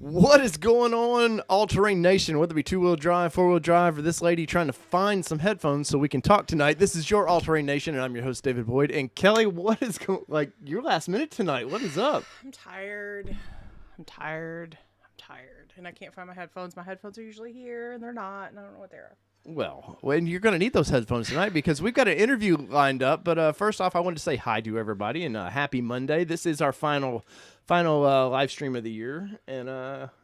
What is going on, All-Terrain Nation? Whether it be two-wheel drive, four-wheel drive, or this lady trying to find some headphones so we can talk tonight. This is your All-Terrain Nation, and I'm your host, David Boyd. And Kelly, what is going like your last minute tonight? What is up? I'm tired. And I can't find my headphones. My headphones are usually here, and they're not, and I don't know what they are. Well, and you're going to need those headphones tonight because we've got an interview lined up. But first off, I wanted to say hi to everybody and happy Monday. This is our final live stream of the year. And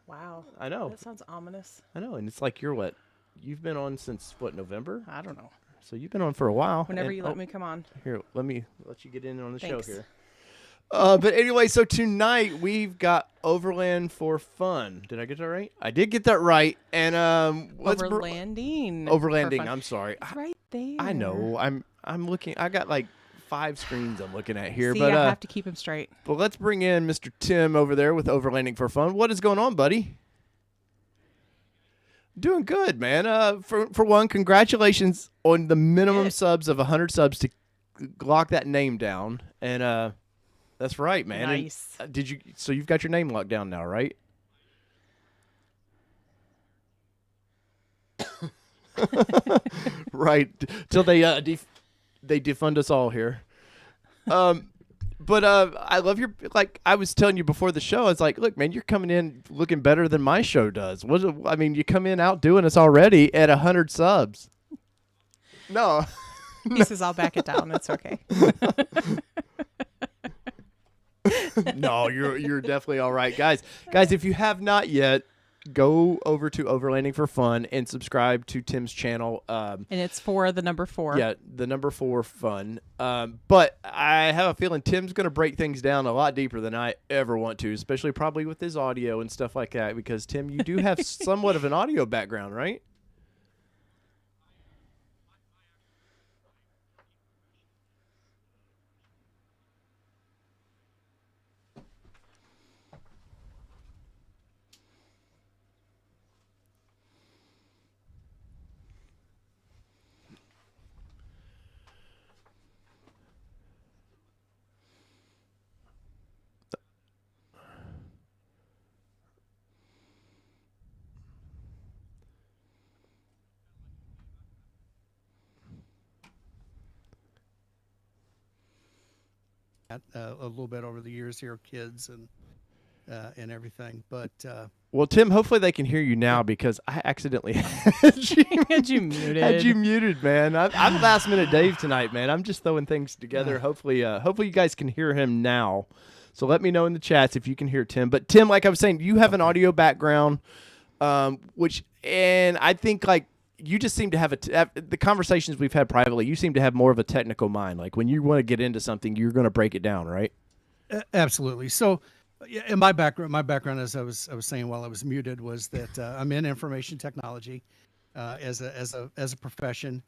wow. I know. That sounds ominous. I know. And it's like you've been on since, November? I don't know. So you've been on for a while. Whenever you let me come on. Here, let you get in on the Thanks. show here. But anyway, so tonight we've got Overland for Fun. Did I get that right? I did get that right. And Overlanding. Overlanding. I'm sorry. It's right there. I know. I'm looking. I got like 5 screens I'm looking at here. See, but I have to keep them straight. But let's bring in Mr. Tim over there with Overlanding for Fun. What is going on, buddy? Doing good, man. For one, congratulations on the minimum subs of 100 subs to lock that name down. And that's right, man. Nice. And, so you've got your name locked down now, right? Right. Till they defund us all here. But I love your, like I was telling you before the show, I was like, look, man, you're coming in looking better than my show does. You come in outdoing us already at 100 subs. No. He says I'll back it down. It's okay. No, you're definitely all right. Guys, if you have not yet, go over to Overlanding for Fun and subscribe to Tim's channel. And it's for the number 4. Yeah, the number 4 fun. But I have a feeling Tim's going to break things down a lot deeper than I ever want to, especially probably with his audio and stuff like that. Because, Tim, you do have somewhat of an audio background, right? A little bit over the years here, kids and everything. But well, Tim, hopefully they can hear you now because I accidentally had you muted. Had you muted, man. I'm last minute Dave tonight, man. I'm just throwing things together. Hopefully you guys can hear him now. So let me know in the chats if you can hear Tim. But Tim, like I was saying, you have an audio background, and I think like. You just seem to have the conversations we've had privately. You seem to have more of a technical mind. Like when you want to get into something, you're going to break it down, right? Absolutely. So, in my background, as I was saying while I was muted, was that I'm in information technology as a profession.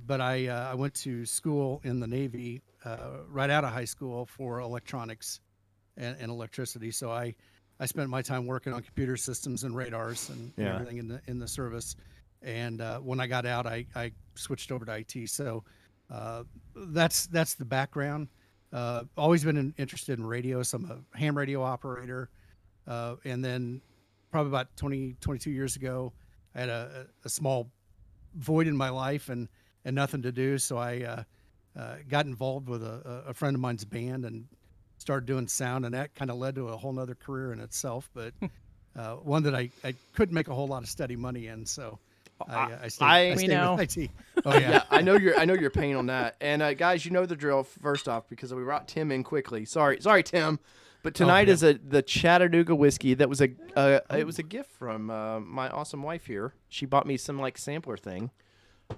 But I went to school in the Navy right out of high school for electronics and electricity. So I spent my time working on computer systems and radars and everything in the service. And when I got out, I switched over to IT. So that's the background. Always been interested in radio. So I'm a ham radio operator. And then probably about 22 years ago, I had a small void in my life and nothing to do. So I got involved with a friend of mine's band and started doing sound. And that kind of led to a whole nother career in itself. But one that I couldn't make a whole lot of steady money in. So I stayed with IT. Oh yeah. I know your pain on that. And guys, you know the drill. First off, because we brought Tim in quickly. Sorry, Tim, but tonight is the Chattanooga whiskey. That was it was a gift from my awesome wife here. She bought me some like sampler thing.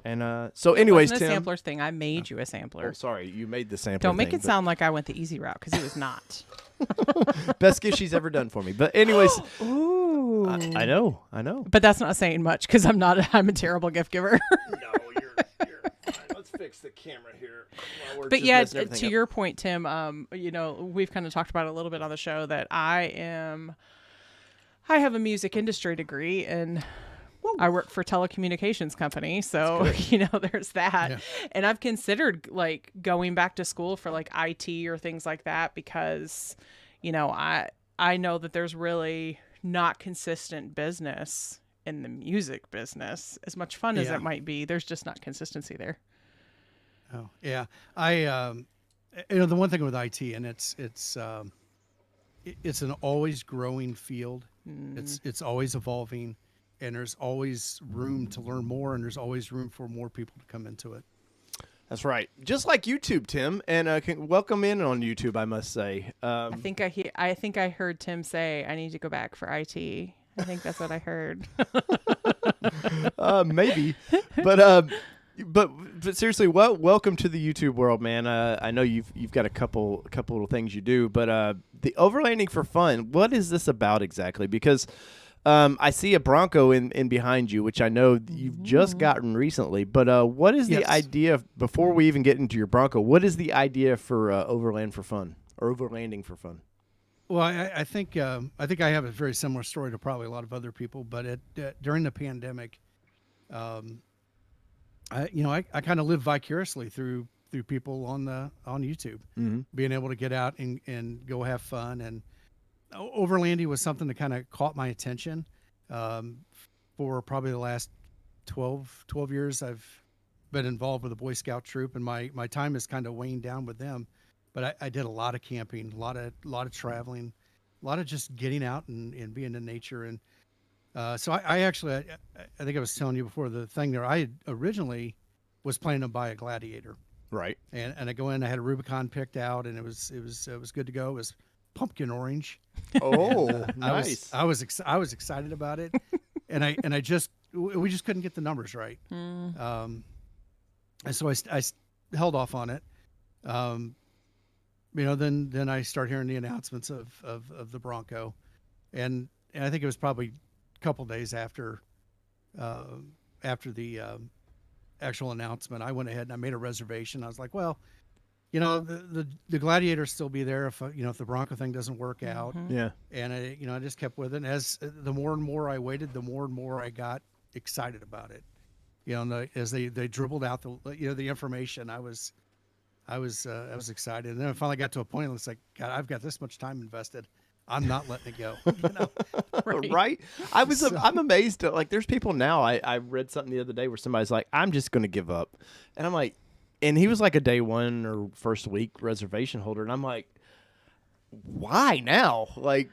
And so, anyways, it wasn't Tim, a sampler thing. I made you a sampler. Oh, sorry, you made the sampler. Don't make it sound like I went the easy route because it was not. Best gift she's ever done for me. But anyways, ooh, I know. But that's not saying much because I'm a terrible gift giver. No, you're fine. Let's fix the camera here. But yeah, to your point, Tim, we've kind of talked about it a little bit on the show that I have a music industry degree and I work for a telecommunications company. So, there's that. Yeah. And I've considered like going back to school for like IT or things like that because, I know that there's really not consistent business in the music business. As much fun as it might be, there's just not consistency there. Oh yeah, the one thing with IT, and it's an always growing field. It's always evolving, and there's always room to learn more, and there's always room for more people to come into it. That's right. Just like YouTube, Tim, and welcome in on YouTube, I must say. I think I heard Tim say, "I need to go back for IT." I think that's what I heard. Maybe, but seriously, welcome to the YouTube world, man. I know you've got a couple little things you do, but the Overlanding for Fun. What is this about exactly? Because I see a Bronco in behind you, which I know you've just gotten recently. But what is the idea, before we even get into your Bronco, what is the idea for Overland for Fun, or Overlanding for Fun? Well, I think I have a very similar story to probably a lot of other people. But during the pandemic, I kind of lived vicariously through people on YouTube, being able to get out and go have fun. And Overlanding was something that kind of caught my attention. For probably the last 12 years, I've been involved with a Boy Scout troop, and my time has kind of waned down with them. But I did a lot of camping, a lot of traveling, a lot of just getting out and being in nature. And so I actually think I was telling you before the thing there, I originally was planning to buy a Gladiator. Right. And I go in, I had a Rubicon picked out, and it was good to go. It was pumpkin orange. Oh, nice. I was excited about it. and we just couldn't get the numbers right. And so I held off on it. Then I start hearing the announcements of the Bronco, and I think it was probably a couple days after the actual announcement, I went ahead and I made a reservation. I was like, well, the Gladiator still be there if the Bronco thing doesn't work out. Yeah. And I just kept with it. And as the more and more I waited, the more and more I got excited about it. As they dribbled out the information, I was excited. And then I finally got to a point. It's like, God, I've got this much time invested. I'm not letting it go. Right? I'm amazed at, like, there's people now. I read something the other day where somebody's like, I'm just going to give up. And I'm like, and he was like a day one or first week reservation holder. And I'm like, why now? Right.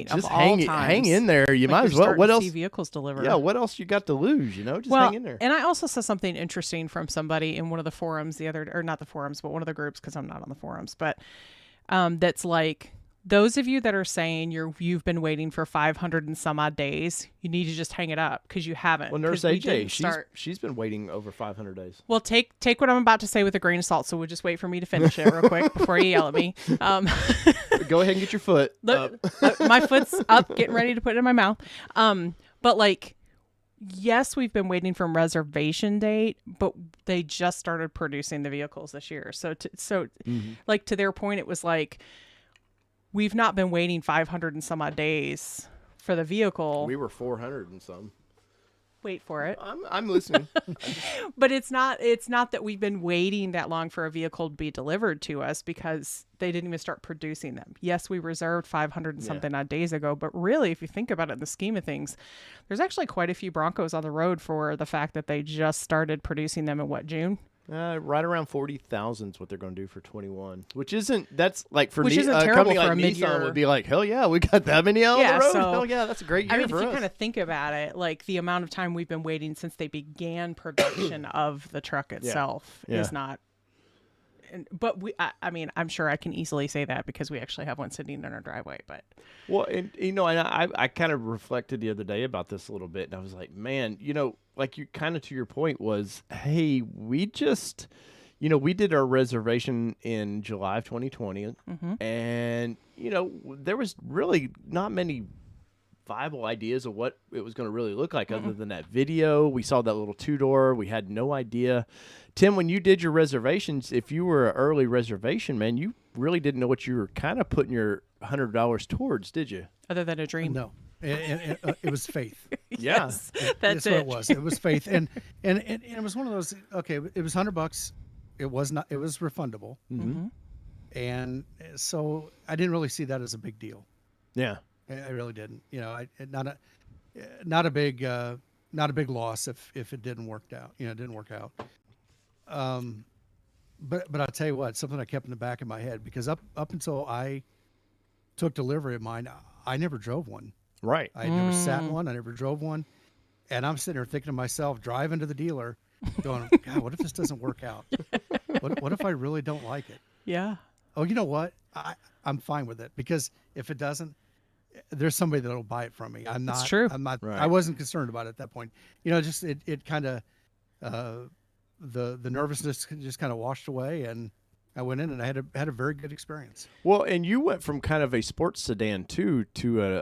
Just hang in there. You might as well. What else? See vehicles delivered. Yeah. What else you got to lose? Just hang in there. And I also saw something interesting from somebody in one of the forums or not the forums, but one of the groups, because I'm not on the forums, but that's like, those of you that are saying you've been waiting for 500 and some odd days, you need to just hang it up, because you haven't. Well, Nurse AJ, she's been waiting over 500 days. Well, take what I'm about to say with a grain of salt, so we'll just wait for me to finish it real quick before you yell at me. Go ahead and get your foot up. My foot's up, getting ready to put it in my mouth. But yes, we've been waiting for a reservation date, but they just started producing the vehicles this year. So to their point, it was like, we've not been waiting 500 and some odd days for the vehicle. We were 400 and some. Wait for it. I'm listening. But it's not that we've been waiting that long for a vehicle to be delivered to us, because they didn't even start producing them. Yes, we reserved 500 and something odd days ago, but really, if you think about it in the scheme of things, there's actually quite a few Broncos on the road for the fact that they just started producing them in June? Right around 40,000 is what they're going to do for 21, that's like for a company like Nissan would be like, hell yeah, we got that many on the road. Hell yeah, that's a great year for us. If you kind of think about it, like the amount of time we've been waiting since they began production of the truck itself is not. But I'm sure I can easily say that because we actually have one sitting in our driveway. But I kind of reflected the other day about this a little bit, and I was like, man, like you kind of to your point was, hey, we just, we did our reservation in July of 2020, and there was really not many viable ideas of what it was going to really look like other than that video. We saw that little two-door. We had no idea. Tim, when you did your reservations, if you were an early reservation, man, you really didn't know what you were kind of putting your $100 towards, did you? Other than a dream. No. It was faith. Yes, that's what it was. It was faith. And it was one of those, okay, it was $100. It was refundable. And so I didn't really see that as a big deal. Yeah. I really didn't. You know, not a big loss if it didn't work out. You know, it didn't work out. But I'll tell you what, something I kept in the back of my head, because up until I took delivery of mine, I never drove one. Right. I never sat in one. I never drove one. And I'm sitting there thinking to myself, driving to the dealer, going, God, what if this doesn't work out? What if I really don't like it? Yeah. Oh, you know what? I'm fine with it, because if it doesn't, there's somebody that'll buy it from me. I'm not. It's true. I'm not. Right. I wasn't concerned about it at that point. You know, just it kind of the nervousness just kind of washed away, and I went in and I had a very good experience. Well, and you went from kind of a sports sedan to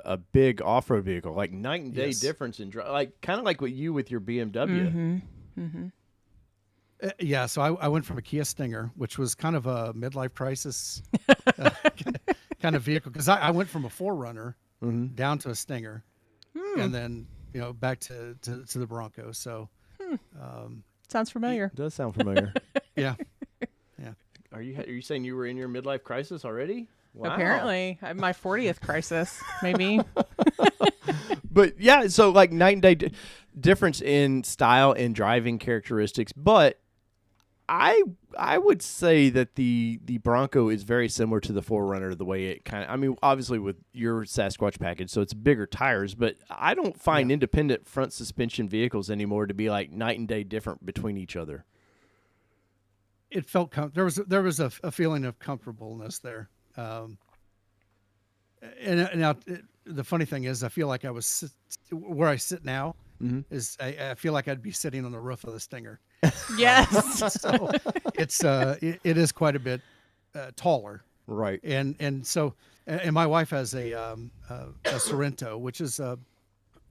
a big off-road vehicle, like night and day difference in like kind of like what you with your BMW. Mm-hmm. Mm-hmm. Yeah, so I went from a Kia Stinger, which was kind of a midlife crisis kind of vehicle, because I went from a 4Runner down to a Stinger, and then back to the Bronco. So sounds familiar. It does sound familiar. Yeah. Are you saying you were in your midlife crisis already? Wow. Apparently, my 40th crisis, maybe. But yeah, so like night and day difference in style and driving characteristics, but I would say that the Bronco is very similar to the 4Runner, the way it kind of, I mean, obviously with your Sasquatch package, so it's bigger tires, but I don't find independent front suspension vehicles anymore to be like night and day different between each other. It felt there was a feeling of comfortableness there. And now the funny thing is, I feel like I was where I sit now is I feel like I'd be sitting on the roof of the Stinger. Yes. So it is quite a bit taller. Right. And so my wife has a Sorrento, which is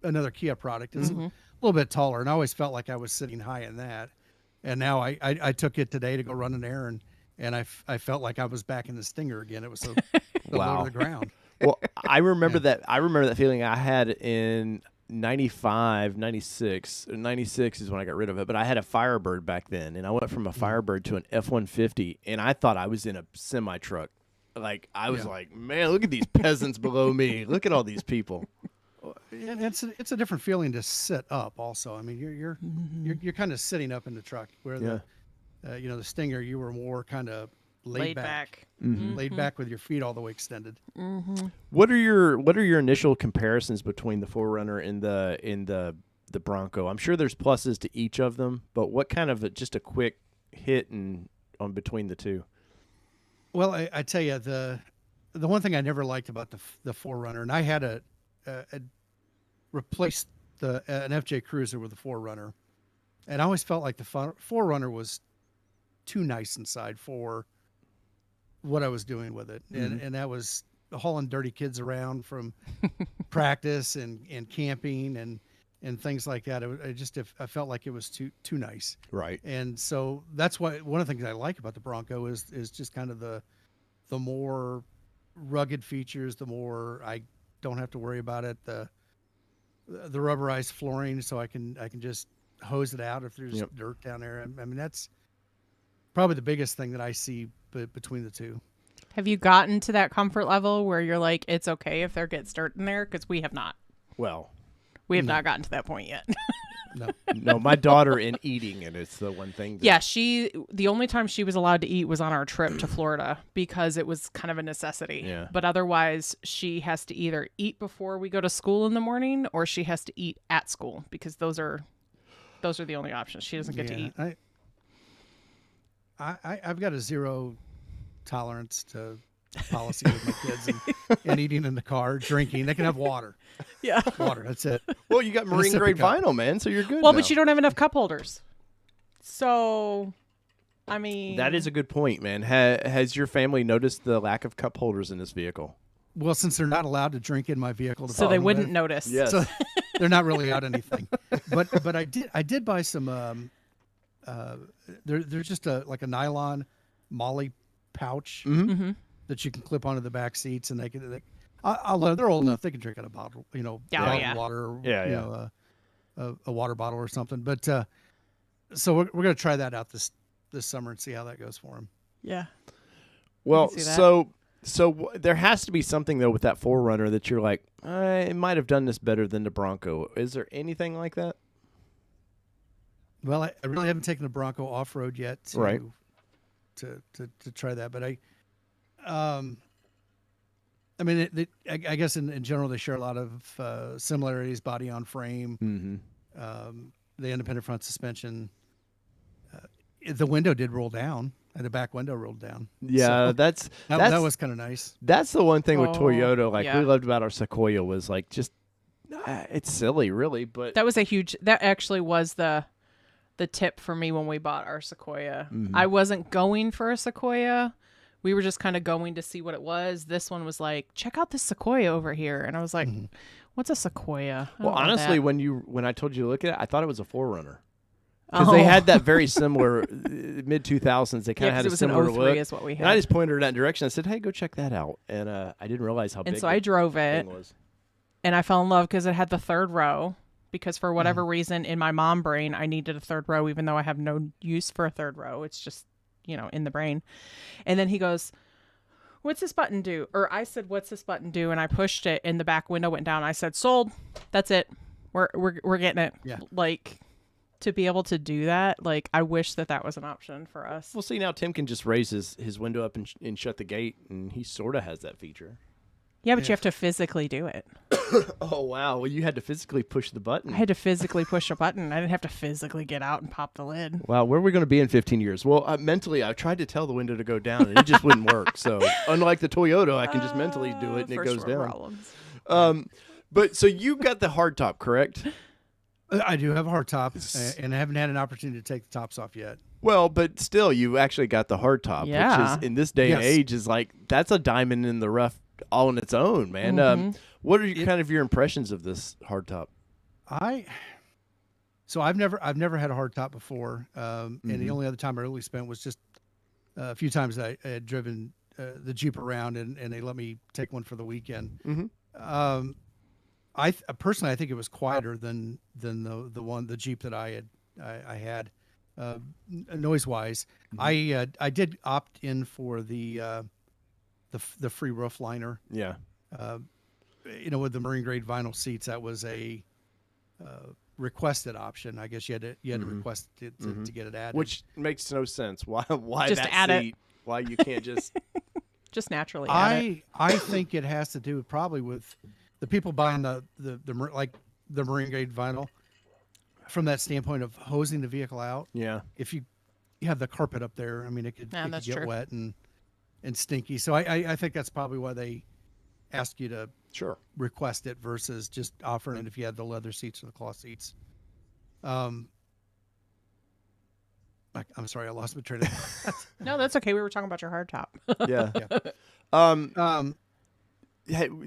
another Kia product. It's a little bit taller, and I always felt like I was sitting high in that. And now I took it today to go run an errand, and I felt like I was back in the Stinger again. It was so low to the ground. Well, I remember that. I remember that feeling I had in 95, 96. 96 is when I got rid of it, but I had a Firebird back then, and I went from a Firebird to an F-150, and I thought I was in a semi-truck. Like, I was like, man, look at these peasants below me. Look at all these people. And it's a different feeling to sit up also. I mean, you're kind of sitting up in the truck, where the Stinger, you were more kind of laid back. Laid back with your feet all the way extended. What are your initial comparisons between the 4Runner and the Bronco? I'm sure there's pluses to each of them, but what kind of just a quick hit on between the two? Well, I tell you, the one thing I never liked about the 4Runner, and I had a replaced an FJ Cruiser with a 4Runner, and I always felt like the 4Runner was too nice inside for what I was doing with it, and that was hauling dirty kids around from practice and camping and things like that. I felt like it was too nice. Right. And so that's why one of the things I like about the Bronco is just kind of the more rugged features, the more I don't have to worry about it. The rubberized flooring, so I can just hose it out if there's dirt down there. I mean, that's probably the biggest thing that I see between the two. Have you gotten to that comfort level where you're like, it's okay if there gets dirt in there? Because we have not. Well, we have not gotten to that point yet. No, my daughter in eating, and it's the one thing. The only time she was allowed to eat was on our trip to Florida, because it was kind of a necessity. Yeah. But otherwise, she has to either eat before we go to school in the morning, or she has to eat at school, because those are the only options. She doesn't get to eat. I've got a zero tolerance to policy with my kids and eating in the car, drinking. They can have water. Yeah. Water, that's it. Well, you got marine grade vinyl, man, so you're good. Well, but you don't have enough cup holders. So, I mean, that is a good point, man. Has your family noticed the lack of cup holders in this vehicle? Well, since they're not allowed to drink in my vehicle, so they wouldn't notice. Yes. So they're not really out anything. But I did buy some. There's just like a nylon Molly pouch that you can clip onto the back seats, and they're old enough, they can drink out of a bottle, water, or, a water bottle or something. But so we're going to try that out this summer and see how that goes for them. Yeah. Well, so So there has to be something though with that 4Runner that you're like, it might have done this better than the Bronco. Is there anything like that? Well, I really haven't taken the Bronco off road yet to try that, but I mean, I guess in general they share a lot of similarities: body on frame, the independent front suspension. The window did roll down, and the back window rolled down. Yeah, so that was kind of nice. That's the one thing with Toyota. Like yeah. we loved about our Sequoia was like just it's silly, really, but that was that actually was the tip for me when we bought our Sequoia. I wasn't going for a Sequoia. We were just kind of going to see what it was. This one was like, check out this Sequoia over here. And I was like, what's a Sequoia? Well, honestly, when I told you to look at it, I thought it was a 4Runner. Because they had that very similar mid-2000s. They kind of had a similar look. Is what we had. And I just pointed her in that direction. I said, hey, go check that out. And I didn't realize how big and so I drove it. was. And I fell in love because it had the third row. Because for whatever reason, in my mom brain, I needed a third row, even though I have no use for a third row. It's just, in the brain. And then he goes, what's this button do? Or I said, what's this button do? And I pushed it and the back window went down. I said, sold. That's it. We're getting it. Yeah. Like, to be able to do that, like, I wish that was an option for us. Well, see, now Tim can just raise his window up and shut the gate, and he sort of has that feature. Yeah, but you have to physically do it. Oh, wow. Well, you had to physically push the button. I had to physically push a button. I didn't have to physically get out and pop the lid. Wow, where are we going to be in 15 years? Well, mentally, I tried to tell the window to go down, and it just wouldn't work. So, unlike the Toyota, I can just mentally do it, and it goes down. But so you got the hardtop, correct? I do have a hardtop, and I haven't had an opportunity to take the tops off yet. Well, but still, you actually got the hardtop, which is, in this day and age, is like, that's a diamond in the rough all on its own, man. What are kind of your impressions of this hardtop? So I've never had a hardtop before, and the only other time I really spent was just a few times I had driven the Jeep around, and they let me take one for the weekend. I personally, I think it was quieter than the Jeep that I had noise wise. I did opt in for the free roof liner. Yeah. With the marine grade vinyl seats, that was a requested option. I guess you had to request it to get it added, which makes no sense. Why just that add seat? it. Why you can't just just naturally add it? I think it has to do probably with the people buying the marine grade vinyl from that standpoint of hosing the vehicle out. Yeah. If you have the carpet up there, I mean, it could get true. wet and stinky. So I think that's probably why they ask you to request it versus just offering it if you had the leather seats or the cloth seats. I'm sorry, I lost my train of thought. No, that's okay. We were talking about your hardtop. Yeah.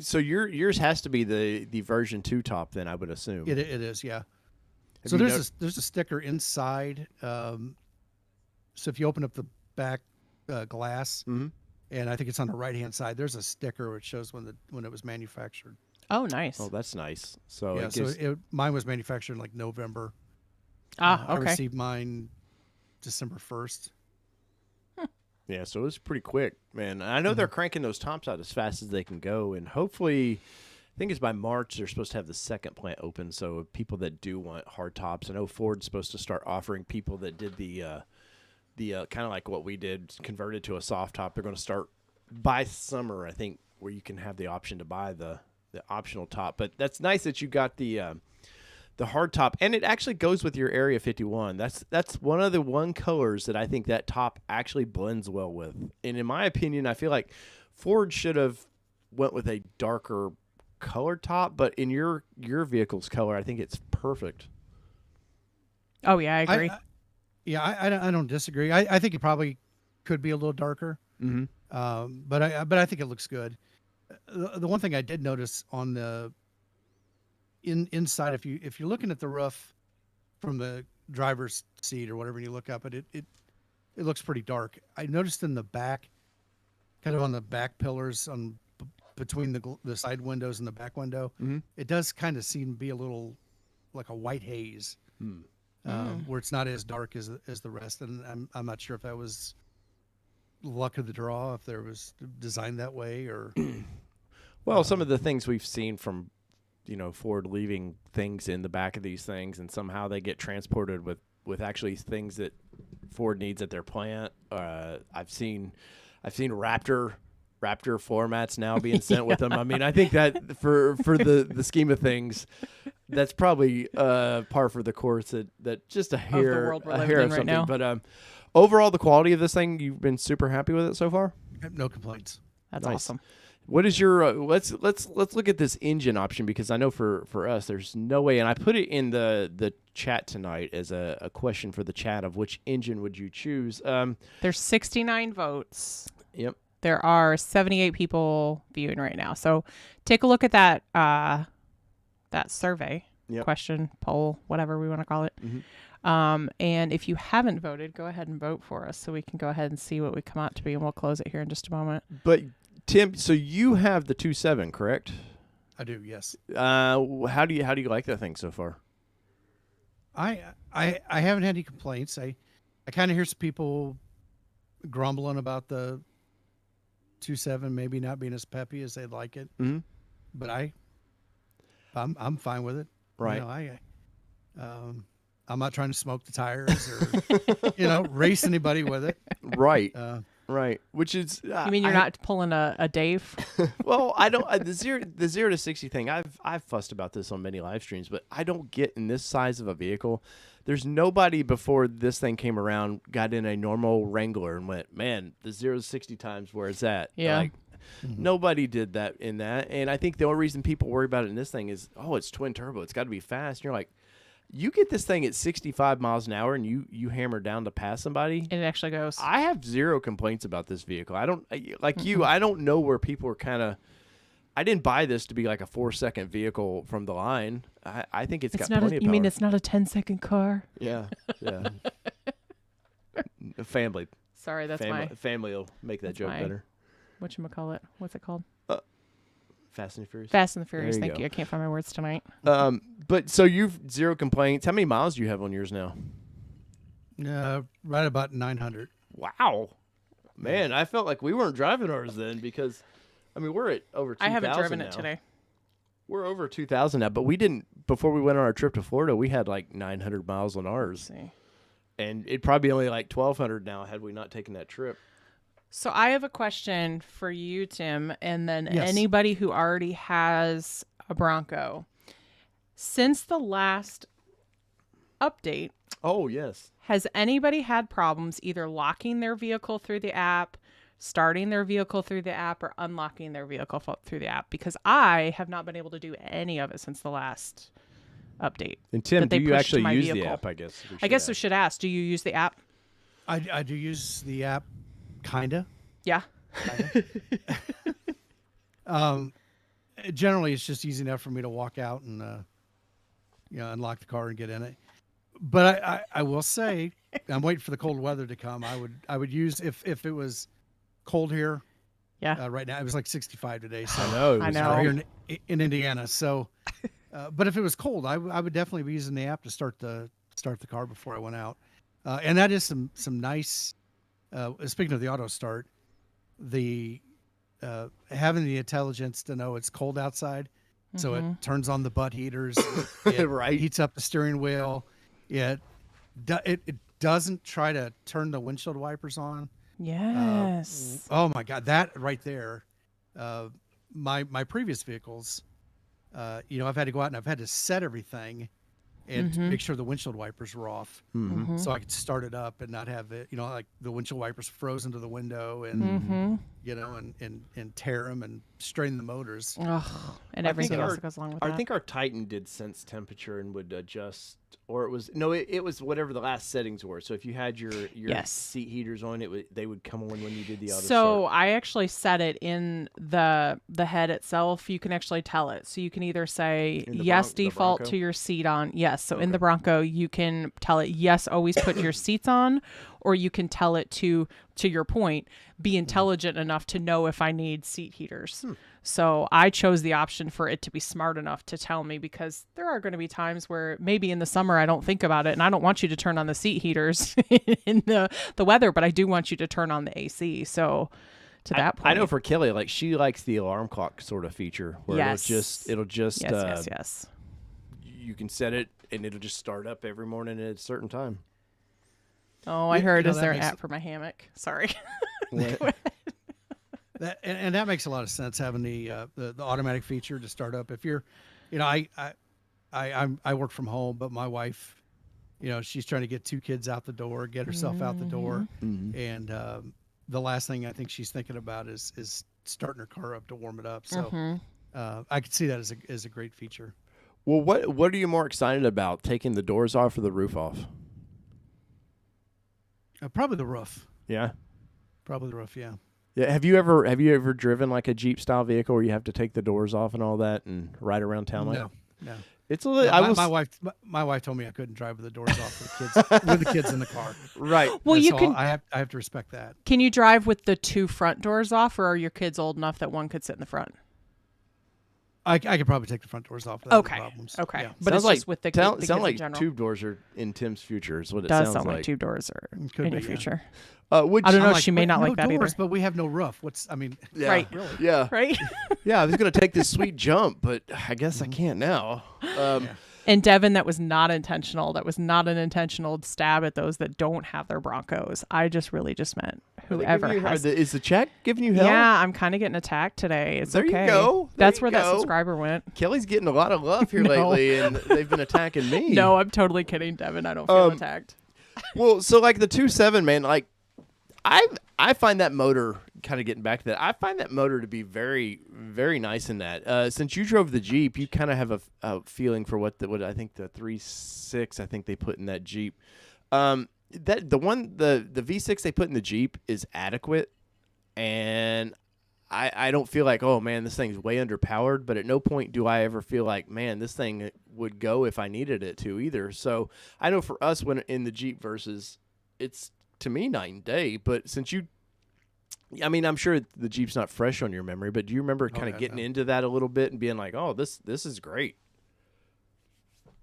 So yours has to be the version 2 top, then I would assume. It is, yeah. So there's a sticker inside. So if you open up the back glass, and I think it's on the right hand side, there's a sticker which shows when it was manufactured. Oh, nice. Oh, that's nice. So yeah, mine was manufactured in like November. Okay. I received mine December 1st. Yeah, so it was pretty quick, man. I know they're cranking those tops out as fast as they can go, and hopefully, I think it's by March they're supposed to have the second plant open. So people that do want hard tops, I know Ford's supposed to start offering people that did the kind of like what we did, converted to a soft top. They're going to start by summer, I think, where you can have the option to buy the optional top. But that's nice that you got the hard top, and it actually goes with your Area 51. That's one of the colors that I think that top actually blends well with. And in my opinion, I feel like Ford should have went with a darker color top, but in your vehicle's color, I think it's perfect. Oh yeah, I agree. I don't disagree. I think it probably could be a little darker. But I think it looks good. The one thing I did notice on the inside, if you're looking at the roof from the driver's seat or whatever, and you look up at it, it looks pretty dark. I noticed in the back, kind of on the back pillars between the side windows and the back window, it does kind of seem to be a little like a white haze, where it's not as dark as the rest. And I'm not sure if that was luck of the draw if there was designed that way or. Well, some of the things we've seen from, Ford leaving things in the back of these things, and somehow they get transported with actually things that Ford needs at their plant. I've seen Raptor floor mats now being sent with them. I mean, I think that for the scheme of things, that's probably par for the course. That just a hair of something. Right, but overall, the quality of this thing, you've been super happy with it so far. No complaints. That's nice. Awesome. What is your let's look at this engine option, because I know for us there's no way, and I put it in the chat tonight as a question for the chat of which engine would you choose. There's 69 votes. Yep. There are 78 people viewing right now. So take a look at that that survey question, poll, whatever we want to call it. Mm-hmm. And if you haven't voted, go ahead and vote for us so we can go ahead and see what we come out to be, and we'll close it here in just a moment. But Tim, so you have the 2.7, correct? I do, yes. How do you like that thing so far? I haven't had any complaints. I kind of hear some people grumbling about the 2.7 maybe not being as peppy as they'd like it. Mm-hmm. But I'm fine with it. Right. I'm not trying to smoke the tires or race anybody with it. Right. Right, which is. You mean you're not pulling a Dave? Well, I don't. The 0 to 60 thing. I've fussed about this on many live streams, but I don't get in this size of a vehicle. There's nobody before this thing came around got in a normal Wrangler and went, man, the 0 to 60 times where it's at. Yeah. Like, nobody did that in that, and I think the only reason people worry about it in this thing is, it's twin turbo. It's got to be fast. And you're like. You get this thing at 65 miles an hour and you hammer down to pass somebody. And it actually goes. I have zero complaints about this vehicle. I don't you. I don't know where people are kind of. I didn't buy this to be like a 4-second vehicle from the line. I think it's got plenty of power. You mean it's not a 10-second car? Yeah. Family. Sorry, that's family will make that joke better. Whatchamacallit? What's it called? Fast and the Furious. Fast and the Furious. Thank you. I can't find my words tonight. But so you've zero complaints. How many miles do you have on yours now? Right about 900. Wow, man! I felt like we weren't driving ours then because, we're at over 2,000 I haven't driven now. it today. We're over 2,000 now, but we didn't before we went on our trip to Florida. We had like 900 miles on ours, and it'd probably be only like 1,200 now had we not taken that trip. So I have a question for you, Tim, and then yes. Anybody who already has a Bronco. Since the last update, has anybody had problems either locking their vehicle through the app, starting their vehicle through the app, or unlocking their vehicle through the app? Because I have not been able to do any of it since the last update. And Tim, do you actually use the app? I guess we should ask. Do you use the app? I do use the app. Kinda. Yeah. Generally, it's just easy enough for me to walk out and unlock the car and get in it. But I will say, I'm waiting for the cold weather to come. I would use if it was cold here. Yeah. Right now it was like 65 today. So I know. Here in Indiana. So, but if it was cold, I would definitely be using the app to start the car before I went out. And that is some nice. Speaking of the auto start, the having the intelligence to know it's cold outside, so it turns on the butt heaters, it heats up the steering wheel. It doesn't try to turn the windshield wipers on. Yes. Oh my God, that right there. My previous vehicles, I've had to go out and I've had to set everything. And to make sure the windshield wipers were off, so I could start it up and not have it, like the windshield wipers frozen to the window, and and tear them and strain the motors. And everything else that goes along with that. I think our Titan did sense temperature and would adjust, or it was whatever the last settings were. So if you had your seat heaters on, they would come on when you did the auto start. I actually set it in the head itself. You can actually tell it. So you can either say yes, default to your seat on. Yes. So in the Bronco, you can tell it yes, always put your seats on, or you can tell it to your point, be intelligent enough to know if I need seat heaters. So I chose the option for it to be smart enough to tell me, because there are going to be times where maybe in the summer I don't think about it, and I don't want you to turn on the seat heaters in the weather, but I do want you to turn on the AC. So to that point, I know for Kelly, like she likes the alarm clock sort of feature where yes. it'll just yes. You can set it and it'll just start up every morning at a certain time. Oh, I heard is there an app for my hammock? Sorry. And that makes a lot of sense, having the automatic feature to start up. If you're, I work from home, but my wife, she's trying to get 2 kids out the door, get herself out the door, and the last thing I think she's thinking about is starting her car up to warm it up. So I could see that as a great feature. Well, what are you more excited about, taking the doors off or the roof off? Probably the roof. Yeah. Probably the roof. Yeah. Yeah. Have you ever driven like a Jeep style vehicle where you have to take the doors off and all that and ride around town like that? No. It's a little. My wife told me I couldn't drive with the doors off with the kids in the car. Right. Well, and you so can. I have to respect that. Can you drive with the 2 front doors off, or are your kids old enough that one could sit in the front? I could probably take the front doors off without any problems. Okay. Yeah. But sounds it's just with the kids sound in like general. tube doors are in Tim's future is what it does sounds sound like 2 doors are Could in be, your yeah. future. I don't know. She may not like that doors, either. but we have no roof. Yeah, Right. Really? Yeah. Right? Yeah, I was going to take this sweet jump, but I guess I can't now. And Devin, that was not intentional. That was not an intentional stab at those that don't have their Broncos. I just meant whoever has. Is the chat giving you hell? Yeah, I'm kind of getting attacked today. It's there okay. You go. That's where that subscriber went. Kelly's getting a lot of love here lately, and they've been attacking me. No, I'm totally kidding, Devin. I don't feel attacked. Well, so like the 2.7, man, like I find that motor, kind of getting back to that, I find that motor to be very, very nice in that. Since you drove the Jeep, you kind of have a feeling for what I think the 3.6 I think they put in that Jeep. The V6 they put in the Jeep is adequate, and I don't feel like, oh man, this thing's way underpowered, but at no point do I ever feel like, man, this thing would go if I needed it to either. So I know for us, when in the Jeep versus, it's to me night and day. But since I'm sure the Jeep's not fresh on your memory, but do you remember kind of getting into that a little bit and being like, oh, this is great?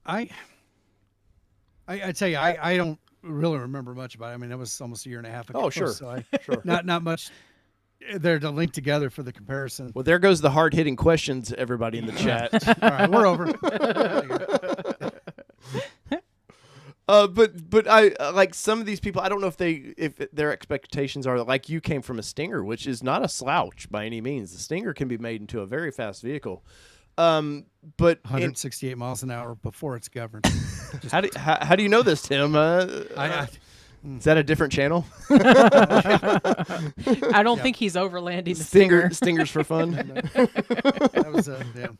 I tell you, I don't really remember much about it. I mean, that was almost a year and a half ago. Oh, sure. So Sure. Not much there to link together for the comparison. Well, there goes the hard-hitting questions, everybody in the chat. All right, we're over. But I like some of these people. I don't know if their expectations are like, you came from a Stinger, which is not a slouch by any means. The Stinger can be made into a very fast vehicle. But 168 miles an hour before it's governed. How do you know this, Tim? Is that a different channel? I don't think he's overlanding the Stinger. Stingers for fun. That was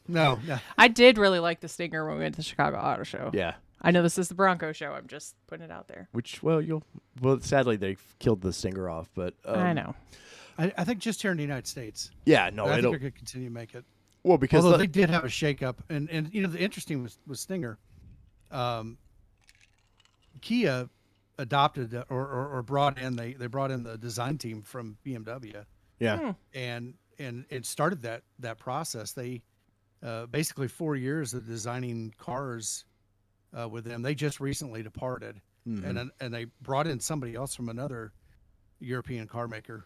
no. I did really like the Stinger when we went to the Chicago Auto Show. Yeah. I know this is the Bronco show. I'm just putting it out there. Which, sadly they killed the Stinger off, but I know. I think just here in the United States. Yeah, no, I think they're going to continue to make it. Well, because although they did have a shakeup, and the interesting was Stinger. Kia adopted or brought in they brought in the design team from BMW. Yeah. And it started that process. They basically 4 years of designing cars with them. They just recently departed, and they brought in somebody else from another European car maker.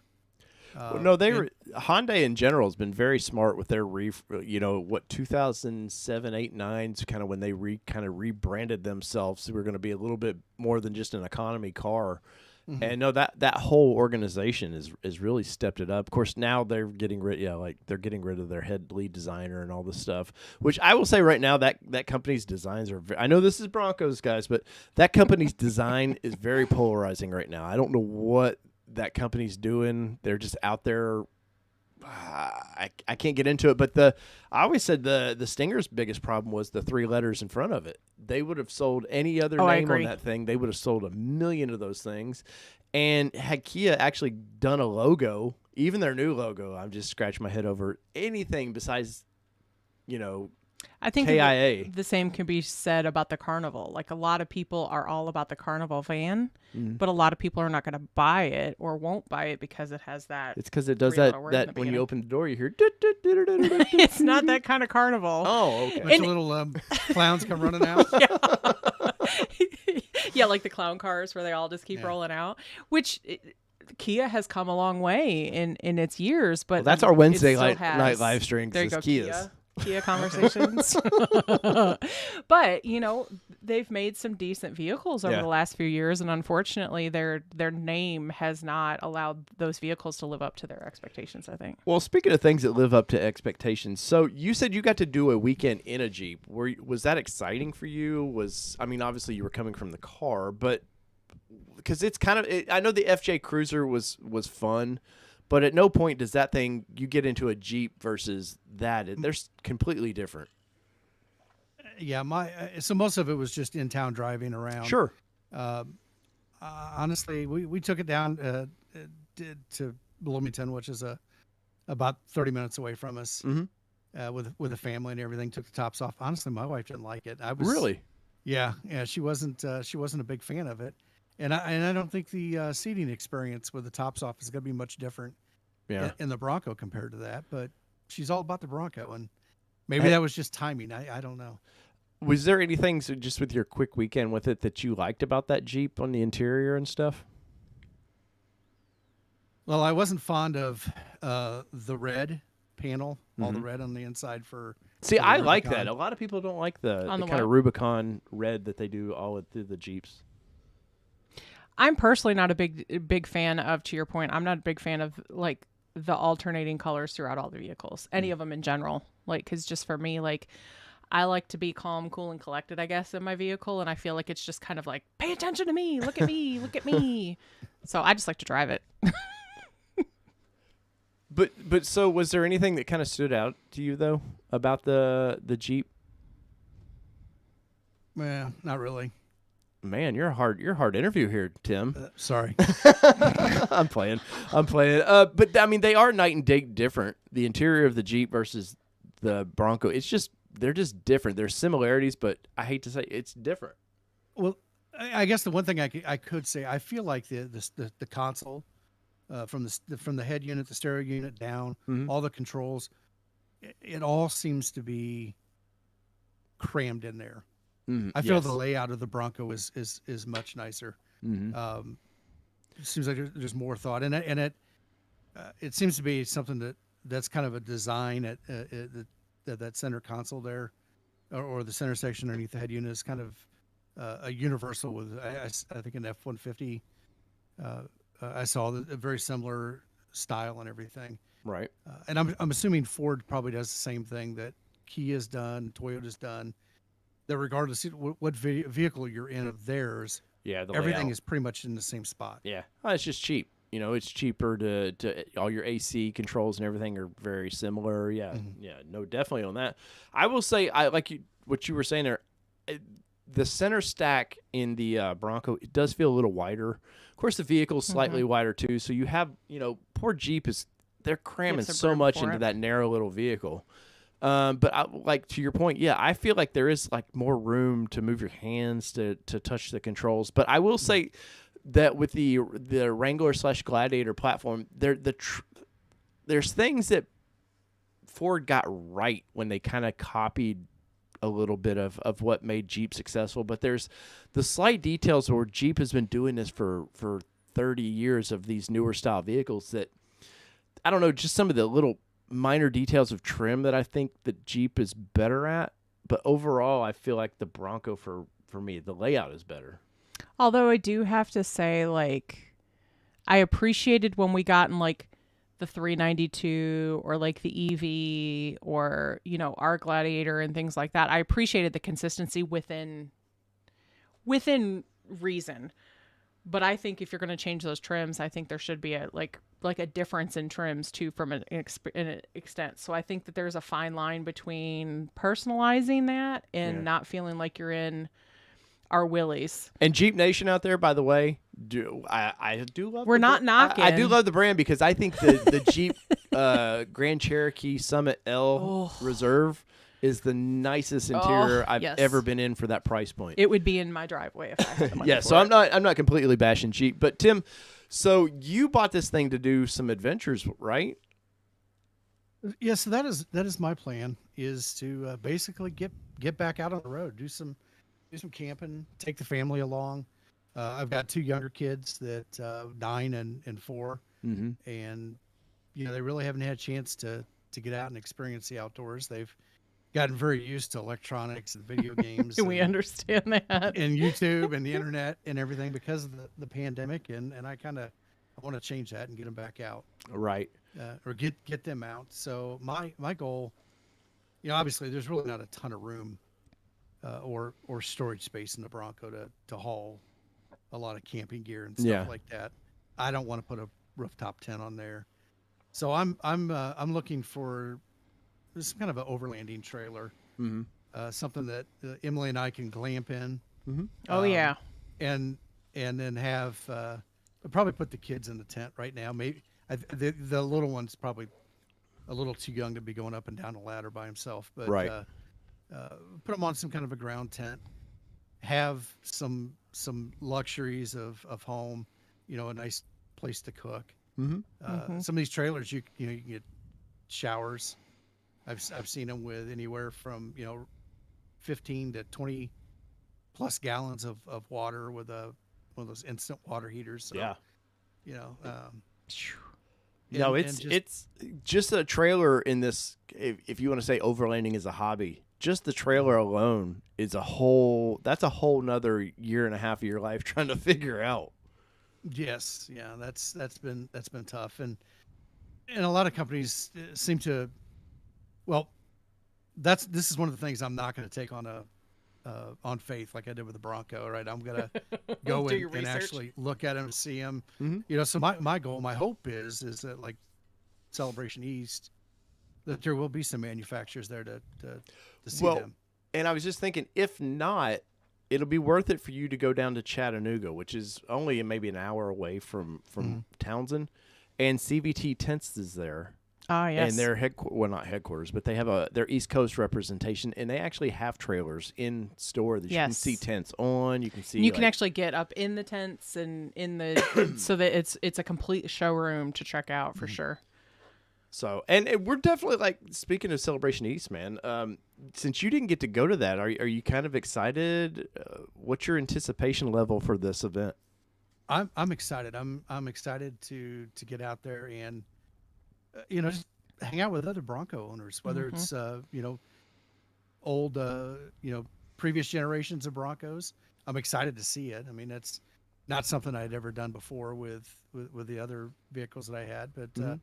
Hyundai in general has been very smart with their 2007, 8, 9 is kind of when they rebranded themselves. So we're going to be a little bit more than just an economy car. Mm-hmm. And no, that whole organization is really stepped it up. Of course, now they're getting rid of their head lead designer and all this stuff. Which I will say right now that company's designs are. I know this is Broncos, guys, but that company's design is very polarizing right now. I don't know what that company's doing. They're just out there. I can't get into it, but I always said the Stinger's biggest problem was the 3 letters in front of it. They would have sold any other name on that thing. They would have sold 1 million of those things. And had Kia actually done a logo, even their new logo, I'm just scratching my head over anything besides, I think KIA. the same can be said about the Carnival. Like a lot of people are all about the Carnival van, but a lot of people are not going to buy it or won't buy it because it has that. It's because it does that when you open the door, you hear. It's not that kind of Carnival. Oh, okay. Bunch of little clowns come running out. Yeah, like the clown cars where they all just keep rolling out, which Kia has come a long way in its years. But that's our Wednesday night live stream. There you go, Kias. Kia conversations. But they've made some decent vehicles over the last few years, and unfortunately their name has not allowed those vehicles to live up to their expectations, I think. Well, speaking of things that live up to expectations, so you said you got to do a weekend in a Jeep. Was that exciting for you? Obviously you were coming from the car, but because it's kind of I know the FJ Cruiser was fun. But at no point does that thing, you get into a Jeep versus that. They're completely different. Yeah, so most of it was just in town driving around. Sure. Honestly, we took it down to Bloomington, which is about 30 minutes away from us, with a family and everything. Took the tops off. Honestly, my wife didn't like it. Really? Yeah. She wasn't a big fan of it. And I don't think the seating experience with the tops off is going to be much different in the Bronco compared to that. But she's all about the Bronco, and maybe that was just timing. I don't know. Was there anything just with your quick weekend with it that you liked about that Jeep on the interior and stuff? Well, I wasn't fond of the red panel, all the red on the inside for. See, I like that. A lot of people don't like the kind of Rubicon red that they do all through the Jeeps. I'm personally not a big fan of, to your point, I'm not a big fan of like the alternating colors throughout all the vehicles, any of them in general. Like, because just for me, like, I like to be calm, cool, and collected, I guess, in my vehicle. And I feel like it's just kind of like, pay attention to me. Look at me. Look at me. So I just like to drive it. But so was there anything that kind of stood out to you, though, about the Jeep? Well, not really. Man, you're a hard interview here, Tim. Sorry. I'm playing. But I mean, they are night and day different. The interior of the Jeep versus the Bronco. They're just different. There's similarities, but I hate to say it's different. Well, I guess the one thing I could say, I feel like the console, from the head unit, the stereo unit down, all the controls, it all seems to be crammed in there. I feel the layout of the Bronco is much nicer. It seems like there's more thought, and it seems to be something that's kind of a design at that center console there, or the center section underneath the head unit is kind of a universal with I think an F-150. I saw a very similar style and everything. Right. And I'm assuming Ford probably does the same thing that Kia's done, Toyota's done. That regardless of what vehicle you're in of theirs, everything is pretty much in the same spot. Yeah, it's just cheap. It's cheaper to all your AC controls and everything are very similar. Yeah, no, definitely on that. I will say I like what you were saying there. The center stack in the Bronco, it does feel a little wider. Of course, the vehicle is slightly wider too. So you have, poor Jeep they're cramming so much into that narrow little vehicle. But to your point, I feel like there is like more room to move your hands to touch the controls. But I will say that with the Wrangler / Gladiator platform, there's things that Ford got right when they kind of copied a little bit of what made Jeep successful. But there's the slight details where Jeep has been doing this for 30 years of these newer style vehicles that, I don't know, just some of the little minor details of trim that I think the Jeep is better at, but overall I feel like the Bronco for me, the layout is better. Although I do have to say, like, I appreciated when we got in like the 392 or like the EV or our Gladiator and things like that. I appreciated the consistency within reason. But I think if you're going to change those trims, I think there should be a difference in trims too from an extent. So I think that there's a fine line between personalizing that and not feeling like you're in our Willys. And Jeep Nation out there, by the way, I do love. We're not knocking. I do love the brand because I think the Jeep Grand Cherokee Summit L Reserve is the nicest interior I've yes. ever been in for that price point. It would be in my driveway if I had the money. Yeah, so I'm not completely bashing cheap, but Tim, so you bought this thing to do some adventures, right? Yeah, so that is my plan, is to basically get back out on the road, do some camping, take the family along. I've got 2 younger kids that 9 and 4, and they really haven't had a chance to get out and experience the outdoors. They've gotten very used to electronics and video games. And we understand that. And YouTube and the internet and everything because of the pandemic, and I want to change that and get them back out. Right. Or get them out. So my goal, obviously there's really not a ton of room or storage space in the Bronco to haul a lot of camping gear and stuff like that. I don't want to put a rooftop tent on there. So I'm looking for some kind of an overlanding trailer, something that Emily and I can glamp in. Oh yeah, and then have probably put the kids in the tent right now. Maybe the little one's probably a little too young to be going up and down the ladder by himself. But put him on some kind of a ground tent. Have some luxuries of home, a nice place to cook. Some of these trailers, you can get showers. I've seen them with anywhere from 15 to 20 plus gallons of water with one of those instant water heaters. So, no, it's just a trailer in this. If you want to say overlanding is a hobby, just the trailer alone is that's a whole nother year and a half of your life trying to figure out. Yes. Yeah. That's been tough. And a lot of companies seem to, this is one of the things I'm not going to take on faith like I did with the Bronco, right? I'm going to go and actually look at them and see them, so my goal, my hope is that like Celebration East, that there will be some manufacturers there to see them. And I was just thinking, if not, it'll be worth it for you to go down to Chattanooga, which is only maybe an hour away from Townsend, and CVT Tents is there. Ah, yes. And their not headquarters, but they have their East Coast representation, and they actually have trailers in store that you can see tents on. You can see. You can actually get up in the tents and in the so that it's a complete showroom to check out for sure. So, and we're definitely speaking of Celebration East, man. Since you didn't get to go to that, are you kind of excited? What's your anticipation level for this event? I'm excited. I'm excited to get out there and just hang out with other Bronco owners, whether it's old previous generations of Broncos. I'm excited to see it. I mean, that's not something I'd ever done before with the other vehicles that I had, but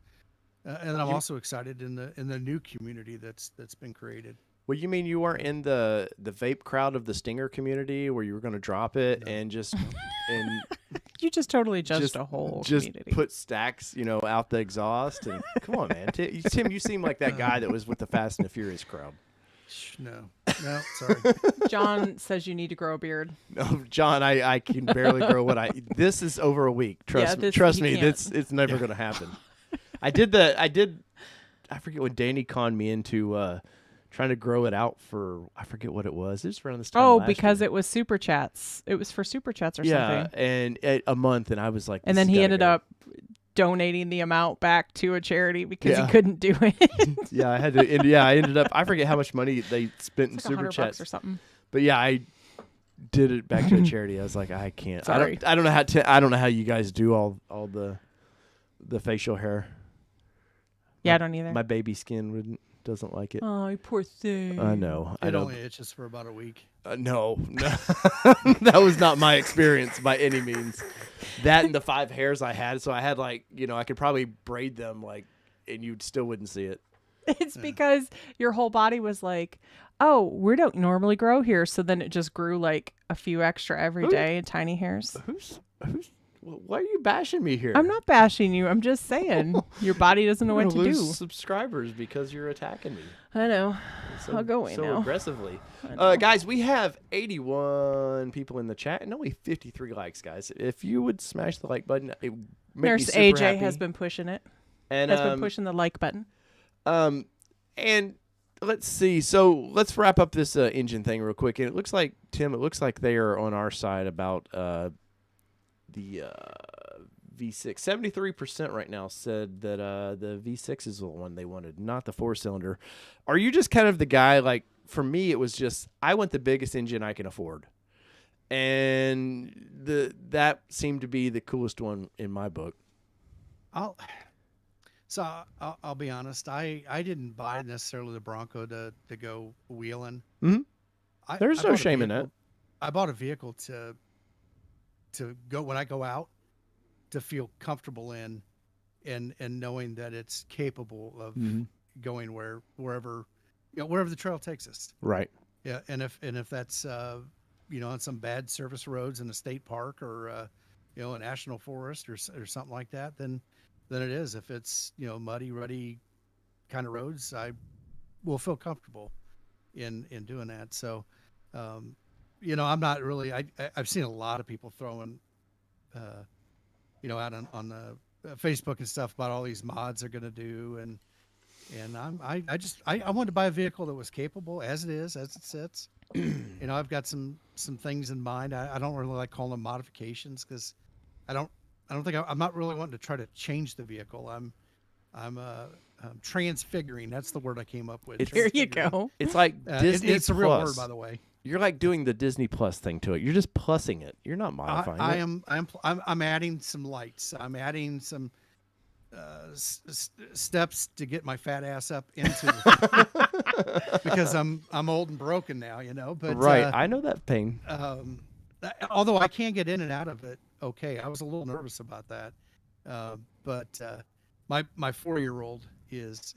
and I'm also excited in the new community that's been created. Well, you mean you weren't in the vape crowd of the Stinger community where you were going to drop it and just and you just totally judged a whole community. Put stacks, out the exhaust and come on, man, Tim, you seem like that guy that was with the Fast and the Furious crowd. No, sorry. John says you need to grow a beard. No, John, I can barely grow this is over a week. Trust me, it's never going to happen. I forget when Danny conned me into trying to grow it out for, I forget what it was. It was around this time last because year. it was Super Chats. It was for Super Chats or something. Yeah, and a month, and I was like, and then he ended up donating the amount back to a charity because he couldn't do it. Yeah, I had to. I ended up. I forget how much money they spent in Super Chats or something. But yeah, I did it back to a charity. I was like, I can't. Sorry. I don't know how you guys do all the facial hair. Yeah, I don't either. My baby skin doesn't like it. Oh, poor thing. I know. It only itches for about a week. No. That was not my experience by any means. That and the 5 hairs I had. So I had I could probably braid them and you still wouldn't see it. It's because your whole body was like, oh, we don't normally grow here. So then it just grew a few extra every day, tiny hairs. Why are you bashing me here? I'm not bashing you. I'm just saying your body doesn't know what to do. Subscribers because you're attacking me. I know. I'll go away now. Aggressively. Guys, we have 81 people in the chat and only 53 likes, guys. If you would smash the like button, it would make me super AJ happy. has been pushing it. And has been pushing the like button. And let's see. So let's wrap up this engine thing real quick. And it looks like, Tim, they are on our side about the V6. 73% right now said that the V6 is the one they wanted, not the 4-cylinder. Are you just kind of the guy, like, for me, it was just, I want the biggest engine I can afford. And that seemed to be the coolest one in my book. I'll be honest. I didn't buy necessarily the Bronco to go wheeling. Mm-hmm. There's no shame in that. I bought a vehicle to go when I go out, to feel comfortable in, and knowing that it's capable of going wherever the trail takes us. Right. Yeah, and if that's on some bad surface roads in a state park or a national forest or something like that, then it is. If it's muddy, ruddy kind of roads, I will feel comfortable in doing that. So, I'm not really. I've seen a lot of people throwing, out on Facebook and stuff about all these mods they're going to do, and I wanted to buy a vehicle that was capable as it sits. I've got some things in mind. I don't really like calling them modifications because I'm not really wanting to try to change the vehicle. I'm transfiguring. That's the word I came up with. There you go. It's like Disney it's a real word, by the way. You're like doing the Disney Plus thing to it. You're just plussing it. You're not modifying it. I'm adding some lights. I'm adding some steps to get my fat ass up into because I'm old and broken now, but right. I know that pain. Although I can get in and out of it. Okay. I was a little nervous about that. But my 4-year-old is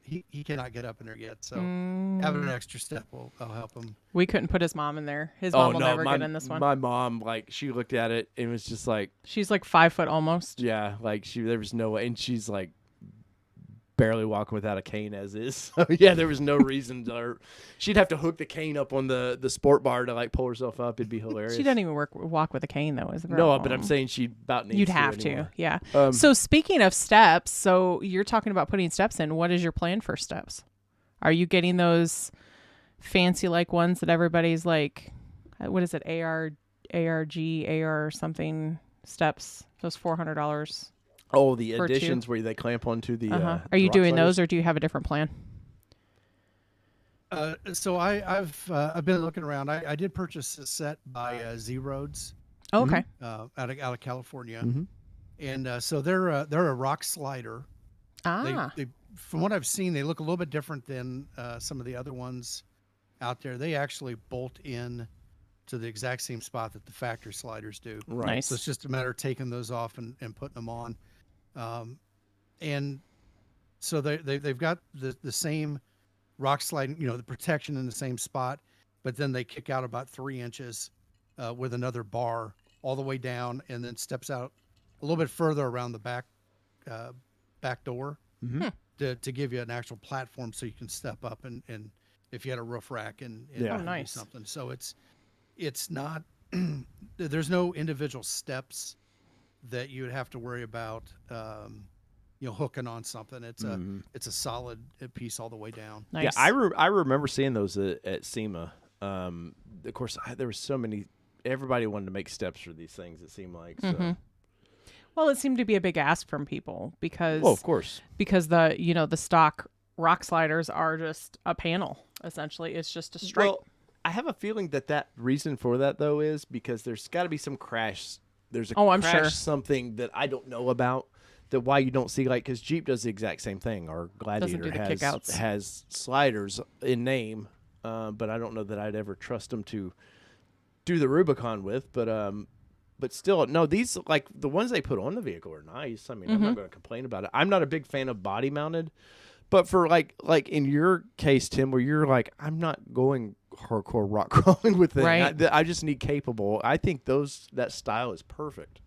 he cannot get up in there yet. So having an extra step will help him. We couldn't put his mom in there. His mom will never get in this one. My mom, like, she looked at it and was just like, she's like 5 foot almost. Yeah. Like there was no way. And she's like barely walking without a cane as is. So yeah, there was no reason she'd have to hook the cane up on the sport bar to like pull herself up. It'd be hilarious. She doesn't even walk with a cane though, is the girl. No, but I'm saying she about needs You'd to have anymore. to, yeah. So speaking of steps, so you're talking about putting steps in. What is your plan for steps? Are you getting those fancy like ones that everybody's like, what is it, AR something steps? Those $400. Oh, the additions where they clamp onto the. Are you doing those, or do you have a different plan? So I've been looking around. I did purchase a set by Z Roads. Oh, okay. Out of California, and so they're a rock slider. They from what I've seen, they look a little bit different than some of the other ones out there. They actually bolt in to the exact same spot that the factory sliders do. Right. Nice. So it's just a matter of taking those off and putting them on. And so they've got the same rock sliding, the protection in the same spot, but then they kick out about 3 inches with another bar all the way down, and then steps out a little bit further around the back door to give you an actual platform so you can step up and if you had a roof rack and nice. Do something. So it's not there's no individual steps that you would have to worry about, hooking on something. It's a solid piece all the way down. Nice. Yeah, I remember seeing those at SEMA. Of course, there were so many. Everybody wanted to make steps for these things. It seemed like. So. Well, it seemed to be a big ask from people because. Well, of course. Because the stock rock sliders are just a panel. Essentially, it's just a straight. Well, I have a feeling that reason for that though is because there's got to be some crash. There's a I'm crash sure. something that I don't know about. That why you don't see, like, because Jeep does the exact same thing. Our Gladiator has sliders in name, but I don't know that I'd ever trust them to do the Rubicon with. But still, no, these, like, the ones they put on the vehicle are nice. I mean, I'm not going to complain about it. I'm not a big fan of body mounted, but for like in your case, Tim, where you're like, I'm not going hardcore rock crawling with it. Right. I just need capable. I think that style is perfect.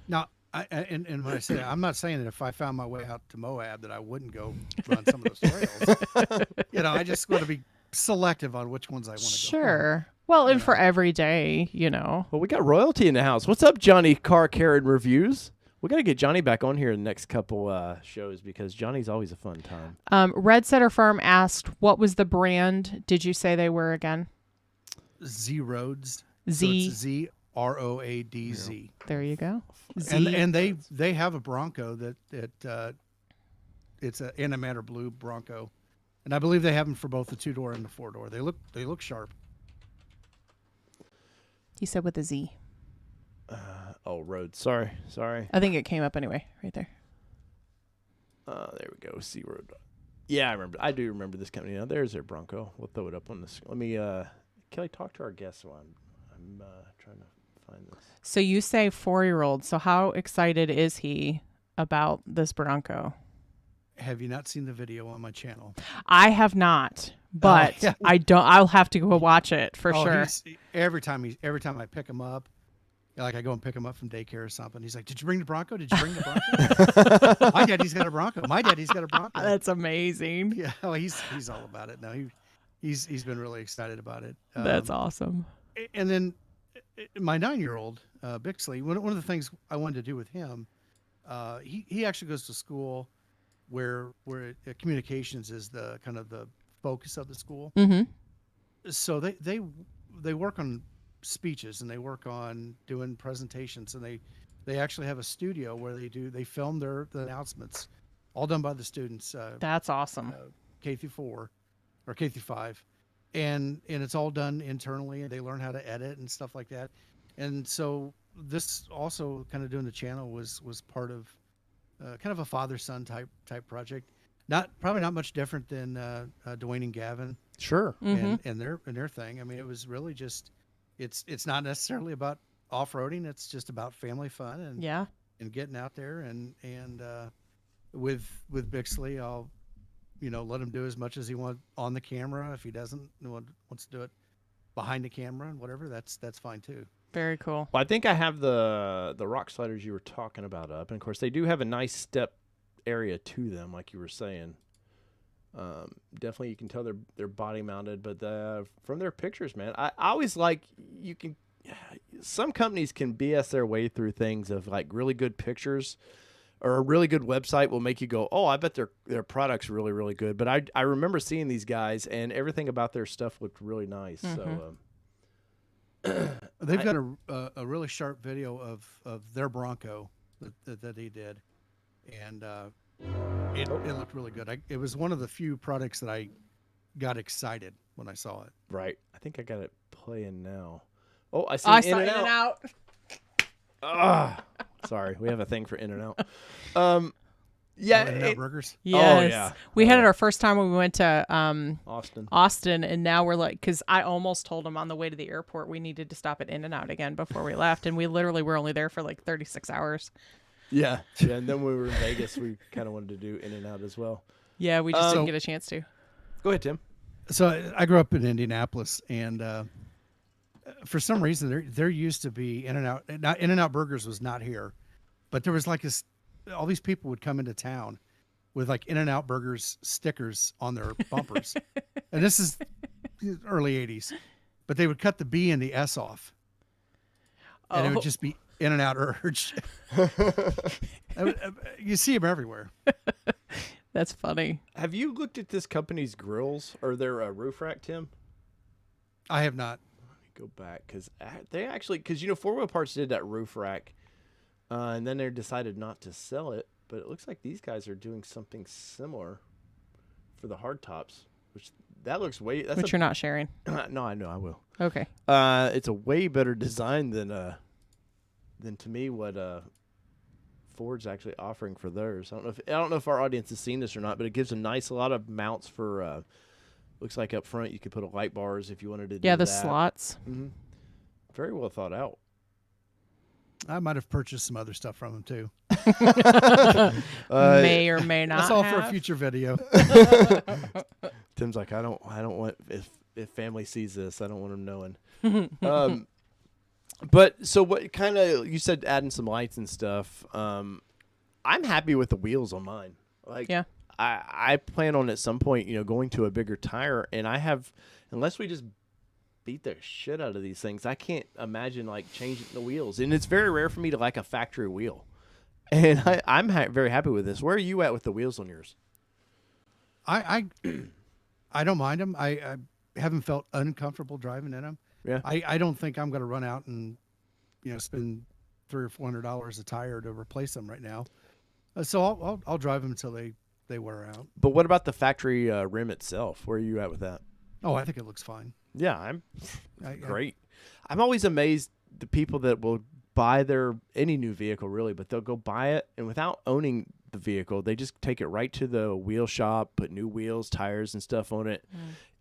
Now. And when I say I'm not saying that if I found my way out to Moab that I wouldn't go run some of those trails. I just want to be selective on which ones I want to go. Sure. Well, and for every day, Well, we got royalty in the house. What's up, Johnny Car Care and Reviews? We got to get Johnny back on here in the next couple shows because Johnny's always a fun time. Red Setter Farm asked, what was the brand did you say they were again? Z Roads. Z. So ZROADZ. There you go. And they have a Bronco that it's an Antimatter Blue Bronco, and I believe they have them for both the 2-door and the 4-door. They look sharp. He said with a Z. Road. Sorry. I think it came up anyway, right there. There we go. C Road. Yeah, I do remember this company. Now there's their Bronco. We'll throw it up on this. Let me, Kelly, talk to our guest while I'm trying to find this. So you say 4-year-old. So how excited is he about this Bronco? Have you not seen the video on my channel? I have not, but yeah. I'll have to go watch it for sure. Every time I pick him up, like I go and pick him up from daycare or something, he's like, "Did you bring the Bronco? Did you bring the Bronco?" My daddy's got a Bronco. That's amazing. Yeah, well, he's all about it now. He's been really excited about it. That's awesome. And then my 9-year-old Bixley, one of the things I wanted to do with him, he actually goes to school where communications is the kind of the focus of the school. Mm-hmm. So they work on speeches and they work on doing presentations, and they actually have a studio where they film the announcements, all done by the students. That's awesome. K through 4 or K through 5, and it's all done internally, and they learn how to edit and stuff like that. And so this also kind of doing the channel was part of kind of a father-son type project. Probably not much different than Dwayne and Gavin. Sure. Mm-hmm. And their thing. I mean, it was really just it's not necessarily about off-roading. It's just about family fun and getting out there and with Bixley, I'll let him do as much as he wants on the camera. If he doesn't wants to do it behind the camera and whatever, that's fine too. Very cool. Well, I think I have the rock sliders you were talking about up, and of course they do have a nice step area to them, like you were saying. Definitely, you can tell they're body mounted, but from their pictures, man, I always like some companies can BS their way through things of like really good pictures, or a really good website will make you go, oh, I bet their product's really, really good. But I remember seeing these guys, and everything about their stuff looked really nice. Mm-hmm. So they've got a really sharp video of their Bronco that he did, and it looked really good. It was one of the few products that I got excited when I saw it. Right. I think I got it playing now. Oh, I see In and Out. Sorry, we have a thing for In and Out. Yeah, In-N-Out burgers. Yes. Oh, yeah. We had it our first time when we went to Austin, and now we're like, because I almost told him on the way to the airport we needed to stop at In-N-Out again before we left, and we literally were only there for like 36 hours. Yeah, and then when we were in Vegas, we kind of wanted to do In and Out as well. Yeah, we just didn't get a chance to. Go ahead, Tim. So I grew up in Indianapolis, and for some reason there used to be In-N-Out. In-N-Out Burgers was not here, but there was like all these people would come into town with like In-N-Out Burgers stickers on their bumpers, and this is early '80s, but they would cut the B and the S off, and it would just be In-N-Out Urge. You see them everywhere. That's funny. Have you looked at this company's grills or their roof rack, Tim? I have not. Let me go back because they actually, because 4-Wheel Parts did that roof rack, and then they decided not to sell it. But it looks like these guys are doing something similar for the hardtops, which that looks way. Which you're not sharing. No, I know I will. Okay. It's a way better design than to me what Ford's actually offering for theirs. I don't know if our audience has seen this or not, but it gives a lot of mounts for. Looks like up front you could put a light bars if you wanted to. Yeah, do the that. slots. Mm-hmm. Very well thought out. I might have purchased some other stuff from him too. May or may not. That's all for a future video. Tim's like, I don't want if family sees this, I don't want them knowing. But so what kind of, you said adding some lights and stuff. I'm happy with the wheels on mine. Like, yeah. I plan on at some point, going to a bigger tire, and unless we just beat the shit out of these things, I can't imagine like changing the wheels. And it's very rare for me to like a factory wheel. And I'm very happy with this. Where are you at with the wheels on yours? I don't mind them. I haven't felt uncomfortable driving in them. Yeah. I don't think I'm going to run out and spend $300 or $400 a tire to replace them right now. So I'll drive them until they wear out. But what about the factory rim itself? Where are you at with that? Oh, I think it looks fine. Yeah, I'm great. I'm always amazed the people that will buy any new vehicle really, but they'll go buy it and without owning the vehicle, they just take it right to the wheel shop, put new wheels, tires, and stuff on it,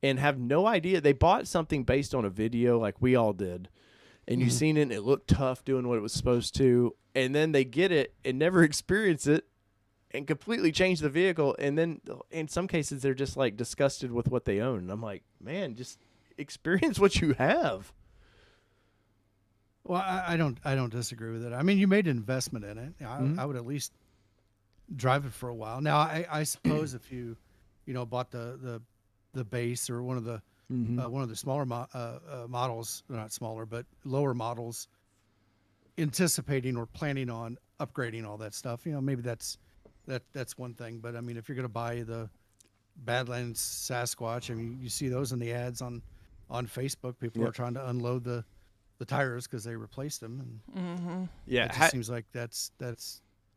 and have no idea. They bought something based on a video like we all did, and you seen it and it looked tough doing what it was supposed to, and then they get it and never experience it and completely change the vehicle, and then in some cases they're just like disgusted with what they own. And I'm like, man, just experience what you have. Well, I don't disagree with it. I mean, you made an investment in it. I would at least drive it for a while. Now, I suppose if you bought the base or one of the smaller models, not smaller but lower models, anticipating or planning on upgrading all that stuff, maybe that's one thing. But I mean, if you're going to buy the Badlands Sasquatch, I mean, you see those in the ads on Facebook. People are trying to unload the tires because they replaced them, and Yeah, it just seems like that's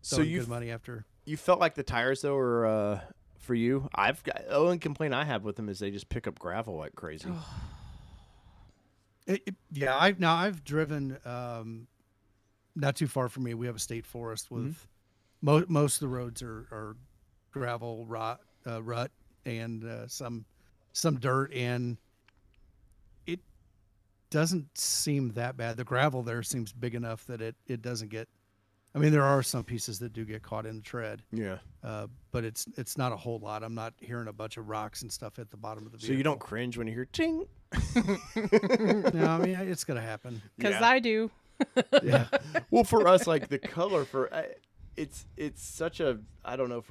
so good money after. You felt like the tires though were for you. The only complaint I have with them is they just pick up gravel like crazy. I've driven not too far from me. We have a state forest with most of the roads are gravel, rut, and some dirt, and it doesn't seem that bad. The gravel there seems big enough that it doesn't get. I mean, there are some pieces that do get caught in the tread. Yeah. But it's not a whole lot. I'm not hearing a bunch of rocks and stuff at the bottom of the vehicle. So you don't cringe when you hear ting? No, I mean, it's going to happen. Because I do. Yeah. Well, for us, like the color it's such a, I don't know,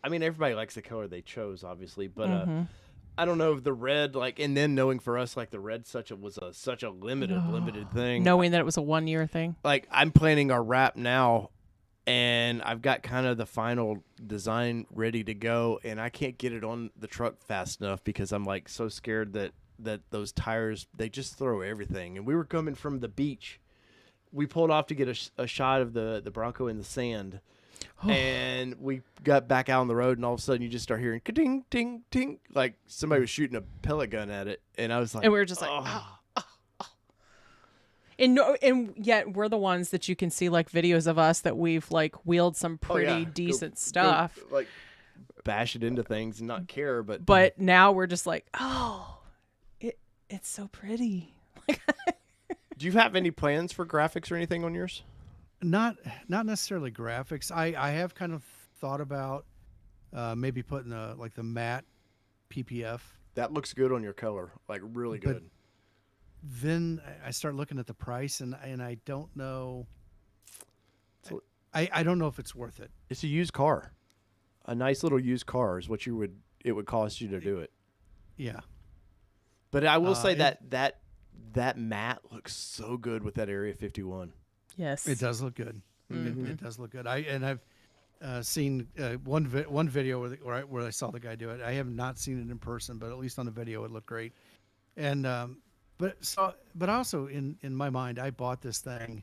I mean, everybody likes the color they chose, obviously, but I don't know if the red, like, and then knowing for us, like the red was such a limited thing. Knowing that it was a 1 year thing. Like I'm planning our wrap now, and I've got kind of the final design ready to go, and I can't get it on the truck fast enough because I'm like so scared that those tires, they just throw everything. And we were coming from the beach. We pulled off to get a shot of the Bronco in the sand. And we got back out on the road, and all of a sudden you just start hearing ka-ding, ting, ting, like somebody was shooting a pellet gun at it. And I was like, and we were just like, oh. And yet we're the ones that you can see like videos of us that we've like wheeled some pretty decent stuff. Go, like bash it into things and not care. But now we're just like, oh, it's so pretty. Do you have any plans for graphics or anything on yours? Not necessarily graphics. I have kind of thought about maybe putting the matte PPF. That looks good on your color, like really good. But then I start looking at the price, and I don't know. I don't know if it's worth it. It's a used car. A nice little used car is what it would cost you to do it. Yeah. But I will say that matte looks so good with that Area 51. Yes, it does look good. It does look good. I've seen one video where I saw the guy do it. I have not seen it in person, but at least on the video it looked great. And but also in my mind, I bought this thing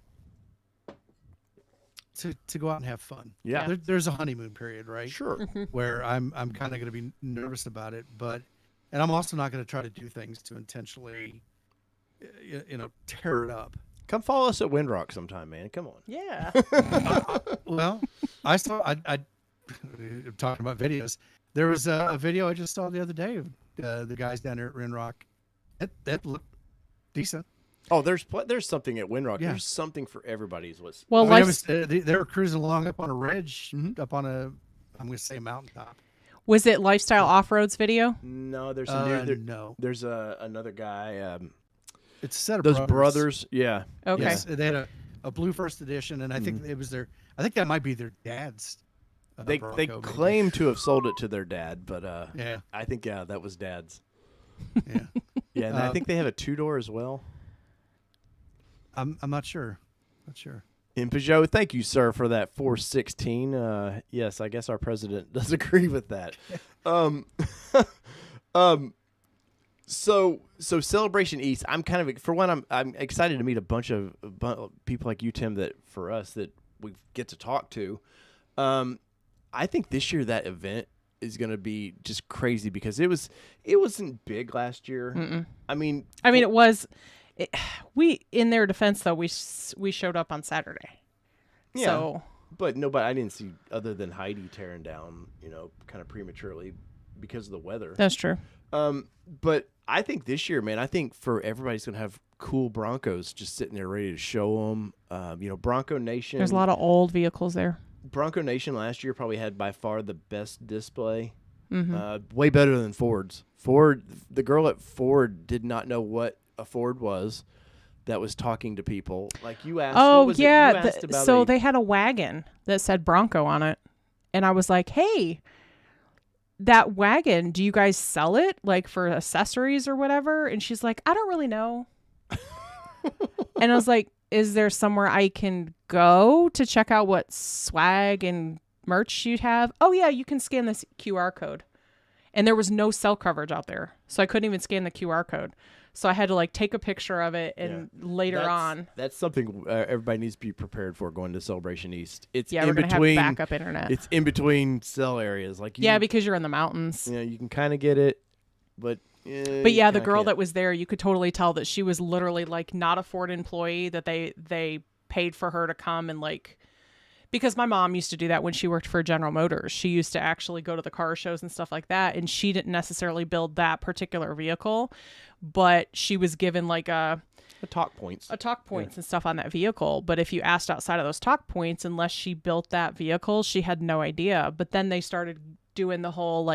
to go out and have fun. Yeah, there's a honeymoon period, right? Sure. Where I'm kind of going to be nervous about it, and I'm also not going to try to do things to intentionally, tear it up. Come follow us at Windrock sometime, man. Come on. Yeah. Well, I talking about videos. There was a video I just saw the other day of the guys down there at Windrock. That looked decent. Oh, there's something at Windrock. Yeah. There's something for everybody. Well, they were cruising along up on a ridge, up on I'm going to say mountaintop. Was it Lifestyle Off-Roads video? No, there's no. There's another guy. It's a set of those brothers. Yeah. Okay. Yes, they had a blue first edition, and I think it was I think that might be their dad's. They claim to have sold it to their dad, but yeah, I think that was dad's. Yeah. Yeah, and I think they have a 2-door as well. I'm not sure. Not sure. And Peugeot, thank you, sir, for that 416. Yes, I guess our president does agree with that. So Celebration East, I'm kind of, for one, I'm excited to meet a bunch of people like you, Tim, that for us that we get to talk to. I think this year that event is going to be just crazy because it wasn't big last year. Mm-mm. I mean, it was. We, in their defense, though, we showed up on Saturday. Yeah, so. But nobody, I didn't see other than Heidi tearing down, kind of prematurely because of the weather. That's true. But I think this year, man, I think for everybody's going to have cool Broncos just sitting there ready to show them. Bronco Nation. There's a lot of old vehicles there. Bronco Nation last year probably had by far the best display. Mm-hmm. Way better than Ford's. The girl at Ford did not know what a Ford was that was talking to people. Like you asked. Oh, what was yeah. It? You asked about so they had a wagon that said Bronco on it. And I was like, hey, that wagon, do you guys sell it like for accessories or whatever? And she's like, I don't really know. And I was like, is there somewhere I can go to check out what swag and merch you'd have? Oh, yeah, you can scan this QR code. And there was no cell coverage out there. So I couldn't even scan the QR code. So I had to take a picture of it and later on. That's something everybody needs to be prepared for going to Celebration East. It's we're going to have backup internet. It's in between cell areas. Because you're in the mountains. You can kind of get it, but yeah, the girl that was there, you could totally tell that she was literally not a Ford employee, that they paid for her to come and because my mom used to do that when she worked for General Motors. She used to actually go to the car shows and stuff like that, and she didn't necessarily build that particular vehicle, but she was given a talk points and stuff on that vehicle. But if you asked outside of those talk points, unless she built that vehicle, she had no idea. But then they started doing the whole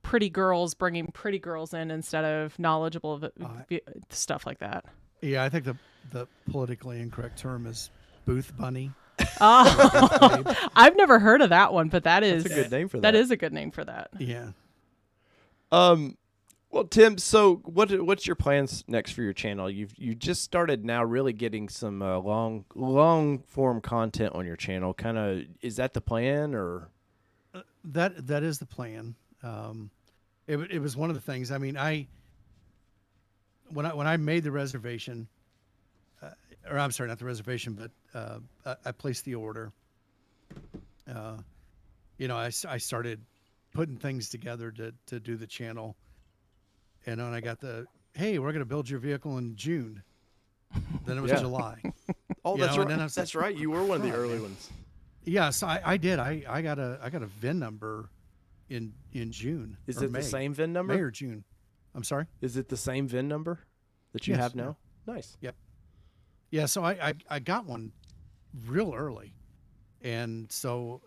pretty girls, bringing pretty girls in instead of knowledgeable stuff like that. Yeah, I think the politically incorrect term is booth bunny. Oh, I've never heard of that one, but that's a good name for that. That is a good name for that. Yeah. Well, Tim, so what's your plans next for your channel? You just started now really getting some long form content on your channel. Kind of, is that the plan or? That is the plan. It was one of the things. I mean, when I made the reservation, or I'm sorry, not the reservation, but I placed the order. I started putting things together to do the channel, and when I got hey, we're going to build your vehicle in June, then it was July. Oh, that's right. That's right. You were one of the early ones. Yeah, so I did. I got a VIN number in June. Is it May. The same VIN number? May or June? I'm sorry. Is it the same VIN number that you have now? Yeah. Nice. Yep. Yeah, so I got one real early, and so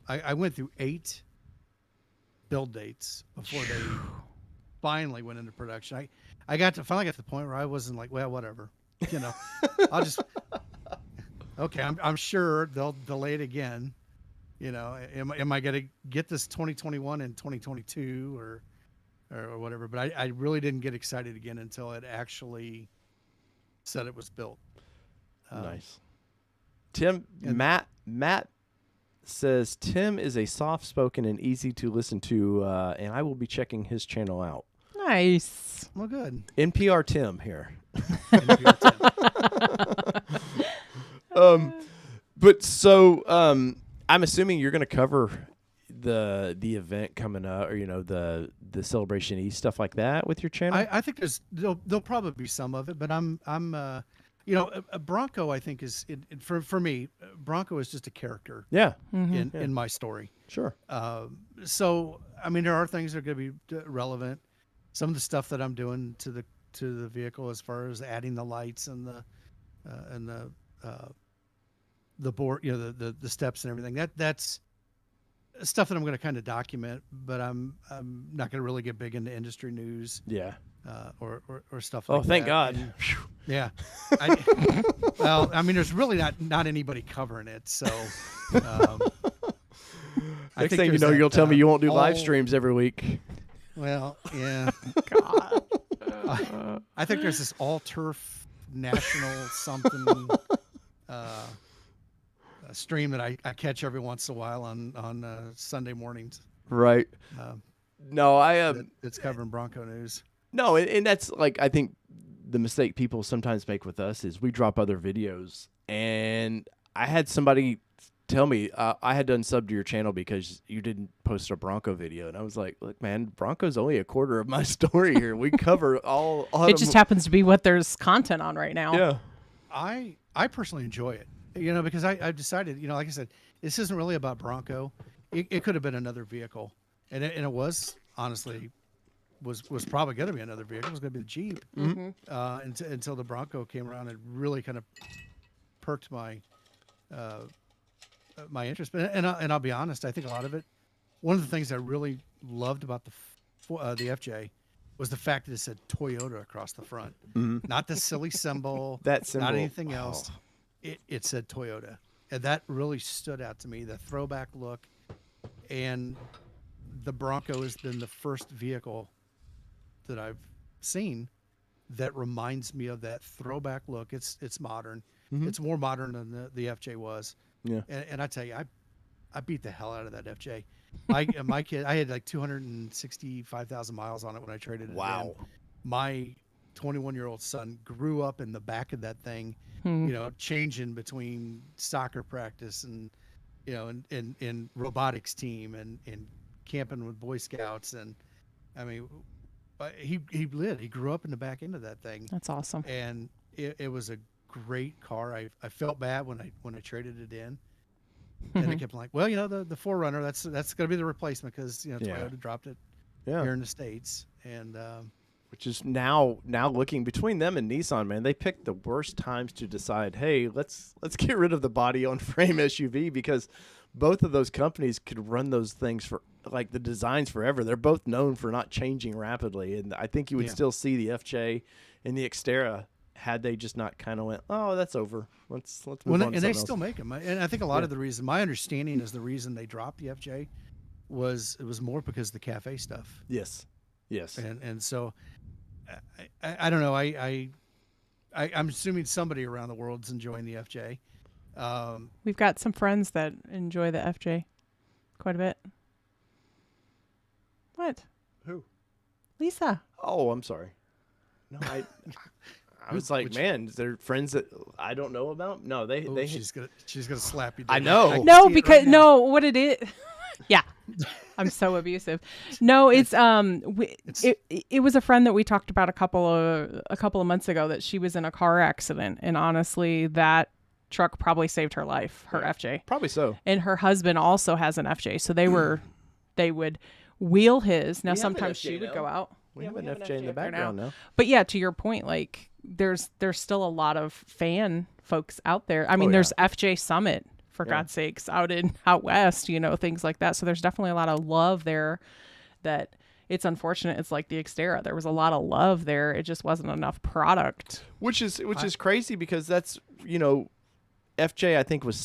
I went through 8 build dates before they finally went into production. I finally got to the point where I wasn't like, well, whatever, I'll just okay. I'm sure they'll delay it again. Am I going to get this 2021 and 2022 or whatever? But I really didn't get excited again until it actually said it was built. Nice. Tim, Matt says Tim is a soft-spoken and easy to listen to, and I will be checking his channel out. Nice. Well, good. NPR Tim here. NPR Tim. But so I'm assuming you're going to cover the event coming up, or the Celebration East stuff like that with your channel. I think there'll probably be some of it, but I'm a Bronco, I think, is for me. Bronco is just a character. Yeah. In my story. Sure. So I mean, there are things that are going to be relevant. Some of the stuff that I'm doing to the vehicle, as far as adding the lights and the board, the steps and everything. That's stuff that I'm going to kind of document, but I'm not going to really get big into industry news. Yeah. Or stuff like that. Oh, thank God. And, yeah. Well, I mean, there's really not anybody covering it. So next thing you know, you'll tell me you won't do live streams every week. Well, yeah. God. I think there's this all turf national something stream that I catch every once in a while on Sunday mornings. Right. No, it's covering Bronco news. No, and that's like, I think the mistake people sometimes make with us is we drop other videos, and I had somebody tell me I had done sub to your channel because you didn't post a Bronco video, and I was like, look, man, Bronco's only a quarter of my story here. We cover all it just happens to be what there's content on right now. Yeah. I personally enjoy it, because I've decided, like I said, this isn't really about Bronco. It could have been another vehicle, and it was honestly was probably going to be another vehicle. It was going to be the Jeep, until the Bronco came around and really kind of perked my my interest. And I'll be honest, I think a lot of it, one of the things I really loved about the FJ was the fact that it said Toyota across the front, not the silly symbol, that symbol, not anything else. It said Toyota, and that really stood out to me. The throwback look, and the Bronco has been the first vehicle that I've seen that reminds me of that throwback look. It's modern. It's more modern than the FJ was. Yeah. And I tell you, I beat the hell out of that FJ. My kid, I had like 265,000 miles on it when I traded it in. My 21-year-old son grew up in the back of that thing, changing between soccer practice and, and robotics team and camping with Boy Scouts. And I mean, he grew up in the back end of that thing. That's awesome. And it was a great car. I felt bad when I traded it in, and I kept like, well, the 4Runner, that's going to be the replacement because Toyota dropped it here in the States, and which is now looking between them and Nissan, man, they picked the worst times to decide, hey, let's get rid of the body on frame SUV, because both of those companies could run those things for like the designs forever. They're both known for not changing rapidly, and I think you would still see the FJ and the Xterra had they just not kind of went, oh, that's over. Let's move on to something they else. still make them. And I think a lot of the reason, my understanding is the reason they dropped the FJ was it was more because of the cafe stuff. Yes. And so I don't know. I'm assuming somebody around the world's enjoying the FJ. We've got some friends that enjoy the FJ quite a bit. What? Who? Lisa. Oh, I'm sorry. No, I was like, man, is there friends that I don't know about? No, she's gonna slap you. I know. No, because what it is. Yeah, I'm so abusive. No, it's it was a friend that we talked about a couple of months ago that she was in a car accident, and honestly, that truck probably saved her life. Her FJ, probably so. And her husband also has an FJ, so they would wheel his. Now sometimes she would go out. We have an FJ in the background now. But yeah, to your point, like there's still a lot of fan folks out there. I mean, there's FJ Summit, for God's sakes, out west, things like that. So there's definitely a lot of love there. That it's unfortunate. It's like the Xterra. There was a lot of love there. It just wasn't enough product. Which is crazy, because that's FJ I think was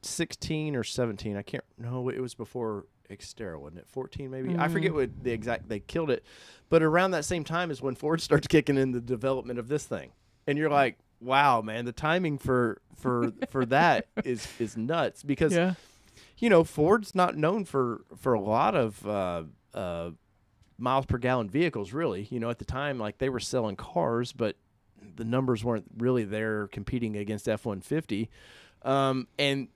16 or 17. I can't. No, it was before Xterra, wasn't it? 14 maybe. I forget what the exact. They killed it, but around that same time is when Ford starts kicking in the development of this thing, and you're like, wow, man, the timing for that is nuts, because Ford's not known for a lot of miles per gallon vehicles, really. At the time, like, they were selling cars, but the numbers weren't really there competing against F-150, and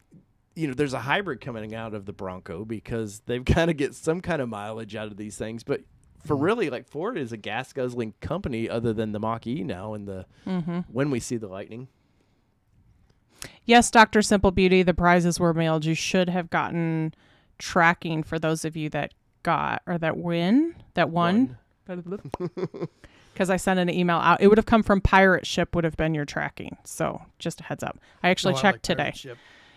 there's a hybrid coming out of the Bronco because they've got to get some kind of mileage out of these things. But for really, like, Ford is a gas guzzling company other than the Mach-E now and the when we see the Lightning. Yes, Dr. Simple Beauty, the prizes were mailed. You should have gotten tracking for those of you that won. Because I sent an email out. It would have come from Pirate Ship, would have been your tracking. So just a heads up. I actually checked today.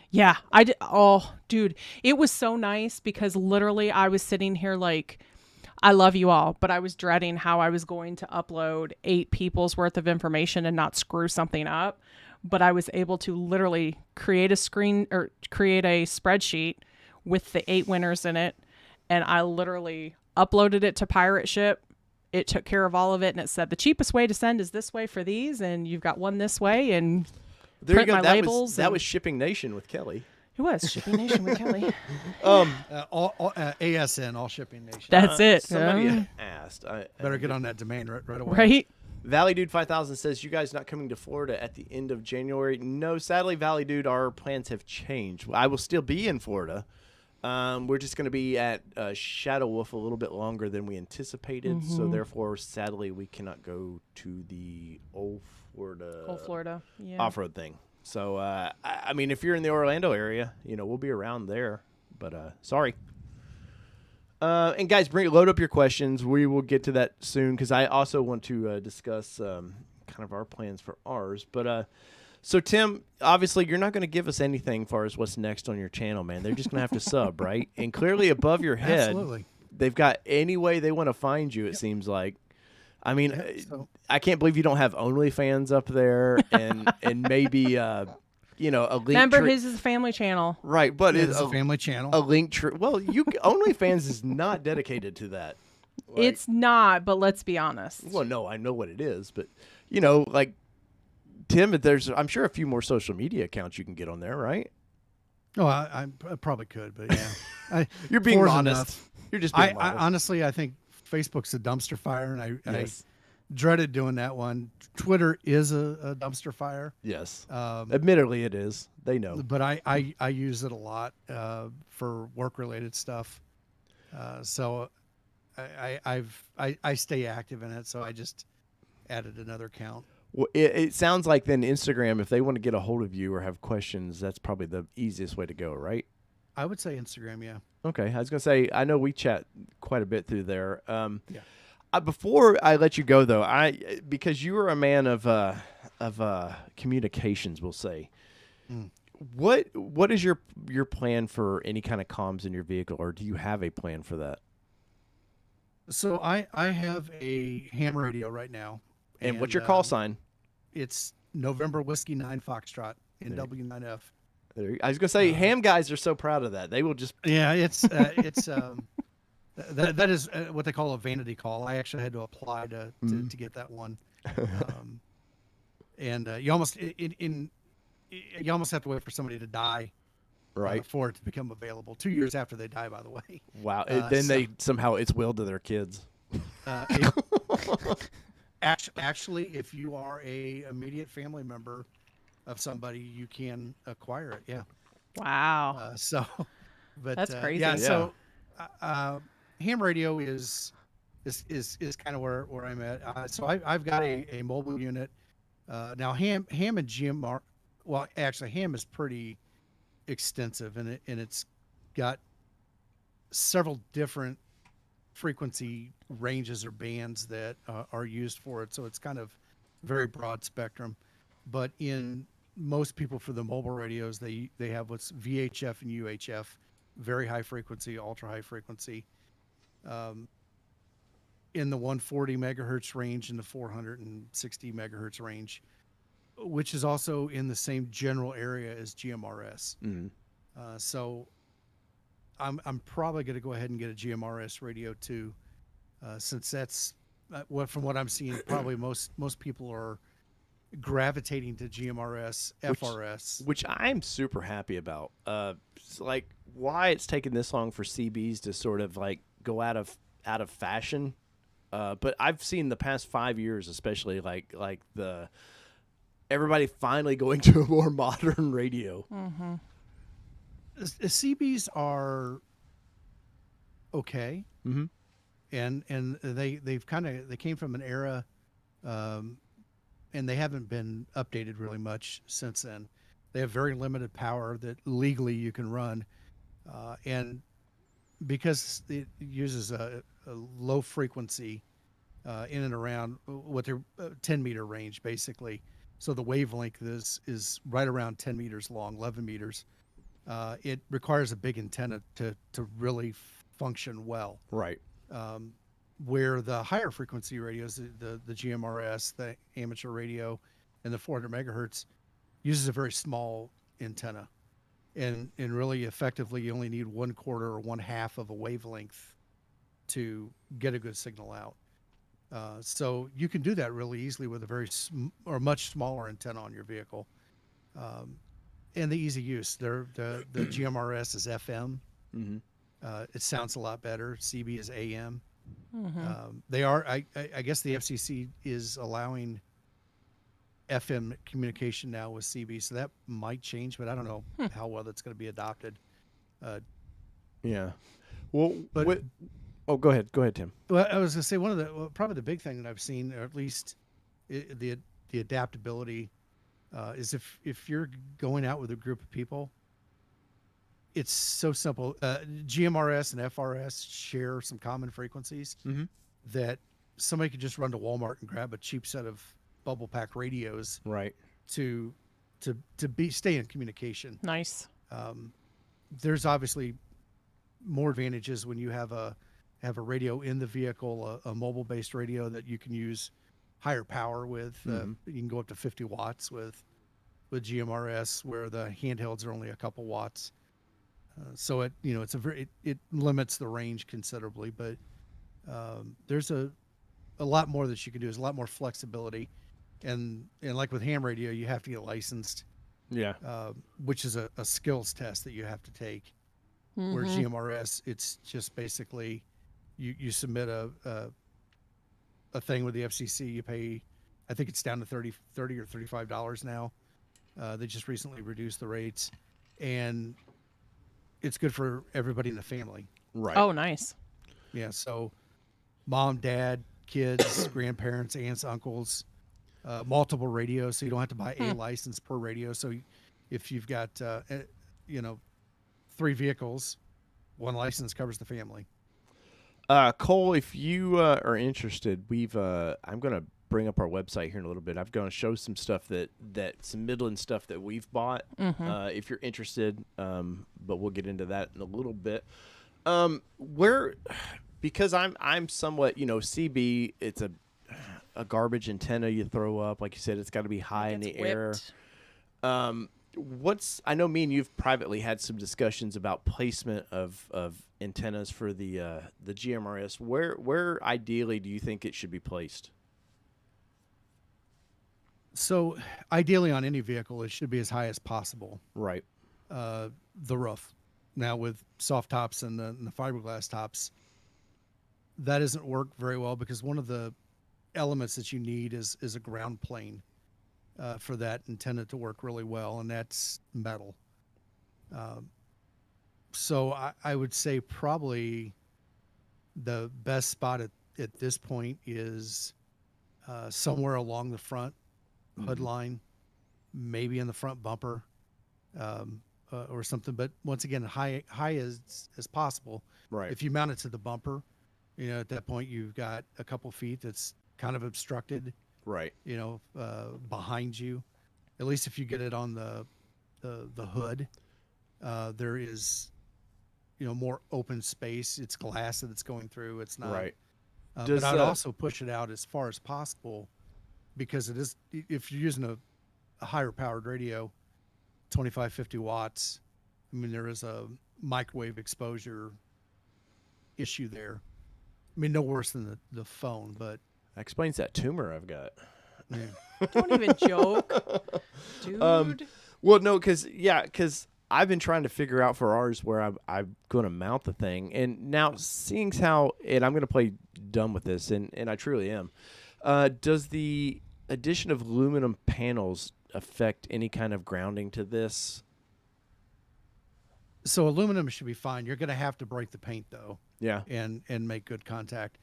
Yeah, I did. Oh, dude, it was so nice because literally I was sitting here like, I love you all, but I was dreading how I was going to upload 8 people's worth of information and not screw something up. But I was able to literally create a spreadsheet with the 8 winners in it. And I literally uploaded it to Pirate Ship. It took care of all of it. And it said the cheapest way to send is this way for these. And you've got one this way. And There print you go. my labels. That was Shipping Nation with Kelly. It was Shipping Nation with Kelly. ASN, All Shipping Nation. That's it. Somebody asked. Better get on that domain right away. Right. Valley Dude 5000 says, you guys not coming to Florida at the end of January? No, sadly, Valley Dude, our plans have changed. I will still be in Florida. We're just going to be at Shadow Wolf a little bit longer than we anticipated. So therefore, sadly, we cannot go to the Old Florida Yeah. off-road thing. So, I mean, if you're in the Orlando area, we'll be around there. But sorry. And guys, load up your questions. We will get to that soon because I also want to discuss kind of our plans for ours. But so Tim, obviously, you're not going to give us anything as far as what's next on your channel, man. They're just going to have to sub, right? And clearly, above your head, Absolutely. They've got any way they want to find you. It seems like. I mean, I can't believe you don't have OnlyFans up there, and maybe a link. Remember, his is a family channel, right? But it's a family channel. A link tree. Well, OnlyFans is not dedicated to that. It's not, but let's be honest. Well, no, I know what it is, but like Tim, I'm sure a few more social media accounts you can get on there, right? Oh, I probably could, but yeah, you're being honest. Enough. You're just being I honestly, I think Facebook's a dumpster fire, and I dreaded doing that one. Twitter is a dumpster fire. Yes. Admittedly, it is. They know. But I use it a lot for work-related stuff. So I stay active in it, so I just added another account. Well, it sounds like then Instagram, if they want to get a hold of you or have questions, that's probably the easiest way to go, right? I would say Instagram, yeah. Okay. I was going to say, I know we chat quite a bit through there. Before I let you go, though, because you are a man of communications, we'll say. What is your plan for any kind of comms in your vehicle, or do you have a plan for that? So I have a ham radio right now. And what's your call sign? It's November Whiskey 9 Foxtrot NW9F. I was gonna say, ham guys are so proud of that. They will just it's that is what they call a vanity call. I actually had to apply to get that one, and you almost have to wait for somebody to die, right, for it to become available. 2 years after they die, by the way. Wow! They somehow it's willed to their kids. Actually, if you are a immediate family member of somebody, you can acquire it. Yeah. Wow. But that's crazy. Yeah. So, ham radio is kind of where I'm at. So I've got a mobile unit. Now ham and GMR. Well, actually, ham is pretty extensive, and it's got several different frequency ranges or bands that are used for it. So it's kind of very broad spectrum. But in most people for the mobile radios, they have what's VHF and UHF, very high frequency, ultra high frequency, in the 140 megahertz range and the 460 megahertz range, which is also in the same general area as GMRS. Mm-hmm. So I'm probably going to go ahead and get a GMRS radio too, since that's from what I'm seeing, probably most people are gravitating to GMRS, FRS, which I'm super happy about. It's like why it's taken this long for CBs to sort of like go out of fashion. But I've seen the past 5 years, especially like the everybody finally going to a more modern radio. Mm-hmm. CBs are okay, mm-hmm. and they came from an era, and they haven't been updated really much since then. They have very limited power that legally you can run, and because it uses a low frequency in and around what their 10-meter range basically. So the wavelength is right around 10 meters long, 11 meters. It requires a big antenna to really function well. Right. Where the higher frequency radios, the GMRS, the amateur radio, and the 400 megahertz uses a very small antenna, and really effectively you only need 1/4 or 1/2 of a wavelength to get a good signal out. So you can do that really easily with a much smaller antenna on your vehicle. and the easy use. The GMRS is FM. Mm-hmm. It sounds a lot better. CB is AM. They are. I guess the FCC is allowing FM communication now with CB, so that might change, but I don't know how well that's going to be adopted. Yeah. Well, but go ahead, Tim. Well, I was going to say probably the big thing that I've seen, or at least the adaptability, is if you're going out with a group of people, it's so simple. GMRS and FRS share some common frequencies that somebody could just run to Walmart and grab a cheap set of bubble pack radios, right? To stay in communication. Nice. There's obviously more advantages when you have a radio in the vehicle, a mobile based radio that you can use higher power with. You can go up to 50 watts with GMRS, where the handhelds are only a couple watts. So it limits the range considerably, but there's a lot more that you can do. There's a lot more flexibility, and like with ham radio, you have to get licensed. Yeah. Which is a skills test that you have to take. Where GMRS, it's just basically you submit a thing with the FCC. You pay, I think it's down to $30 or $35 now. They just recently reduced the rates, and it's good for everybody in the family. Right. Oh, nice. Yeah. So mom, dad, kids, grandparents, aunts, uncles, multiple radios. So you don't have to buy a license per radio. So if you've got, 3 vehicles, 1 license covers the family. Cole, if you are interested, I'm going to bring up our website here in a little bit. I'm going to show some stuff some Midland stuff that we've bought. If you're interested, but we'll get into that in a little bit. Because I'm somewhat, CB, it's a garbage antenna you throw up. Like you said, it's got to be high in the air. I know me and you've privately had some discussions about placement of antennas for the GMRS. Where ideally do you think it should be placed? So ideally on any vehicle, it should be as high as possible. Right. The roof. Now with soft tops and the fiberglass tops, that doesn't work very well because one of the elements that you need is a ground plane for that antenna to work really well, and that's metal. So I would say probably the best spot at this point is somewhere along the front hood line, maybe in the front bumper or something. But once again, high as possible. Right. If you mount it to the bumper, at that point you've got a couple feet that's kind of obstructed. Right. Behind you. At least if you get it on the hood, there is, more open space. It's glass that it's going through. It's not. Right. But I'd also push it out as far as possible because it is, if you're using a higher powered radio, 25, 50 watts, there is a microwave exposure issue there. No worse than the phone, but. That explains that tumor I've got. Yeah. Don't even joke, dude. Well, no, because I've been trying to figure out for ours where I'm going to mount the thing. And now seeing how, and I'm going to play dumb with this, and I truly am, does the addition of aluminum panels affect any kind of grounding to this? So aluminum should be fine. You're going to have to break the paint, though. Yeah. And make good contact.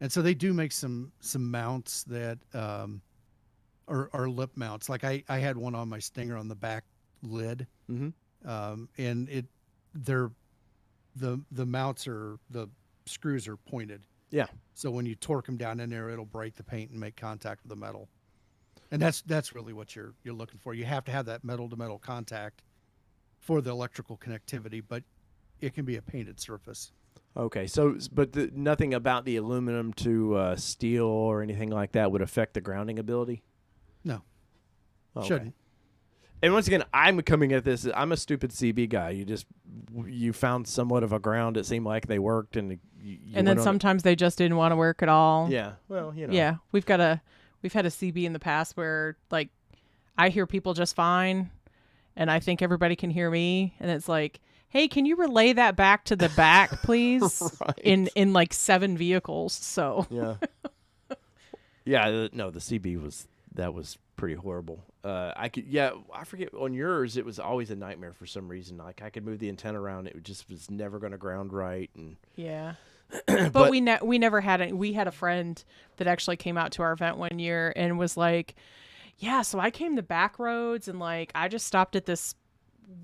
And so they do make some mounts that are lip mounts. Like I had one on my Stinger on the back lid. And the mounts the screws are pointed. Yeah. So when you torque them down in there, it'll break the paint and make contact with the metal. And that's really what you're looking for. You have to have that metal to metal contact for the electrical connectivity, but it can be a painted surface. Okay, so but nothing about the aluminum to steel or anything like that would affect the grounding ability? No. Okay. Shouldn't. And once again, I'm coming at this. I'm a stupid CB guy. You found somewhat of a ground. It seemed like they worked, and and then sometimes they just didn't want to work at all. Yeah. Well, Yeah, we've had a CB in the past where like I hear people just fine, and I think everybody can hear me, and it's like, hey, can you relay that back to the back, please? Right. In like 7 vehicles. So Yeah. Yeah. No, the CB was pretty horrible. I forget on yours, it was always a nightmare for some reason. Like I could move the antenna around. It just was never going to ground right. And yeah. But we never had it. We had a friend that actually came out to our event one year and was like, yeah, so I came the back roads and like I just stopped at this.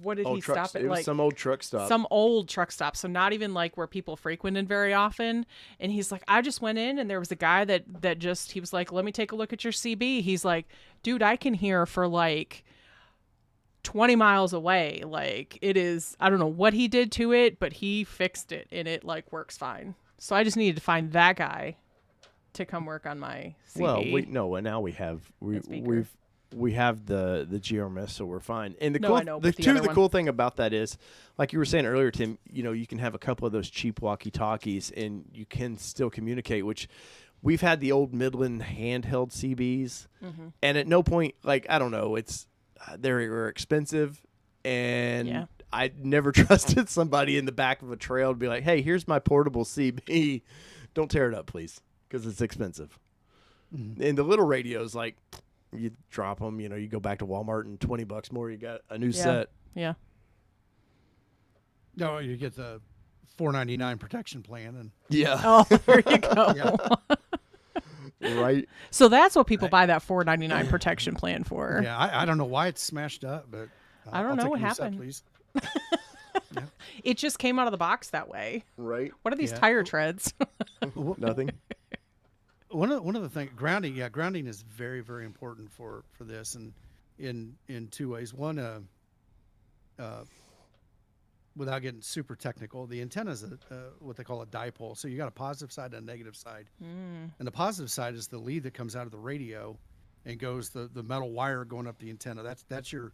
What did he stop at? It was like some old truck stop. Some old truck stop. So not even like where people frequented very often. And he's like, I just went in and there was a guy that just, he was like, let me take a look at your CB. He's like, dude, I can hear for like 20 miles away. Like it is, I don't know what he did to it, but he fixed it and it like works fine. So I just needed to find that guy to come work on my CB. Well, now we have we have the GRMS, so we're fine. And the cool thing about that is, like you were saying earlier, Tim, you can have a couple of those cheap walkie-talkies and you can still communicate, which we've had the old Midland handheld CBs, and at no point, like, I don't know, they were expensive, and I never trusted somebody in the back of a trail to be like, hey, here's my portable CB. Don't tear it up, please, because it's expensive. And the little radios, like, you drop them, you go back to Walmart and $20 more, you got a new set. Yeah. No, you get the $4.99 protection plan, and Oh, there you go. Right. So that's what people buy that $4.99 protection plan for. Yeah, I don't know why it's smashed up, but I don't know what happened. Set, please. It just came out of the box that way. Right. What are these tire treads? Nothing. One of the things, grounding is very, very important for this, and in 2 ways. One, without getting super technical, the antenna is what they call a dipole. So you got a positive side and a negative side, and the positive side is the lead that comes out of the radio and goes the metal wire going up the antenna. That's your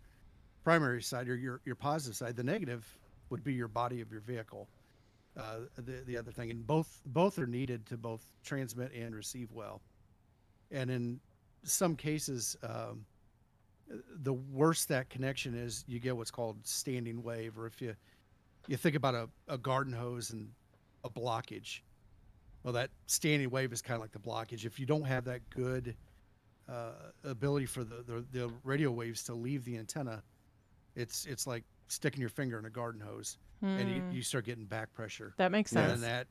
primary side, or your positive side. The negative would be your body of your vehicle. The other thing, and both are needed to both transmit and receive well. And in some cases, the worse that connection is, you get what's called standing wave, or if you think about a garden hose and a blockage, well, that standing wave is kind of like the blockage. If you don't have that good ability for the radio waves to leave the antenna, it's like sticking your finger in a garden hose. And you start getting back pressure. That makes sense. And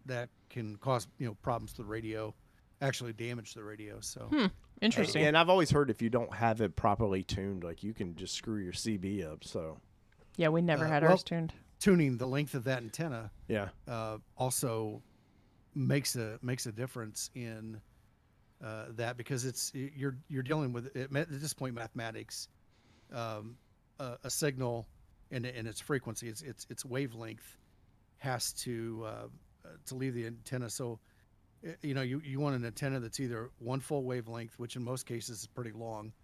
that can cause problems to the radio, actually damage the radio. So interesting. And I've always heard if you don't have it properly tuned, like you can just screw your CB up. So yeah, we never had ours tuned. Tuning the length of that antenna, also makes a difference in that, because you're dealing with it, at this point, mathematics, a signal. And its frequency, its wavelength has to leave the antenna. So, you want an antenna that's either one full wavelength, which in most cases is pretty long.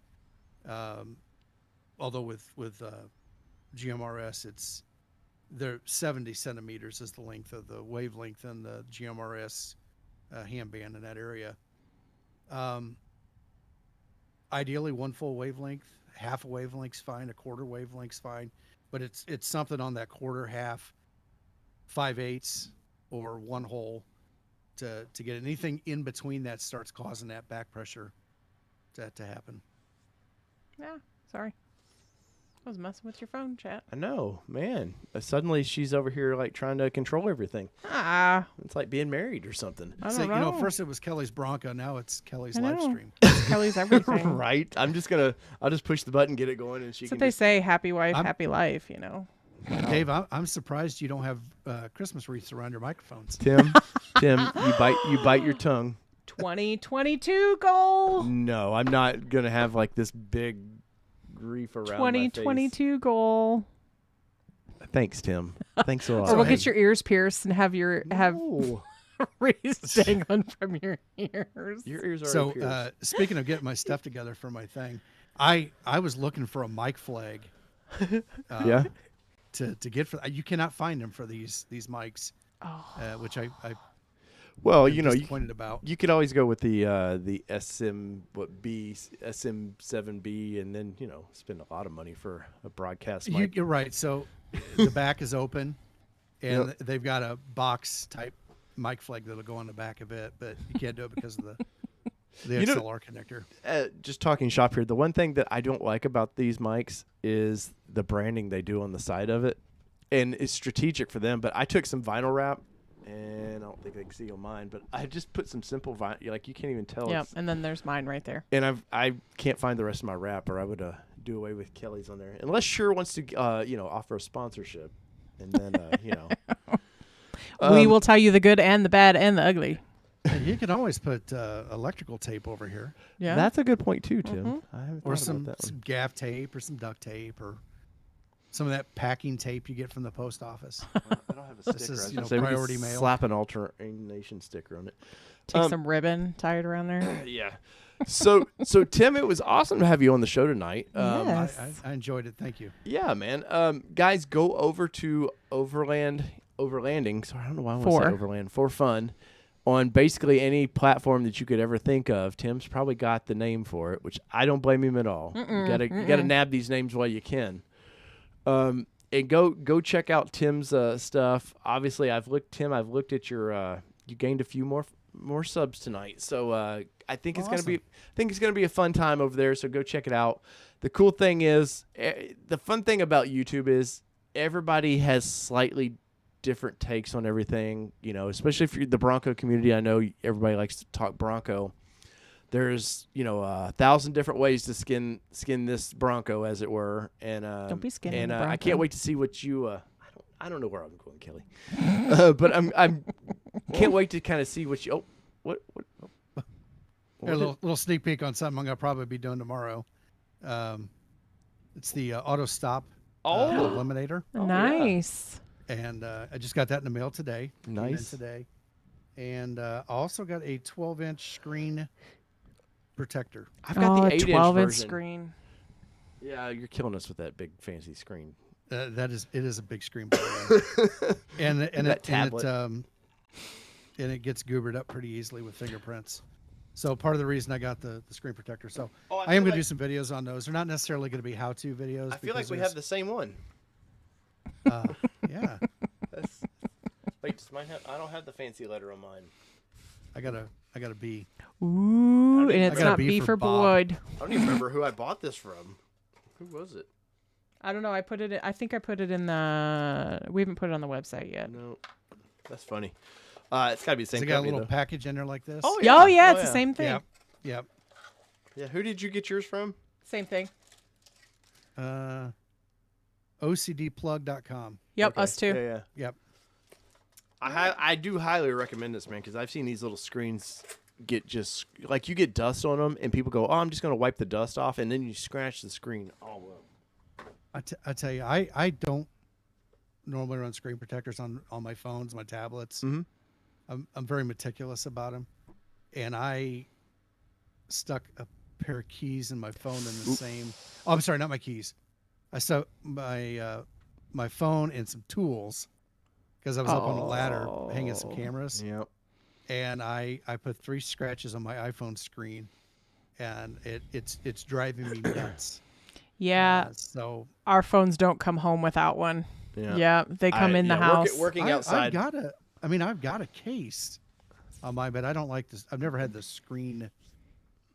Although with GMRS, they're 70 centimeters is the length of the wavelength in the GMRS handband in that area. Ideally, one full wavelength, half a wavelength's fine, a quarter wavelength's fine. But it's something on that quarter, half, 5/8, or one whole to get anything in between that starts causing that back pressure to happen. Yeah, sorry. I was messing with your phone, chat. I know, man. Suddenly she's over here like trying to control everything. It's like being married or something. I don't know. First it was Kelly's Bronco, now it's Kelly's live stream. It's Kelly's everything. Right. I'll just push the button, get it going, and she That's what they say, happy wife, happy life, Dave, I'm surprised you don't have Christmas wreaths around your microphones. Tim, you bite your tongue. 2022 goal. No, I'm not gonna have like this big grief around 2022 goal. Thanks, Tim. Thanks a lot. Or we'll get your ears pierced and have wreaths dangling from your ears. Your ears are pierced. So speaking of getting my stuff together for my thing, I was looking for a mic flag. To get for, you cannot find them for these mics, which I Well, I'm you know, disappointed about. you could always go with the SM7B, and then spend a lot of money for a broadcast mic. You're right. So the back is open, and they've got a box type mic flag that'll go on the back of it, but you can't do it because of the XLR connector. Just talking shop here, the one thing that I don't like about these mics is the branding they do on the side of it, and it's strategic for them. But I took some vinyl wrap, and I don't think they can see on mine, but I just put some simple vinyl, like you can't even tell. Yep, and then there's mine right there. And I can't find the rest of my wrap, or I would do away with Kelly's on there, unless Shure wants to offer a sponsorship, and then we will tell you the good and the bad and the ugly. And you can always put electrical tape over here. Yeah, that's a good point too, Tim. Mm-hmm. I haven't or thought about that some gaff tape or some duct tape or some of that packing tape you get from the post office. I don't have a sticker. This is, I was gonna say, priority mail. Slap an Overlanding Nation sticker on it. Take some ribbon, tie it around there. Yeah. So Tim, it was awesome to have you on the show tonight. Yes. I enjoyed it. Thank you. Yeah, man. Guys, go over to Overlanding. Sorry, I don't know why I want to say Overland. For fun. On basically any platform that you could ever think of. Tim's probably got the name for it, which I don't blame him at all. You gotta nab these names while you can. And go check out Tim's stuff. Obviously, I've looked at your you gained a few more subs tonight. So I think it's awesome. gonna be a fun time over there. So go check it out. The cool thing is, the fun thing about YouTube is everybody has slightly different takes on everything, especially if you're the Bronco community. I know everybody likes to talk Bronco. There's 1,000 different ways to skin this Bronco, as it were, and don't be skinning. And the Bronco. I can't wait to see what you. I don't know where I'm going, Kelly, but I'm can't wait to kind of see what you. Oh, what A little sneak peek on something I'm gonna probably be doing tomorrow. It's the auto stop eliminator. Nice. And I just got that in the mail today. Nice. Today. And I also got a 12-inch screen protector. I've got the 8-inch 12-inch version. Screen. Yeah, you're killing us with that big fancy screen. It is a big screen. and that tablet. And it gets goobered up pretty easily with fingerprints. So part of the reason I got the screen protector. So I am going to do some videos on those. They're not necessarily going to be how-to videos. I feel like we have the same one. Yeah. Wait, does mine have? I don't have the fancy letter on mine. I got a B. Ooh, and it's not B for Boyd. I don't even remember who I bought this from. Who was it? I don't know. I think I put it in the. We haven't put it on the website yet. No, that's funny. It's got to be the same. Has it got a little package in there like this? Oh yeah, it's the same thing. Yep. Yeah. Who did you get yours from? Same thing. OCDplug.com. Yep, Okay. us too. Yeah. Yep. I do highly recommend this, man, because I've seen these little screens get just like you get dust on them, and people go, "Oh, I'm just gonna wipe the dust off," and then you scratch the screen all up. I tell you, I don't normally run screen protectors on my phones, my tablets. Mm-hmm. I'm very meticulous about them, and I stuck a pair of keys in my phone in the same. Oh, I'm sorry, not my keys. I stuck my phone and some tools because I was up on a ladder hanging some cameras. Yep. And I put 3 scratches on my iPhone screen, and it's driving me nuts. Yeah. So our phones don't come home without one. Yeah. Yeah, they come in the house. Working outside. I've got a case on mine, but I don't like this. I've never had the screen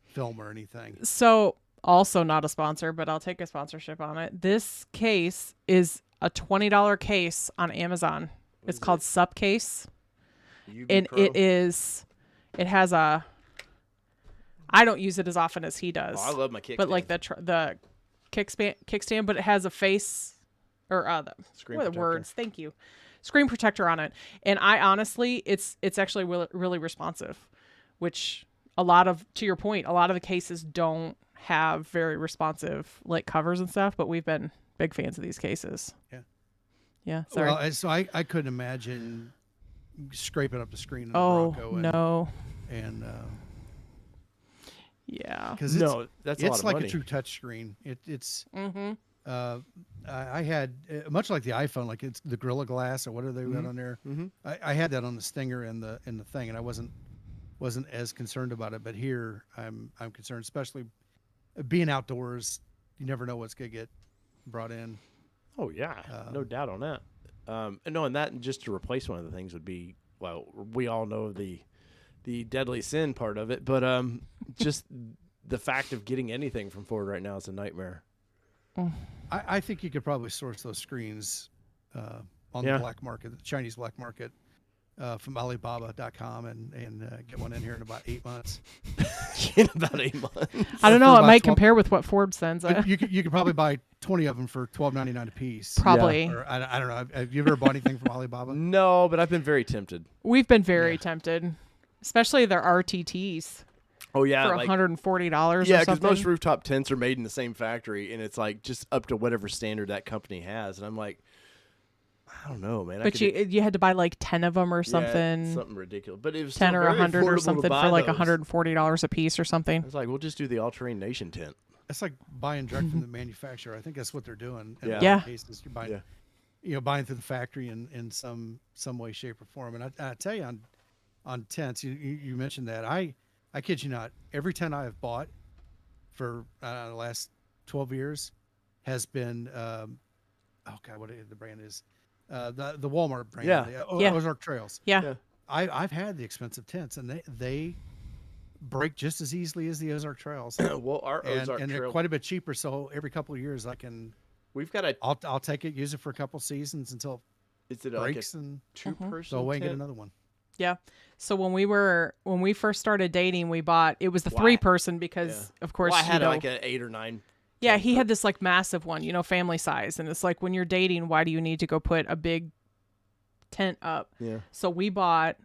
film or anything. So also not a sponsor, but I'll take a sponsorship on it. This case is a $20 case on Amazon. It's called Supcase. And it has a, I don't use it as often as he does. Oh, I love my kickstand. But like the kickstand, but it has a face or the Screen what are the protector. words? Thank you. Screen protector on it. And I honestly, it's actually really, really responsive, which to your point, a lot of the cases don't have very responsive like covers and stuff, but we've been big fans of these cases. Yeah. Yeah. Sorry. Well, so I couldn't imagine scraping up the screen in the Bronco. No. And yeah. because that's a lot of like money. a true touch screen. It's I had much like the iPhone, like it's the Gorilla Glass or whatever they got on there. I had that on the Stinger and the thing, and I wasn't as concerned about it. But here, I'm concerned, especially being outdoors. You never know what's gonna get brought in. Oh yeah, no doubt on that. And knowing that, and just to replace one of the things would be, well, we all know the deadly sin part of it, but just the fact of getting anything from Ford right now is a nightmare. I think you could probably source those screens on the black market, the Chinese black market, from Alibaba.com and get one in here in about 8 months. In about 8 months. I don't know. It might compare with what Ford sends. You could probably buy 20 of them for $12.99 a piece. Probably. Or, I don't know. Have you ever bought anything from Alibaba? No, but I've been very tempted. We've been very tempted, especially their RTTs. Oh yeah, for $140. Yeah, because most rooftop tents are made in the same factory, and it's like just up to whatever standard that company has. And I'm like, I don't know, man. But you had to buy like 10 of them or something. Yeah, something ridiculous. But it was 10 or 100 or something for like those. $140 a piece or something. It's like, we'll just do the all-terrain Nation tent. It's like buying direct from the manufacturer. I think that's what they're doing. In Yeah. cases, you're buying, buying through the factory in some way, shape, or form. And I tell you, on tents, you mentioned that. I kid you not, every tent I have bought for the last 12 years has been, what the brand is, the Walmart brand, Ozark Trails. Yeah. I've had the expensive tents, and they break just as easily as the Ozark Trails. Well, our Ozark and they're quite a bit cheaper. So every couple of years, I'll take it, use it for a couple seasons until it breaks, like and two-person go away and get another one. Yeah. So when we first started dating, we bought, it was the 3-person because of course, I had like an 8 or 9. Yeah. He had this like massive one, family size. And it's like, when you're dating, why do you need to go put a big tent up? Yeah. So we bought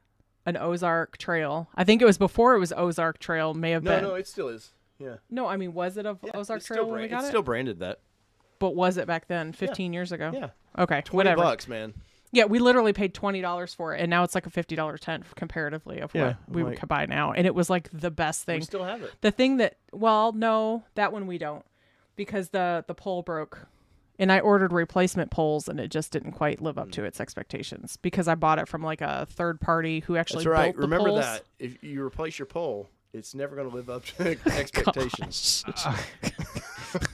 an Ozark Trail. I think it was before it was Ozark Trail, may have been. No, it still is. Yeah. No, I mean, was it Ozark Trail when we got it? It's still branded that. But was it back then, 15 years ago? Yeah. Okay. Whatever. $20, man. Yeah, we literally paid $20 for it, and now it's like a $50 tent comparatively of what we could buy now. And it was like the best thing. We still have it. The thing that, well, no, that one we don't, because the pole broke, and I ordered replacement poles, and it just didn't quite live up to its expectations because I bought it from like a third party who actually built the Remember poles. that if you replace your pole, it's never going to live up to expectations.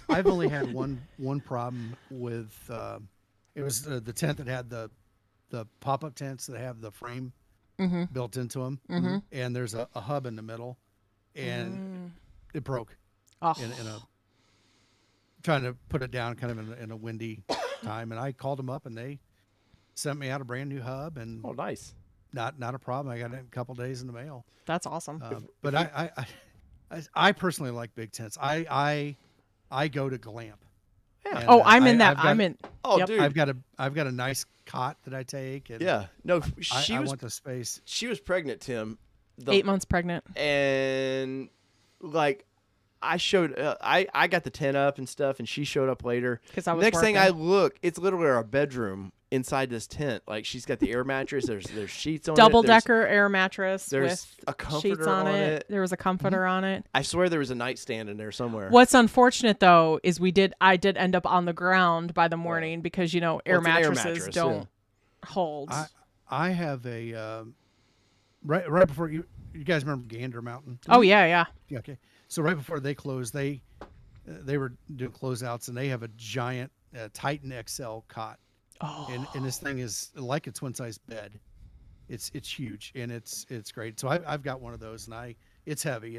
I've only had one problem with it was the tent that had the pop-up tents that have the frame built into them, and there's a hub in the middle, and it broke in a trying to put it down kind of in a windy time, and I called them up and they sent me out a brand new hub, and nice, not a problem. I got it in a couple days in the mail. That's awesome. But I personally like big tents. I go to Glamp. Yeah. And, I'm in that. I'm in. Oh, yep. dude, I've got a nice cot that I take. And I want the space. She was pregnant, Tim. 8 months pregnant. And like, I got the tent up and stuff, and she showed up later. Because I was Next working. thing I look, it's literally our bedroom inside this tent. Like, she's got the air mattress. There's sheets on Double it. decker air mattress. There's with a comforter sheets on it. it. There was a comforter on it. I swear there was a nightstand in there somewhere. What's unfortunate though is I did end up on the ground by the morning because air mattresses don't hold. I have a right before you guys remember Gander Mountain? Oh yeah. Yeah, okay. So right before they closed, they were doing closeouts, and they have a giant Titan XL cot. Oh. And this thing is like a twin size bed. It's huge, and it's great. So I've got one of those, and it's heavy.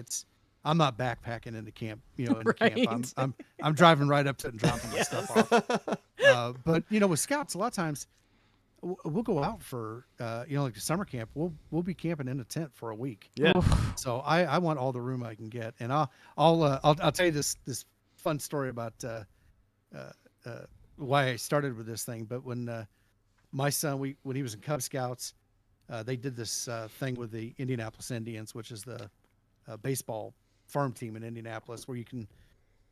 I'm not backpacking into camp, in camp. I'm driving right up to it and dropping my stuff off. But with scouts, a lot of times we'll go out for like the summer camp. We'll be camping in a tent for a week. Yeah. So I want all the room I can get, and I'll tell you this fun story about why I started with this thing. But when my son, when he was in Cub Scouts, they did this thing with the Indianapolis Indians, which is the baseball farm team in Indianapolis, where you can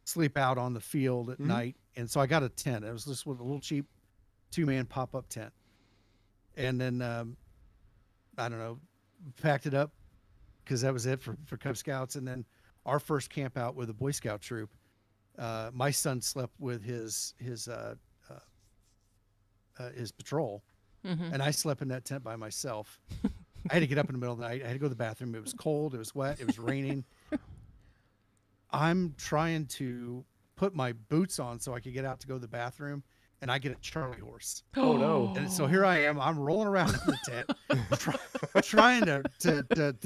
sleep out on the field at night. And so I got a tent. It was just with a little cheap 2-man pop-up tent. And then, I don't know, packed it up because that was it for Cub Scouts. And then our first camp out with a Boy Scout troop, my son slept with his his patrol, and I slept in that tent by myself. I had to get up in the middle of the night. I had to go to the bathroom. It was cold. It was wet. It was raining. I'm trying to put my boots on so I could get out to go to the bathroom, and I get a Charlie horse. Oh no! And so here I am. I'm rolling around in the tent, trying to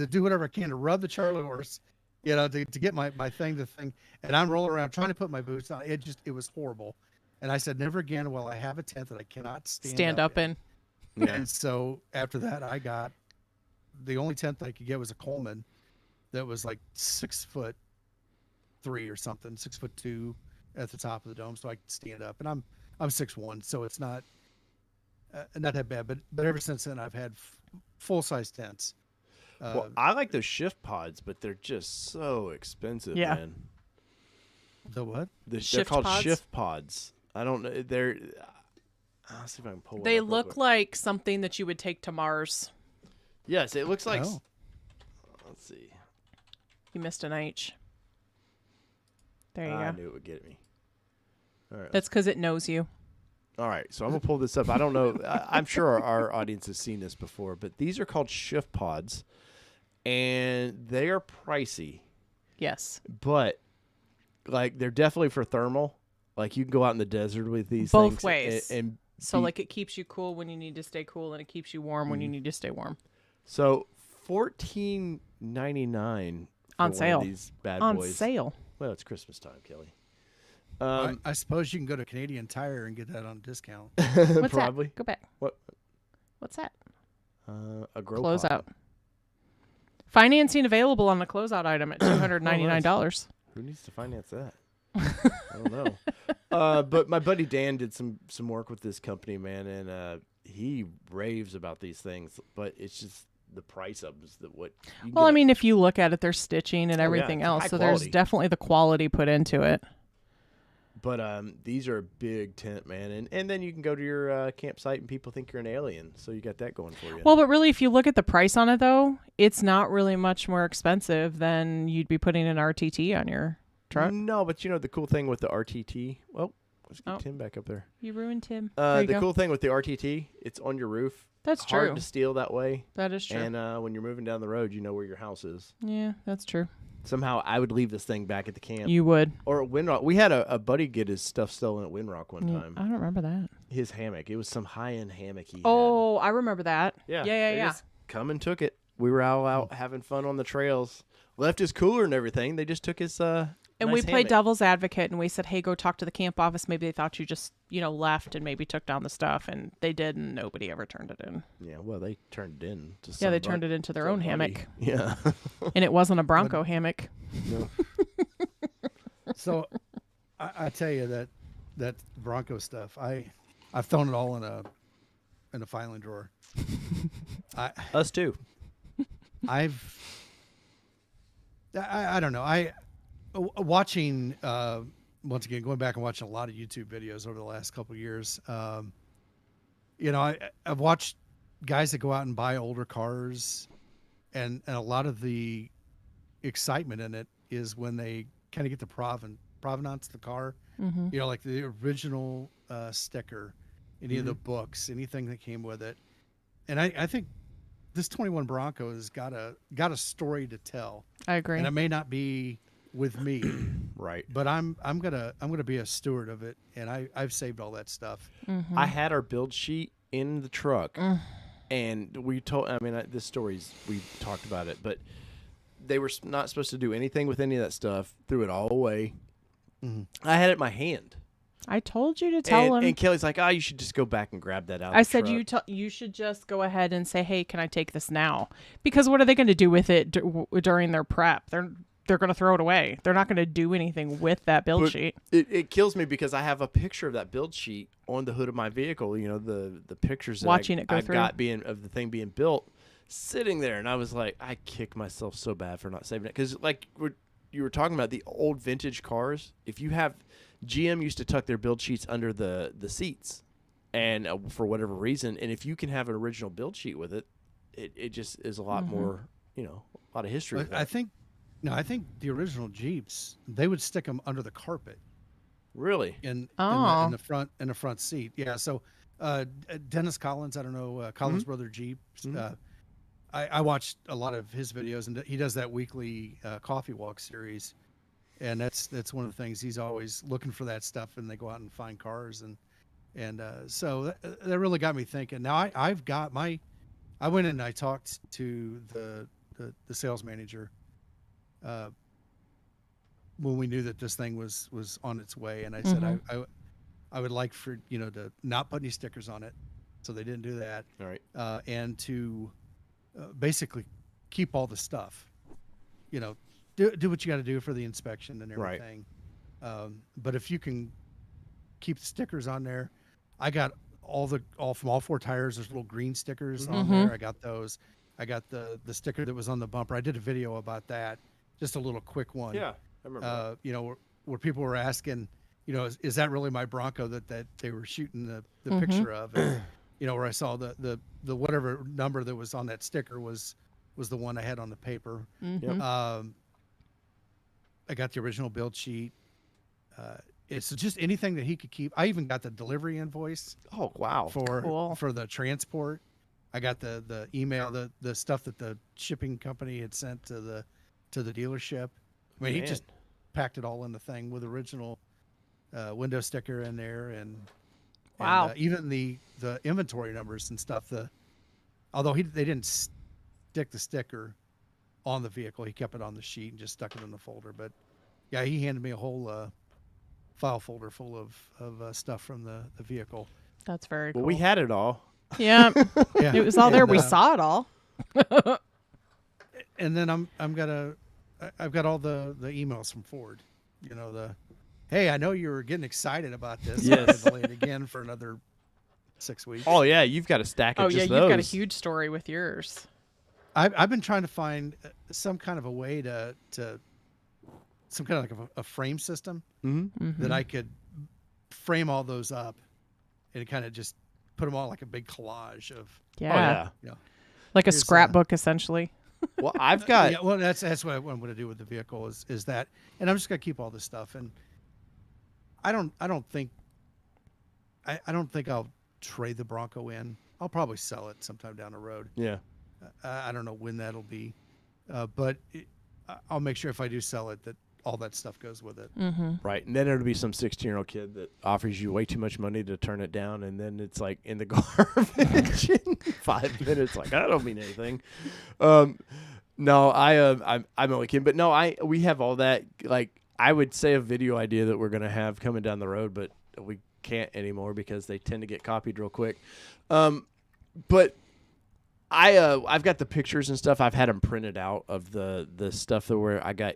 do whatever I can to rub the Charlie horse, to get my thing to thing. And I'm rolling around trying to put my boots on. It was horrible. And I said, never again will I have a tent that I cannot stand up in. Yeah. And so after that, I got the only tent that I could get was a Coleman that was like 6'3" or something, 6'2" at the top of the dome, so I could stand up. And I'm 6'1", so it's not that bad. But ever since then, I've had full size tents. Well, I like those shift pods, but they're just so expensive, man. The what? They're called shift pods. I don't know. I'll see if I can pull. They look like something that you would take to Mars. Yes, it looks like. Oh. Let's see. You missed an H. There you go. I knew it would get me. All right. That's because it knows you. All right, so I'm gonna pull this up. I don't know. I'm sure our audience has seen this before, but these are called shift pods, and they are pricey. Yes. But like they're definitely for thermal. Like you can go out in the desert with these both things ways. And so like it keeps you cool when you need to stay cool, and it keeps you warm when you need to stay warm. So $14.99 on sale. These bad on boys. Sale. Well, it's Christmas time, Kelly. I suppose you can go to Canadian Tire and get that on discount. What's Probably. That? Go back. What's that? A grow closeout. Financing available on the closeout item at $299. Who needs to finance that? I don't know. But my buddy Dan did some work with this company, man, and he raves about these things. But it's just the price of them is what. Well, I mean, if you look at it, there's stitching and everything else, so there's definitely the quality put into it. But these are a big tent, man, and then you can go to your campsite and people think you're an alien, so you got that going for you. Well, but really, if you look at the price on it, though, it's not really much more expensive than you'd be putting an RTT on your truck. No, but the cool thing with the RTT, well, let's get Tim back up there. You ruined Tim. The cool thing with the RTT, it's on your roof. That's true. Hard to steal that way. That is true. And when you're moving down the road, you know where your house is. Yeah, that's true. Somehow I would leave this thing back at the camp. You would. Or at Windrock. We had a buddy get his stuff stolen at Windrock one time. I don't remember that. His hammock. It was some high-end hammock he had. Oh, I remember that. Yeah. Yeah. Just come and took it. We were all out having fun on the trails. Left his cooler and everything. They just took his and nice we played hammock. devil's advocate, and we said, hey, go talk to the camp office. Maybe they thought you just, left and maybe took down the stuff. And they did, and nobody ever turned it in. Yeah, well, they turned it in. Yeah, they turned it into their own hammock. Yeah. And it wasn't a Bronco hammock. No. So I tell you that Bronco stuff, I've thrown it all in a filing drawer. Us too. I don't know. Watching once again, going back and watching a lot of YouTube videos over the last couple of years. I've watched guys that go out and buy older cars, and a lot of the excitement in it is when they kind of get the provenance of the car. Mm-hmm. Like the original sticker, any of the books, anything that came with it. And I think this 21 Bronco has got a story to tell. I agree. And it may not be with me, right? But I'm gonna be a steward of it, and I've saved all that stuff. Mm-hmm. I had our build sheet in the truck, and we told. I mean, this story's we talked about it, but they were not supposed to do anything with any of that stuff. Threw it all away. Mm-hmm. I had it in my hand. I told you to tell him. And Kelly's like, you should just go back and grab that out. I said, you should just go ahead and say, hey, can I take this now? Because what are they going to do with it during their prep? They're going to throw it away. They're not going to do anything with that build sheet. It kills me because I have a picture of that build sheet on the hood of my vehicle. The pictures that I've got of the thing being built sitting there. And I was like, I kick myself so bad for not saving it. Because like you were talking about the old vintage cars. If you have... GM used to tuck their build sheets under the seats, and for whatever reason, and if you can have an original build sheet with it, it just is a lot more, a lot of history. I think the original Jeeps, they would stick them under the carpet. Really? In the front seat. Yeah. So Dennis Collins, I don't know, Collins Brother Jeep. I watched a lot of his videos, and he does that weekly coffee walk series, and that's one of the things. He's always looking for that stuff, and they go out and find cars, and so that really got me thinking. Now I've got my, I went in and I talked to the sales manager when we knew that this thing was on its way, and I said I would like for to not put any stickers on it, so they didn't do that. All right. And to basically keep all the stuff, do what you got to do for the inspection and everything. Right. But if you can keep the stickers on there, I got all from all 4 tires. There's little green stickers on there. I got those. I got the sticker that was on the bumper. I did a video about that, just a little quick one. Yeah, I remember. Where people were asking, is that really my Bronco that they were shooting the picture of? And, where I saw the whatever number that was on that sticker was the one I had on the paper. I got the original build sheet. It's just anything that he could keep. I even got the delivery invoice. Oh, wow. For the transport. I got the email, the stuff that the shipping company had sent to the dealership. I mean, he just packed it all in the thing with original window sticker in there, and wow. And, even the inventory numbers and stuff. Although they didn't stick the sticker on the vehicle, he kept it on the sheet and just stuck it in the folder. But yeah, he handed me a whole file folder full of stuff from the vehicle. That's very cool. Well, we had it all. Yeah. It was all there. We saw it all. And then I've got all the emails from Ford. Hey, I know you were getting excited about this. Yes. Delay it again for another 6 weeks. Oh yeah, you've got a stack of just those. You've got a huge story with yours. I've been trying to find some kind of a way to some kind of like a frame system that I could frame all those up and kind of just put them all like a big collage of. Yeah. Like a scrapbook, essentially. Well, I've got. Yeah, well, that's what I'm going to do with the vehicle is that, and I'm just going to keep all this stuff. And I don't think I'll trade the Bronco in. I'll probably sell it sometime down the road. Yeah. I don't know when that'll be, but I'll make sure if I do sell it that all that stuff goes with it. Right. And then it'll be some 16-year-old kid that offers you way too much money to turn it down, and then it's like in the garbage in 5 minutes. Like, I don't mean anything. No, I'm only kidding. But no, we have all that. Like, I would say a video idea that we're going to have coming down the road, but we can't anymore because they tend to get copied real quick. But I've got the pictures and stuff. I've had them printed out of the stuff where I got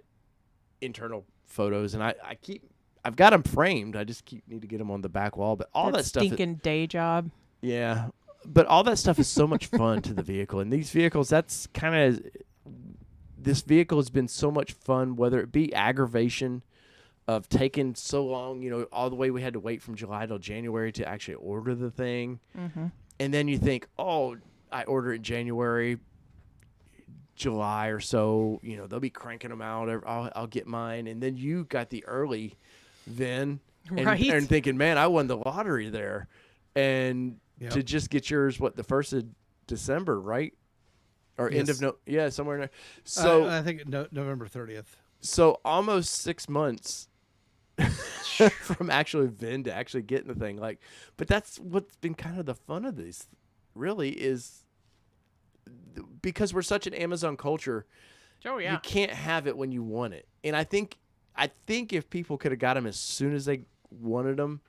internal photos, and I've got them framed. I just need to get them on the back wall. But all that stuff, stinking day job. Yeah, but all that stuff is so much fun to the vehicle, and these vehicles. That's kind of this vehicle has been so much fun. Whether it be aggravation of taking so long, all the way we had to wait from July till January to actually order the thing, and then you think, oh, I order it in January. July or so, they'll be cranking them out. I'll get mine, and then you got the early, and thinking, man, I won the lottery there, and to just get yours, the 1st of December, right, or end of somewhere in there. So I think November 30th. So almost 6 months from actually Vin to actually getting the thing. Like, but that's what's been kind of the fun of these, really, is. Because we're such an Amazon culture, you can't have it when you want it. And I think if people could have got them as soon as they wanted them,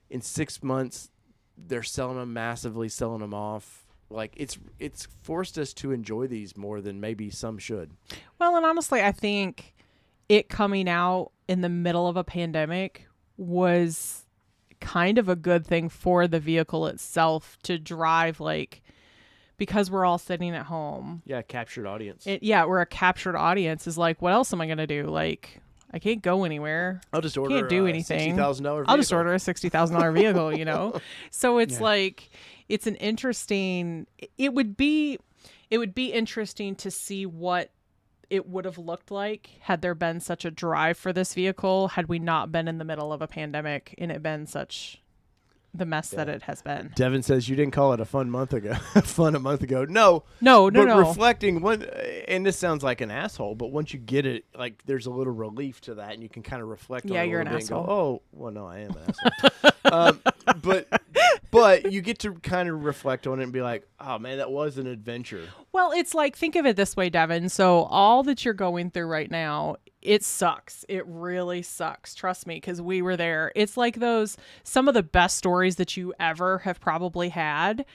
in 6 months, they're selling them massively, selling them off. Like it's forced us to enjoy these more than maybe some should. Well, and honestly, I think it coming out in the middle of a pandemic was kind of a good thing for the vehicle itself to drive, because we're all sitting at home. Yeah, captured audience. We're a captured audience. Is like, what else am I going to do? Like, I can't go anywhere. I'll just order can't do anything. $60,000 vehicle. I'll just order a $60,000 vehicle, So it's like, it's an interesting, it would be interesting to see what it would have looked like had there been such a drive for this vehicle, had we not been in the middle of a pandemic and it been such the mess that it has been. Devin says you didn't call it a fun month ago. Fun a month ago. No. But Reflecting and this sounds like an asshole, but once you get it, like there's a little relief to that, and you can kind of reflect on it. Yeah, you're an asshole. asshole. Oh, well, no, I am an asshole. But you get to kind of reflect on it and be like, oh man, that was an adventure. Well, it's like, think of it this way, Devin. So all that you're going through right now, it sucks. It really sucks. Trust me, because we were there. It's like some of the best stories that you ever have probably had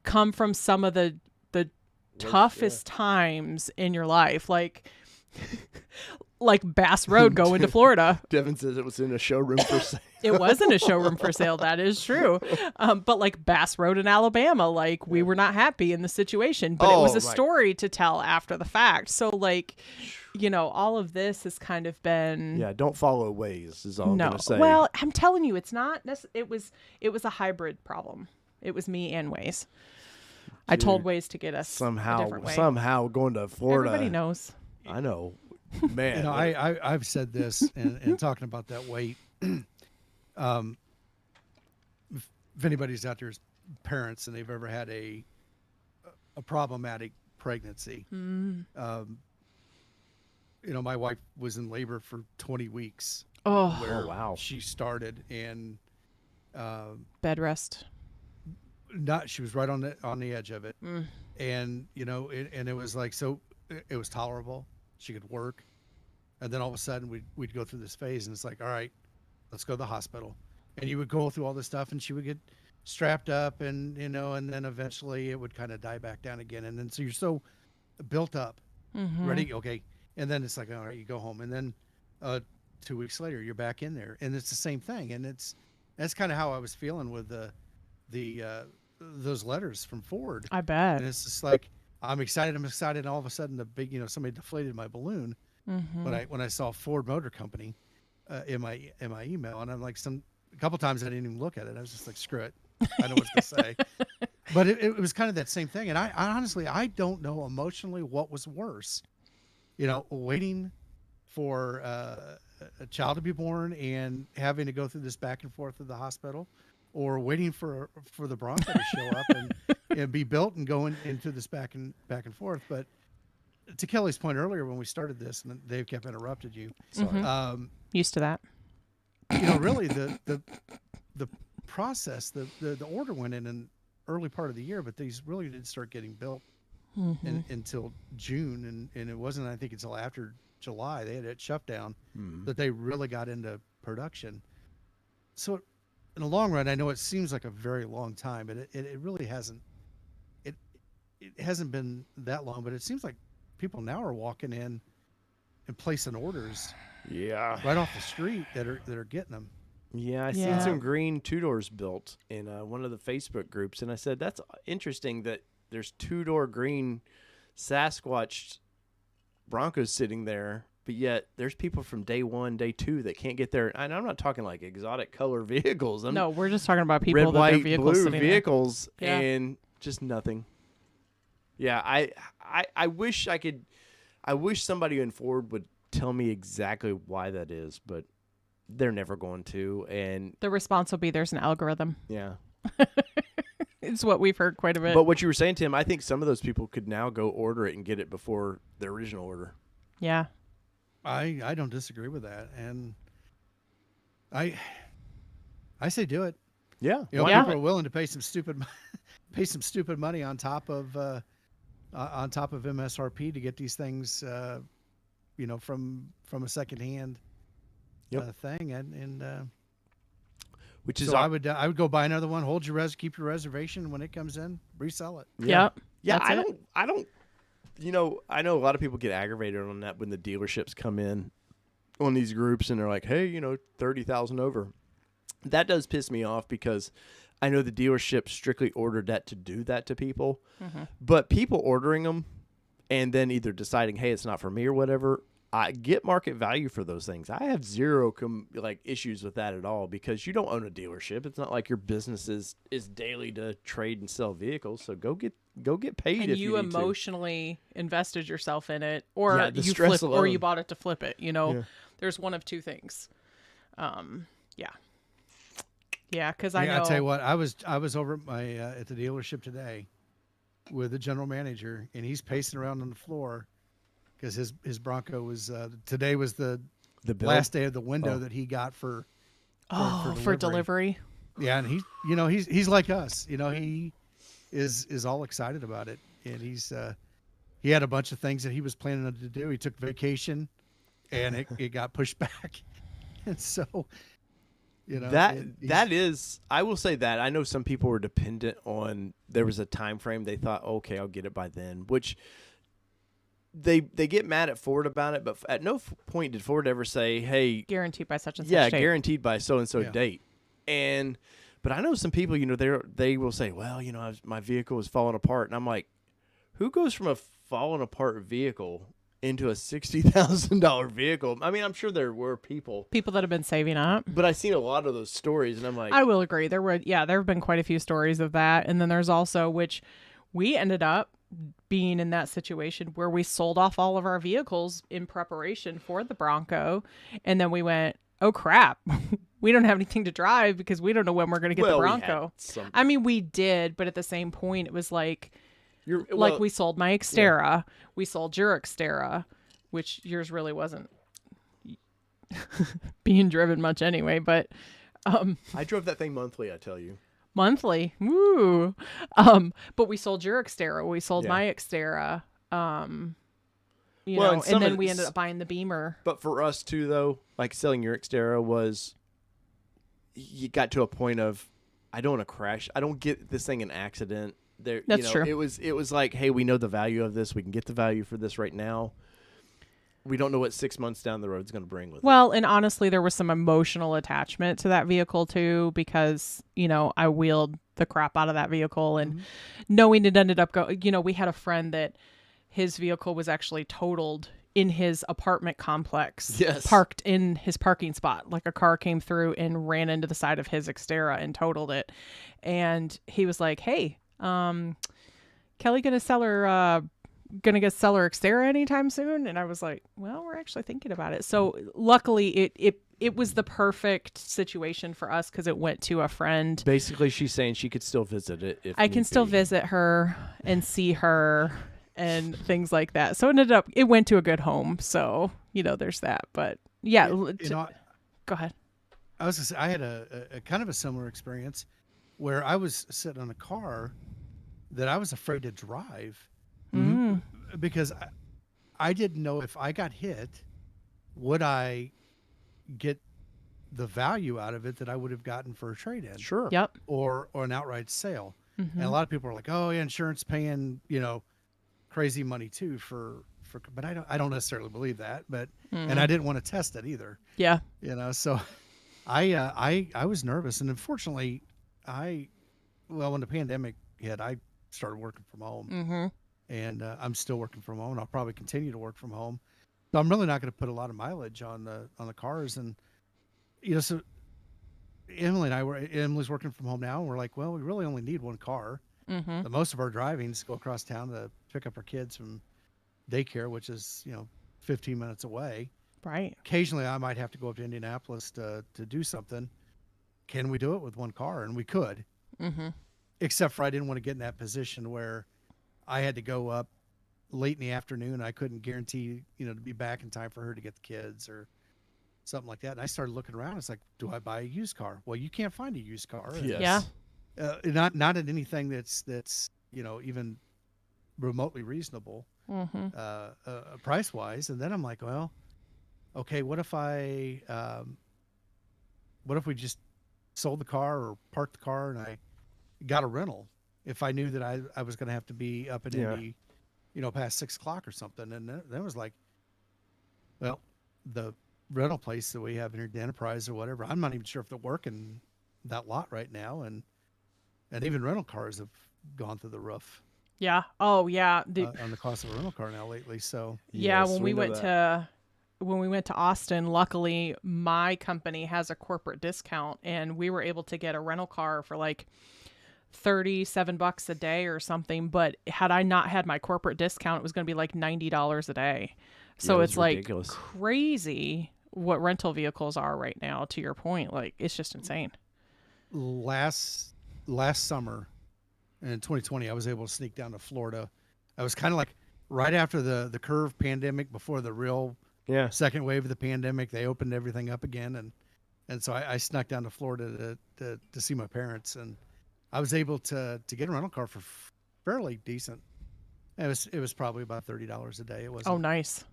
come from some of the toughest times in your life. Like Bass Road going to Florida. Devin says it was in a showroom for sale. It wasn't a showroom for sale. That is true. But like Bass Road in Alabama, like we were not happy in the situation, but it was a story to tell after the fact. So like, all of this has kind of been. Yeah. Don't follow Waze is all I'm going to say. Well, I'm telling you, it's not. It was a hybrid problem. It was me and Waze. I told Waze to get us a different way. Somehow going to Florida. Everybody knows. I know. Man, I've said this and talking about that weight. If anybody's out there as parents and they've ever had a problematic pregnancy, my wife was in labor for 20 weeks. Oh, wow! She started and bed rest. She was right on the edge of it, and and it was like it was tolerable. She could work, and then all of a sudden we'd go through this phase, and it's like, all right, let's go to the hospital, and you would go through all this stuff, and she would get strapped up, and and then eventually it would kind of die back down again, and then so you're so built up, ready, okay, and then it's like, all right, you go home, and then 2 weeks later you're back in there, and it's the same thing, and that's kind of how I was feeling with those letters from Ford. I bet. And it's just like, I'm excited. And all of a sudden, the big, somebody deflated my balloon when I saw Ford Motor Company in my email, and I'm like, a couple times I didn't even look at it. I was just like, screw it, I know what it's gonna say. But it was kind of that same thing, and I honestly don't know emotionally what was worse, waiting for a child to be born and having to go through this back and forth to the hospital, or waiting for the Bronco to show up and be built and going into this back and forth. But to Kelly's point earlier, when we started this, and Dave kept interrupted you. Sorry. Used to that. Really the process, the order went in an early part of the year, but these really didn't start getting built until June, and it wasn't, I think, until after July they had it shut down that they really got into production. So in the long run, I know it seems like a very long time, but it really hasn't. It hasn't been that long, but it seems like people now are walking in and placing orders. Yeah. Right off the street that are getting them. Yeah, I seen some green 2-doors built in one of the Facebook groups, and I said that's interesting that there's 2-door green Sasquatch Broncos sitting there. But yet, there's people from day 1, day 2 that can't get there. And I'm not talking like exotic color vehicles. No, we're just talking about people red, that white, their vehicles blue vehicles, there. and just nothing. Yeah, I wish I could. I wish somebody in Ford would tell me exactly why that is, but they're never going to. And the response will be, "There's an algorithm." Yeah. It's what we've heard quite a bit. But what you were saying, Tim, I think some of those people could now go order it and get it before the original order. Yeah. I don't disagree with that, and I say do it. Yeah, people are willing to pay some stupid money on top of MSRP to get these things, from a secondhand thing, and which is so I would go buy another one, keep your reservation, when it comes in, resell it. Yeah. I don't. I know a lot of people get aggravated on that when the dealerships come in on these groups and they're like, hey, 30,000 over. That does piss me off because I know the dealership strictly ordered that to do that to people. But people ordering them and then either deciding, hey, it's not for me or whatever, I get market value for those things. I have zero issues with that at all because you don't own a dealership. It's not like your business is daily to trade and sell vehicles. So go get paid. And if you need emotionally invested yourself in it, or you bought it to flip it. There's one of two things. Yeah, because I know. I tell you what, I was over at my at the dealership today with the general manager, and he's pacing around on the floor because his Bronco was today was the build? last day of the window that he got for delivery. Yeah, and he's like us. He is all excited about it, and he had a bunch of things that he was planning to do. He took vacation, and it got pushed back, and so that is, I will say that I know some people were dependent on, there was a time frame they thought, okay, I'll get it by then, which they get mad at Ford about it, but at no point did Ford ever say, hey, guaranteed by such and such date. Guaranteed by so and so date. But I know some people, they will say, well, my vehicle is falling apart, and I'm like, who goes from a falling apart vehicle into a $60,000 vehicle? I mean, I'm sure there were people that have been saving up, but I've seen a lot of those stories, and I'm like, I will agree. There have been quite a few stories of that, and then there's also, which we ended up being in that situation where we sold off all of our vehicles in preparation for the Bronco, and then we went, oh crap, we don't have anything to drive because we don't know when we're going to get the Bronco. I mean, we did, but at the same point, it was like, we sold my Xterra, we sold your Xterra, which yours really wasn't being driven much anyway, but I drove that thing monthly, I tell you. Monthly, woo! But we sold your Xterra, we sold my Xterra, and then we ended up buying the Beamer. But for us too, though, like selling your Xterra was, you got to a point of, I don't want to crash. I don't get this thing in accident. That's true. It was like, hey, we know the value of this. We can get the value for this right now. We don't know what 6 months down the road is going to bring with it. Well, and honestly, there was some emotional attachment to that vehicle too, because, I wheeled the crap out of that vehicle, and knowing it ended up we had a friend that his vehicle was actually totaled in his apartment complex, parked in his parking spot. Like a car came through and ran into the side of his Xterra and totaled it. And he was like, hey, Kelly gonna sell her Xterra anytime soon? And I was like, well, we're actually thinking about it. So luckily it was the perfect situation for us because it went to a friend. Basically, she's saying she could still visit it. If I can still visit her and see her and things like that. So it went to a good home. So, there's that. But yeah, go ahead. I was gonna say, I had a kind of a similar experience where I was sitting on a car that I was afraid to drive because I didn't know if I got hit, would I get the value out of it that I would have gotten for a trade-in? Sure. Yep. Or an outright sale. And a lot of people are like, oh yeah, insurance paying, crazy money too for but I don't necessarily believe that, but and I didn't want to test it either. Yeah. So I was nervous, and unfortunately when the pandemic hit, I started working from home, and I'm still working from home, and I'll probably continue to work from home. So I'm really not going to put a lot of mileage on the cars, and so Emily's working from home now, and we're like, well, we really only need one car. The most of our drivings go across town to pick up our kids from daycare, which is 15 minutes away. Right. Occasionally, I might have to go up to Indianapolis to do something. Can we do it with one car? And we could. Except for I didn't want to get in that position where I had to go up late in the afternoon. I couldn't guarantee, to be back in time for her to get the kids or something like that. And I started looking around. It's like, do I buy a used car? Well, you can't find a used car. Yes. Yeah. Not at anything that's even remotely reasonable price wise. And then I'm like, well, okay, what if we just sold the car or parked the car and I got a rental if I knew that I was going to have to be up in Indy, past 6 o'clock or something. And then it was like, well, the rental place that we have in here, the Enterprise or whatever, I'm not even sure if they're working that lot right now. And even rental cars have gone through the roof. Yeah. Oh yeah. On the cost of a rental car now lately. So yeah, when we went to Austin, luckily my company has a corporate discount, and we were able to get a rental car for like $37 a day or something. But had I not had my corporate discount, it was going to be like $90 a day. So it's ridiculous. Like crazy what rental vehicles are right now. To your point, like it's just insane. last summer in 2020, I was able to sneak down to Florida. I was kind of like right after the curve pandemic, before the real second wave of the pandemic. They opened everything up again, and so I snuck down to Florida to see my parents, and I was able to get a rental car for fairly decent. It was probably about $30 a day. It wasn't. Oh, nice.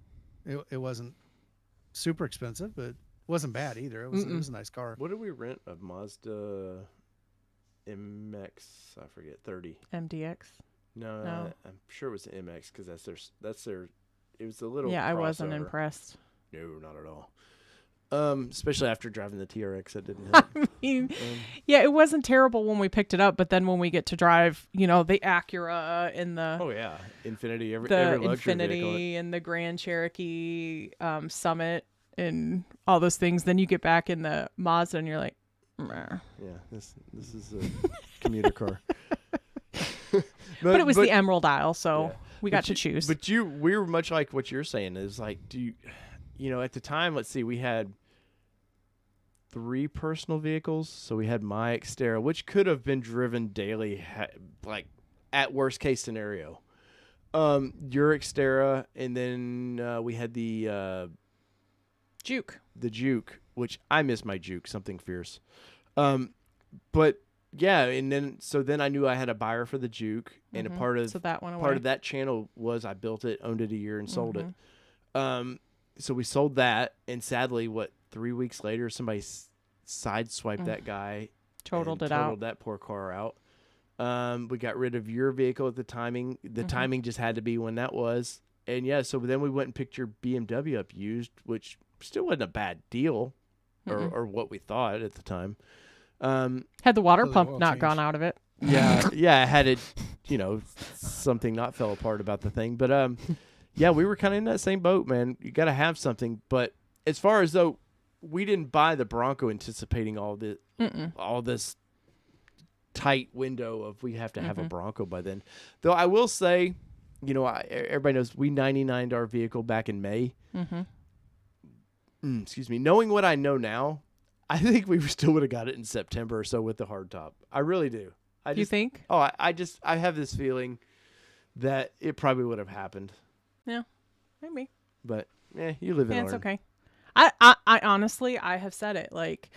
It wasn't super expensive, but it wasn't bad either. It was a nice car. What did we rent? A Mazda MX? I forget. 30 MDX. No. I'm sure it was an MX because that's their. It was a little. Yeah, crossover. I wasn't impressed. No, not at all. Especially after driving the TRX, that didn't help. I mean, yeah, it wasn't terrible when we picked it up, but then when we get to drive, the Acura and the Infinity, every luxury Infinity vehicle. and the Grand Cherokee Summit and all those things, then you get back in the Mazda and you're like, meh. Yeah, this is a commuter car. but it was the Emerald Isle, so we got to choose. But we were much like what you're saying. Is like, at the time, let's see, we had 3 personal vehicles. So we had my Xterra, which could have been driven daily, like at worst case scenario. Your Xterra, and then we had the Juke. The Juke, which I miss my Juke, something fierce. But yeah, and then I knew I had a buyer for the Juke, and a part of that channel was I built it, owned it a year, and sold it. So we sold that, and sadly, 3 weeks later, somebody sideswiped that guy, totaled that poor car out. We got rid of your vehicle at the timing. The timing just had to be when that was, and so then we went and picked your BMW up used, which still wasn't a bad deal, or what we thought at the time. Had the water pump not gone out of it. Yeah, had it, something not fell apart about the thing, but yeah, we were kind of in that same boat, man. You got to have something. But as far as though we didn't buy the Bronco anticipating all this tight window of we have to have a Bronco by then. Though I will say, everybody knows we 99'd our vehicle back in May. Excuse me. Knowing what I know now, I think we still would have got it in September or so with the hardtop. I really do. You think? Oh, I have this feeling that it probably would have happened. Yeah, maybe. But you live and learn. It's okay. I honestly, I have said it. Like,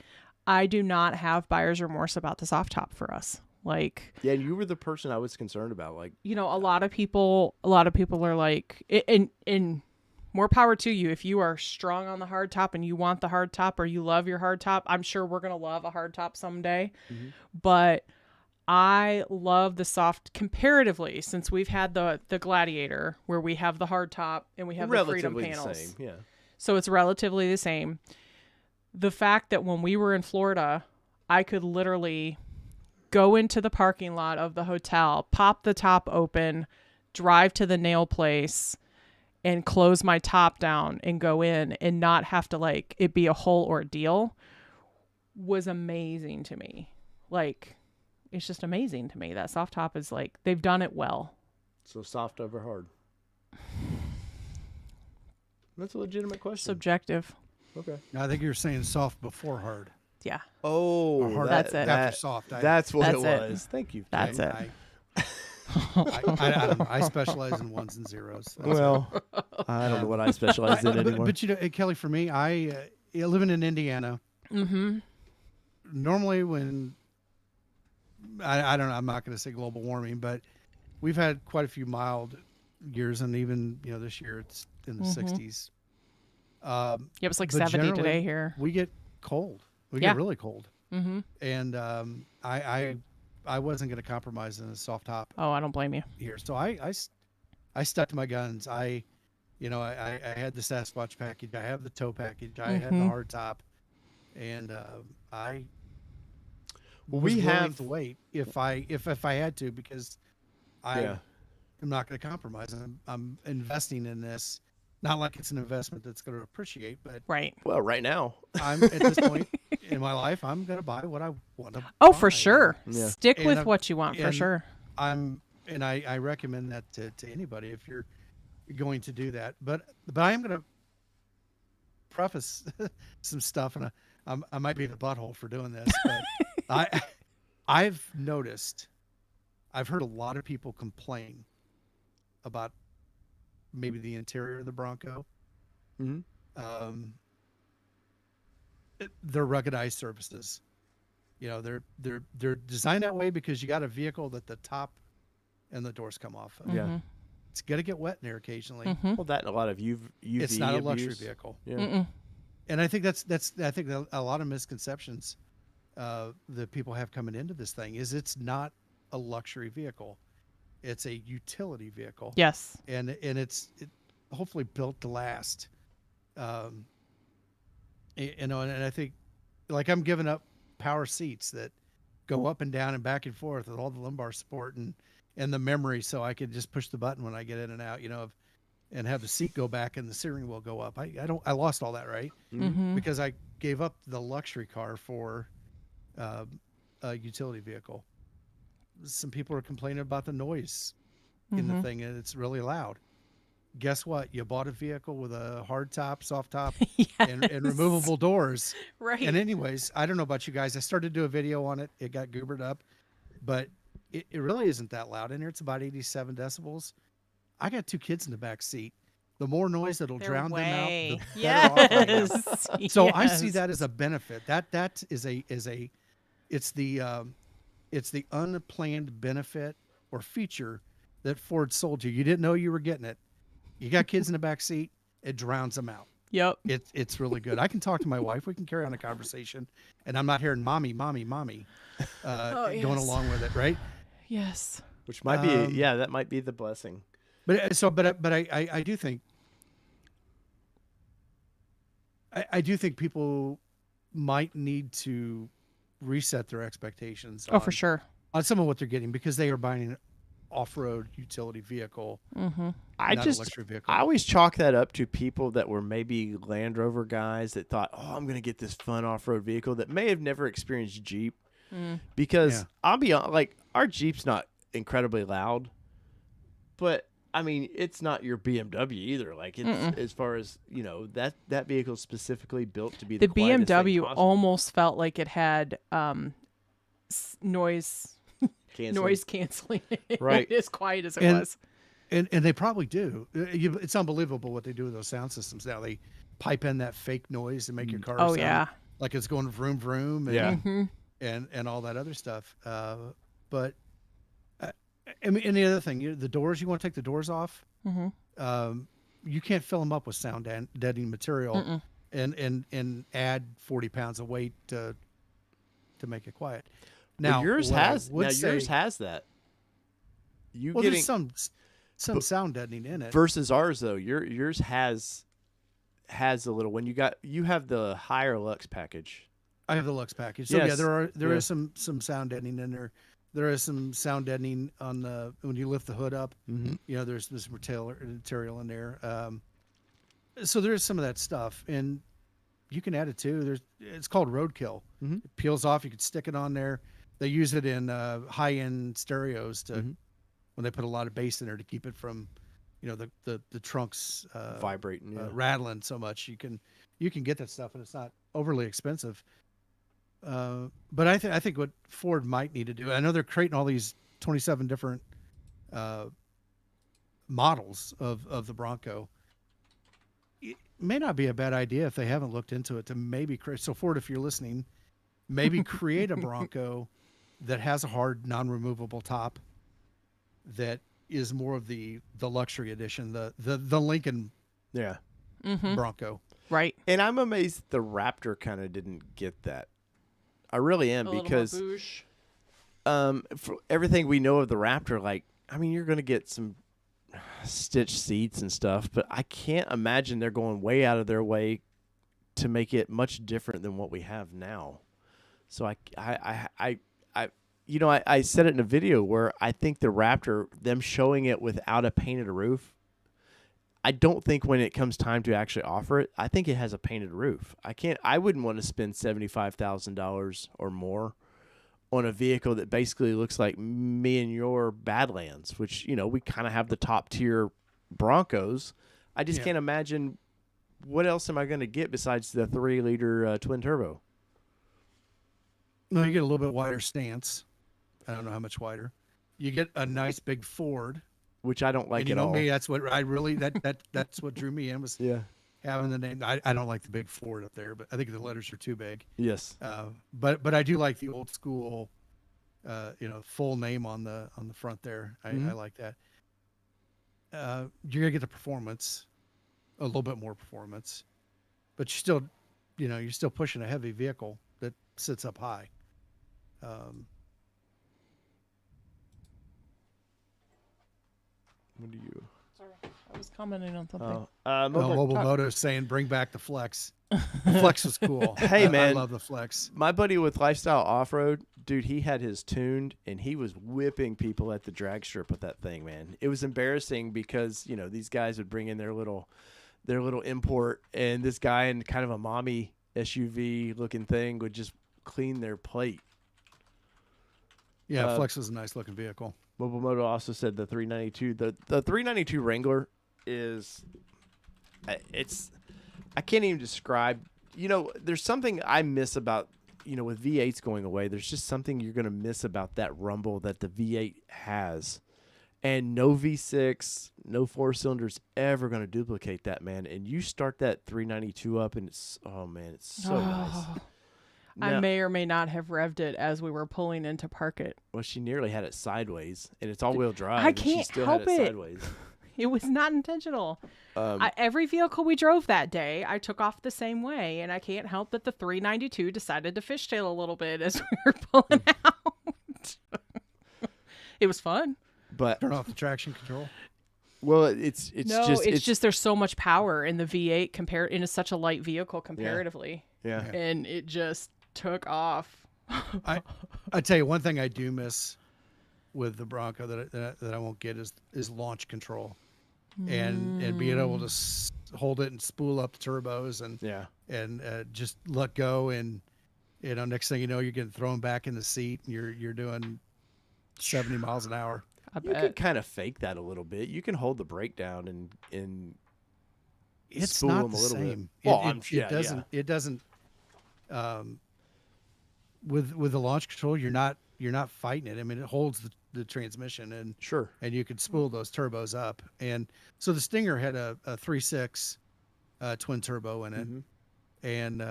I do not have buyer's remorse about the soft top for us. Like, yeah, you were the person I was concerned about. Like, a lot of people are like, in more power to you. If you are strong on the hard top and you want the hard top or you love your hard top, I'm sure we're gonna love a hard top someday. But I love the soft comparatively, since we've had the Gladiator, where we have the hard top and we have the Freedom panels. The same, yeah. So it's relatively the same. The fact that when we were in Florida, I could literally go into the parking lot of the hotel, pop the top open, drive to the nail place, and close my top down and go in and not have to it be a whole ordeal was amazing to me. It's just amazing to me. That soft top is they've done it well. So soft over hard. That's a legitimate question. Subjective. Okay. I think you're saying soft before hard. Yeah. Oh, hard that's it. After soft. That's what it that's was. Thank you. That's it. I don't know. I specialize in ones and zeros. I don't know what I specialize in anymore. But Kelly, for me, living in Indiana. Normally, when I don't know, I'm not going to say global warming, but we've had quite a few mild years, and even this year it's in the 60s. Yeah, it was 70 today here. We get cold. We get really cold. And I wasn't going to compromise in a soft top. Oh, I don't blame you. Here, so I stuck to my guns. I had the Sasquatch package. I have the tow package. I had the hard top, and I was willing to wait if I had to, because I'm not going to compromise. I'm investing in this. Not like it's an investment that's going to appreciate, but well, right now I'm at this point in my life, I'm going to buy what I want to. Oh, for sure. Yeah. Stick with what you want, for sure. I recommend that to anybody if you're going to do that. But I am going to preface some stuff, and I might be the butthole for doing this, but I've noticed, I've heard a lot of people complain about maybe the interior of the Bronco. Mhm. Their ruggedized surfaces. They're designed that way because you got a vehicle that the top and the doors come off of. Yeah. It's gonna get wet in there occasionally. Well, that and a lot of UV It's not a luxury abuse. vehicle. Yeah. And I think that's I think a lot of misconceptions that people have coming into this thing is it's not a luxury vehicle. It's a utility vehicle. Yes. And it's hopefully built to last. And I think, like, I'm giving up power seats that go up and down and back and forth with all the lumbar support and the memory, so I could just push the button when I get in and out, and have the seat go back and the steering wheel go up. I lost all that, right? Because I gave up the luxury car for a utility vehicle. Some people are complaining about the noise in the thing, and it's really loud. Guess what? You bought a vehicle with a hard top, soft top, and removable doors. Right. And anyways, I don't know about you guys. I started to do a video on it. It got goobered up, but it really isn't that loud in here. It's about 87 decibels. I got 2 kids in the back seat. The more noise that'll drown them out, the better off I am. So I see that as a benefit. That is it's the unplanned benefit or feature that Ford sold you. You didn't know you were getting it. You got kids in the back seat, it drowns them out. Yep. It's really good. I can talk to my wife. We can carry on a conversation, and I'm not hearing mommy, going along with it, right? Yes. Which might be, that might be the blessing. But I do think, I do think people might need to reset their expectations. For sure. On some of what they're getting, because they are buying an off-road utility vehicle. I always chalk that up to people that were maybe Land Rover guys that thought, I'm going to get this fun off-road vehicle that may have never experienced Jeep. Because I'll be honest, like, our Jeep's not incredibly loud, but I mean, it's not your BMW either. Like, it's as far as, that vehicle is specifically built to be the quietest thing BMW possible. almost felt like it had noise canceling, right? As quiet as it was. And they probably do. It's unbelievable what they do with those sound systems now. They pipe in that fake noise and make your car sound like it's going vroom vroom and all that other stuff. But I mean, and the other thing, the doors, you want to take the doors off. You can't fill them up with sound deadening material and add 40 pounds of weight to make it quiet. Now, yours has that. There's some sound deadening in it versus ours though. Yours has a little. When you have the higher Lux package. I have the Lux package. So there is some sound deadening in there. There is some sound deadening on when you lift the hood up. There's this material in there. So there's some of that stuff, and you can add it too. It's called roadkill. It peels off. You can stick it on there. They use it in high-end stereos when they put a lot of bass in there to keep it from, the trunks vibrating, rattling so much. You can get that stuff, and it's not overly expensive. But I think what Ford might need to do, I know they're creating all these 27 different models of the Bronco. It may not be a bad idea if they haven't looked into it to maybe create. So Ford, if you're listening, maybe create a Bronco that has a hard, non-removable top that is more of the luxury edition, the Lincoln Bronco. Right. And I'm amazed the Raptor kind of didn't get that. I really am, because for everything we know of the Raptor, like, I mean, you're going to get some stitched seats and stuff, but I can't imagine they're going way out of their way to make it much different than what we have now. So I said it in a video where I think the Raptor, them showing it without a painted roof, I don't think when it comes time to actually offer it, I think it has a painted roof. I wouldn't want to spend $75,000 or more on a vehicle that basically looks like me and your Badlands, which, we kind of have the top tier Broncos. I just can't imagine – what else am I going to get besides the 3-liter twin turbo? No, you get a little bit wider stance. I don't know how much wider. You get a nice big Ford, which I don't like and you at know all. me. That's what I really that's what drew me in was Yeah. having the name. I don't like the big Ford up there, but I think the letters are too big. Yes. But I do like the old school, full name on the front there. I like that. You're gonna get the performance, a little bit more performance, but you're still pushing a heavy vehicle that sits up high. What do you? Sorry, I was commenting on something. Mobile Moto saying bring back the Flex. The Flex was cool. Hey man, I love the Flex. My buddy with Lifestyle Off-Road, dude, he had his tuned and he was whipping people at the drag strip with that thing, man. It was embarrassing because, these guys would bring in their little import, and this guy in kind of a mommy SUV looking thing would just clean their plate. Yeah, Flex was a nice looking vehicle. Mobile Moto also said the 392, the 392 Wrangler is, I can't even describe. There's something I miss about, with V8s going away. There's just something you're going to miss about that rumble that the V8 has. And no V6, no 4-cylinders ever going to duplicate that, man. And you start that 392 up, and it's so nice. I may or may not have revved it as we were pulling in to park it. Well, she nearly had it sideways, and it's all-wheel drive. I can't she still help had it it. sideways. It was not intentional. Every vehicle we drove that day, I took off the same way, and I can't help that the 392 decided to fishtail a little bit as we were pulling out. It was fun. But turn off the traction control. Well, it's just there's so much power in the V8 compared in such a light vehicle comparatively. Yeah. And it just took off. I tell you one thing I do miss with the Bronco that I won't get is launch control, and being able to hold it and spool up the turbos and just let go, and next thing you know you're getting thrown back in the seat and you're doing 70 miles an hour. You can kind of fake that a little bit. You can hold the brake down and it's spool not them the a little same. bit. Well, It doesn't. With the launch control, you're not fighting it. I mean, it holds the transmission, and sure, and you could spool those turbos up. And so the Stinger had a 3.6 twin turbo in it, and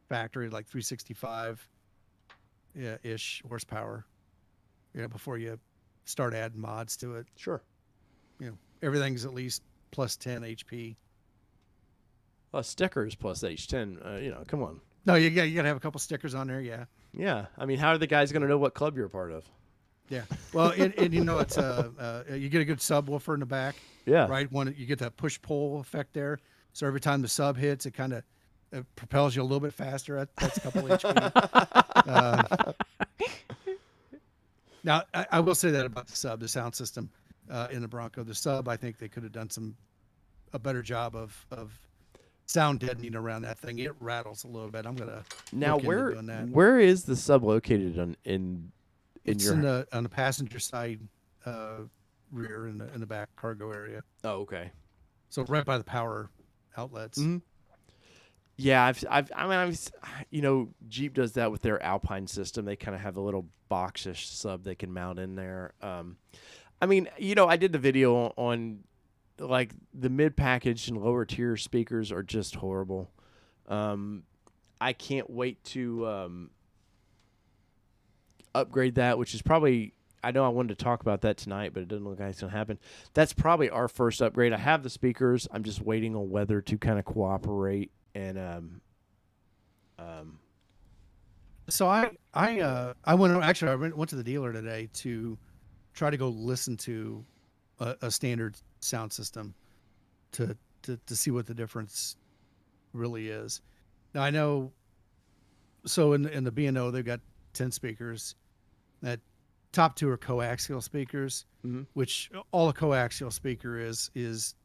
factory like 365 ish horsepower. Before you start adding mods to it. Sure. Everything's at least plus 10 HP. Well, stickers plus H10. Come on. No, you got to have a couple stickers on there. Yeah. Yeah. I mean, how are the guys going to know what club you're a part of? Yeah. Well, it's you get a good subwoofer in the back. Yeah. Right. You get that push pull effect there. So every time the sub hits, it kind of propels you a little bit faster. That's a couple HP. Now, I will say that about the sound system in the Bronco. The sub, I think they could have done a better job of sound deadening around that thing. It rattles a little bit. I'm gonna now doing that. Where is the sub located on the passenger side rear in the back cargo area. Oh, okay. So right by the power outlets. Mm-hmm. Yeah, Jeep does that with their Alpine system. They kind of have a little boxish sub they can mount in there. I did the video on like the mid package and lower tier speakers are just horrible. I can't wait to upgrade that, which is probably, I know I wanted to talk about that tonight, but it doesn't look like it's going to happen. That's probably our first upgrade. I have the speakers. I'm just waiting on weather to kind of cooperate. And so I went to the dealer today to try to go listen to a standard sound system to see what the difference really is. Now I know. So in the B&O they've got 10 speakers. That top two are coaxial speakers, which all a coaxial speaker is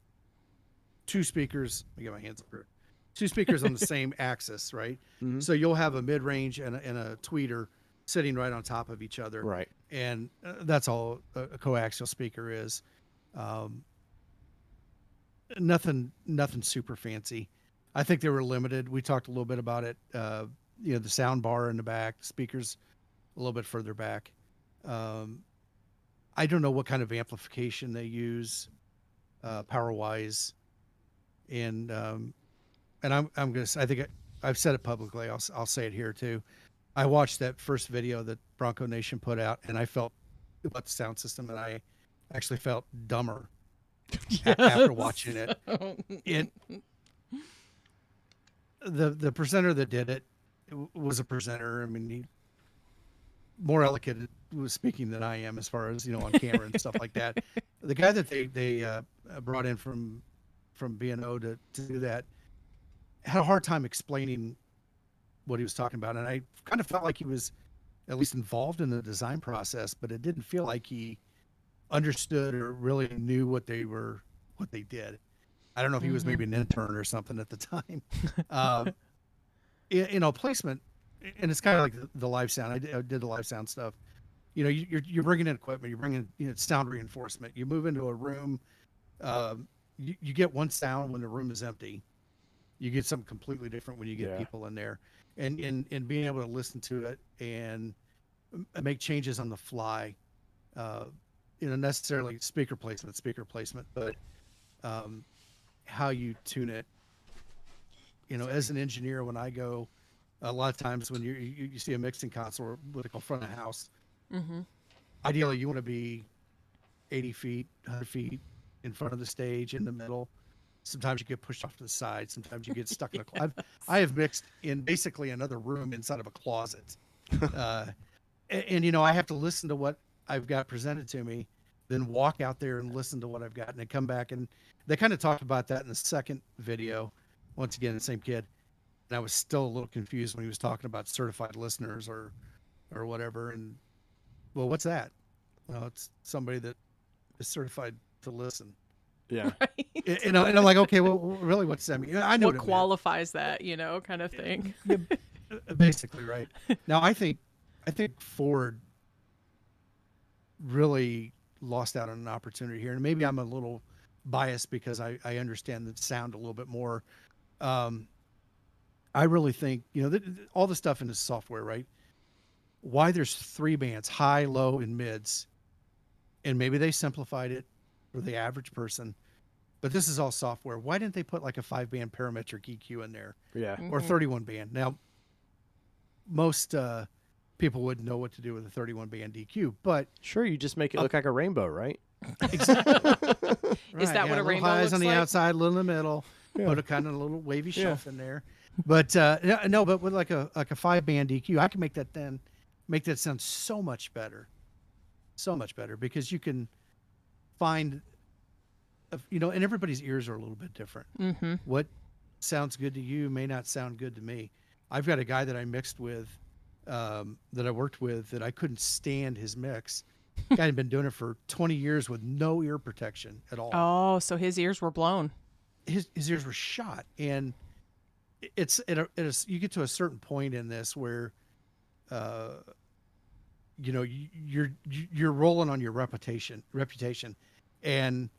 two speakers. Let me get my hands up here. Two speakers on the same axis, right? Mm-hmm. So you'll have a mid-range and a tweeter sitting right on top of each other. Right. And that's all a coaxial speaker is. Nothing super fancy. I think they were limited. We talked a little bit about it the sound bar in the back, speakers a little bit further back. I don't know what kind of amplification they use, power wise, and I'm gonna. I think I've said it publicly. I'll say it here too. I watched that first video that Bronco Nation put out, and I felt about the sound system, and I actually felt dumber after watching it. The presenter that did it was a presenter. I mean, he more eloquent was speaking than I am as far as on camera and stuff like that. The guy that they brought in from B&O to do that had a hard time explaining what he was talking about, and I kind of felt like he was at least involved in the design process, but it didn't feel like he understood or really knew what they did. I don't know if he was maybe an intern or something at the time. Placement, and it's kind of like the live sound. I did the live sound stuff. You're bringing in equipment, you're bringing sound reinforcement. You move into a room, you get one sound when the room is empty. You get something completely different when you get people in there, and being able to listen to it and make changes on the fly. Necessarily speaker placement, but how you tune it. As an engineer, when I go, a lot of times when you see a mixing console or what they call front of house, ideally you want to be 80 feet, 100 feet in front of the stage, in the middle. Sometimes you get pushed off to the side. Sometimes you get stuck in a closet. I have mixed in basically another room inside of a closet. And I have to listen to what I've got presented to me, then walk out there and listen to what I've got, and then come back. And they kind of talked about that in the second video. Once again, the same kid. And I was still a little confused when he was talking about certified listeners or whatever. And well, what's that? Well, it's somebody that is certified to listen. Yeah. Right. And I'm like, okay, well, really, what's that mean? I know what qualifies that, kind of thing. Yeah, basically, right. Now, I think Ford really lost out on an opportunity here, and maybe I'm a little biased because I understand the sound a little bit more. I really think all the stuff in the software, right? Why there's 3 bands, high, low, and mids, and maybe they simplified it for the average person, but this is all software. Why didn't they put like a 5-band parametric EQ in there? Yeah. Or 31 band? Now, most people wouldn't know what to do with a 31 band EQ, but sure, you just make it look like a rainbow, right? Exactly. Right, is that what a rainbow highs looks on the like? outside, little in the middle, put a kind of a little wavy shelf in there. But no, but with like a 5-band EQ, I can make that sound so much better, because you can find, and everybody's ears are a little bit different. Mm-hmm. What sounds good to you may not sound good to me. I've got a guy that I mixed with, that I worked with, that I couldn't stand his mix. Guy had been doing it for 20 years with no ear protection at all. Oh, so his ears were blown. His ears were shot, and you get to a certain point in this where, you're rolling on your reputation, and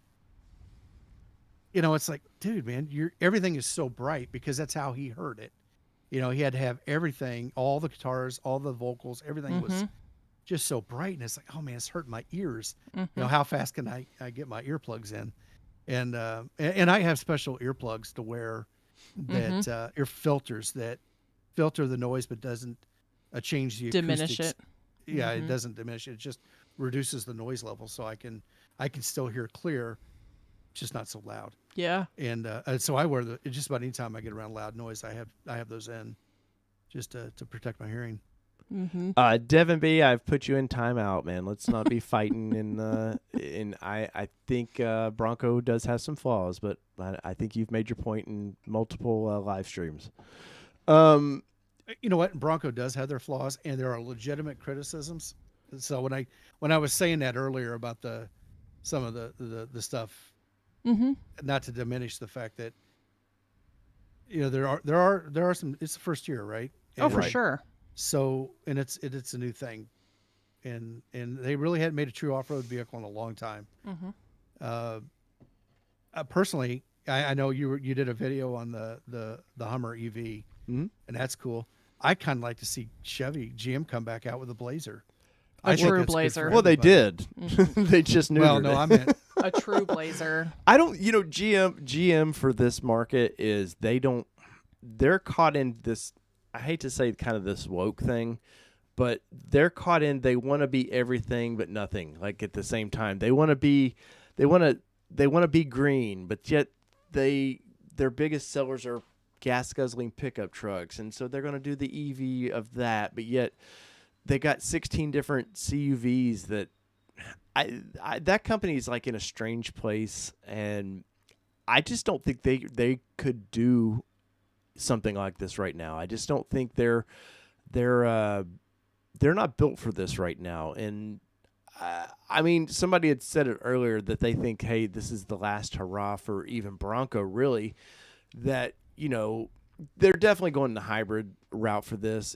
it's like, dude, man, everything is so bright, because that's how he heard it. He had to have everything, all the guitars, all the vocals, everything was just so bright, and it's like, oh man, it's hurting my ears. How fast can I get my earplugs in? And I have special earplugs to wear that ear filters that filter the noise but doesn't change the diminish acoustics. It. Yeah, it doesn't diminish it. It just reduces the noise level, so I can still hear clear, just not so loud. Yeah. And so I wear just about any time I get around loud noise, I have those in, just to protect my hearing. Devin B, I've put you in timeout, man. Let's not be fighting. I think Bronco does have some flaws, but I think you've made your point in multiple live streams. You know what? Bronco does have their flaws, and there are legitimate criticisms. So when I was saying that earlier about some of the stuff, not to diminish the fact that there are some. It's the first year, right? Oh, for sure. So, and it's a new thing, and they really hadn't made a true off-road vehicle in a long time. Personally, I know you did a video on the Hummer EV, and that's cool. I kind of like to see GM come back out with a Blazer. A true Blazer. Well, they did. Mm-hmm. They just knew. Well, no, I meant a true Blazer. I don't. GM for this market is they're caught in this. I hate to say kind of this woke thing, but they're caught in. They want to be everything but nothing. Like at the same time, they want to be green, but yet their biggest sellers are gas guzzling pickup trucks, and so they're going to do the EV of that, but yet they got 16 different CUVs that that company is like in a strange place, and I just don't think they could do something like this right now. I just don't think they're not built for this right now. And I mean, somebody had said it earlier that they think, hey, this is the last hurrah for even Bronco, really, that, they're definitely going the hybrid route for this.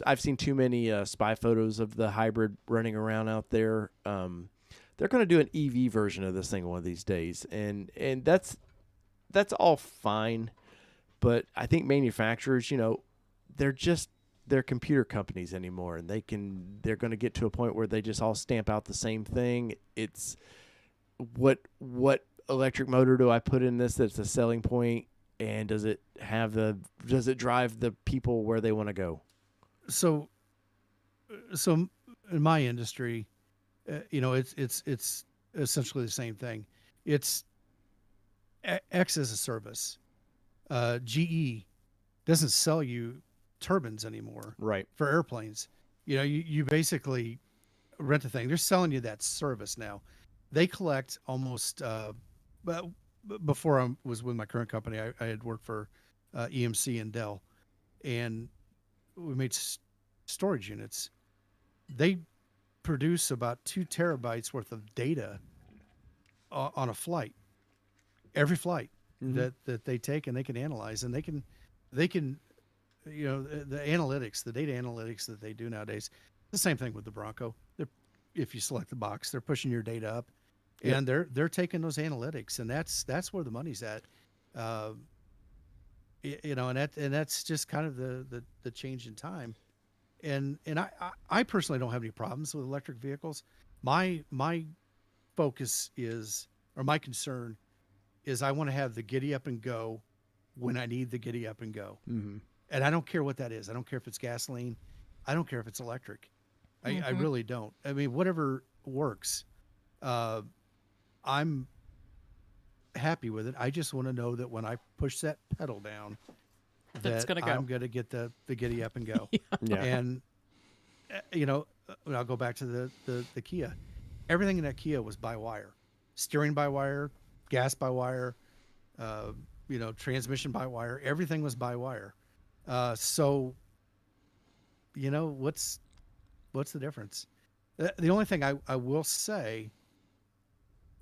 I've seen too many spy photos of the hybrid running around out there. They're going to do an EV version of this thing one of these days, and that's all fine. But I think manufacturers, they're computer companies anymore, and they're going to get to a point where they just all stamp out the same thing. It's what electric motor do I put in this that's a selling point, and does it drive the people where they want to go? So in my industry, it's essentially the same thing. It's X as a service. GE doesn't sell you turbines anymore, right? For airplanes. You basically rent a thing. They're selling you that service now. They collect almost. But before I was with my current company, I had worked for EMC and Dell, and we made storage units. They produce about 2 terabytes worth of data on a flight, every flight that they take, and they can analyze, and they can the analytics, the data analytics that they do nowadays. The same thing with the Bronco. If you select the box, they're pushing your data up, and they're taking those analytics, and that's where the money's at. And that's just kind of the change in time. And I personally don't have any problems with electric vehicles. My focus is, or my concern is, I want to have the giddy up and go when I need the giddy up and go. Mm-hmm. And I don't care what that is. I don't care if it's gasoline. I don't care if it's electric. I really don't. I mean, whatever works. I'm happy with it. I just want to know that when I push that pedal down, that I'm going to get the giddy up and go. Yeah. And, I'll go back to the Kia. Everything in that Kia was by wire. Steering by wire, gas by wire, transmission by wire. Everything was by wire. So, what's the difference? The only thing I will say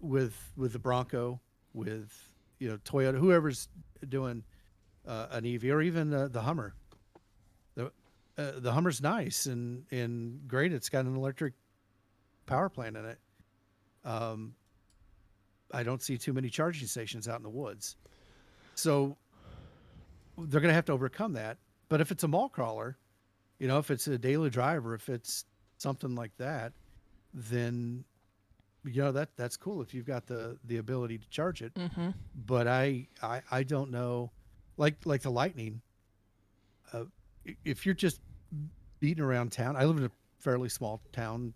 with the Bronco, with Toyota, whoever's doing an EV, or even the Hummer. The Hummer's nice and great. It's got an electric power plant in it. I don't see too many charging stations out in the woods, so they're going to have to overcome that. But if it's a mall crawler, if it's a daily driver, if it's something like that, then that's cool if you've got the ability to charge it. Mm-hmm. But I don't know, like the Lightning. If you're just beating around town, I live in a fairly small town,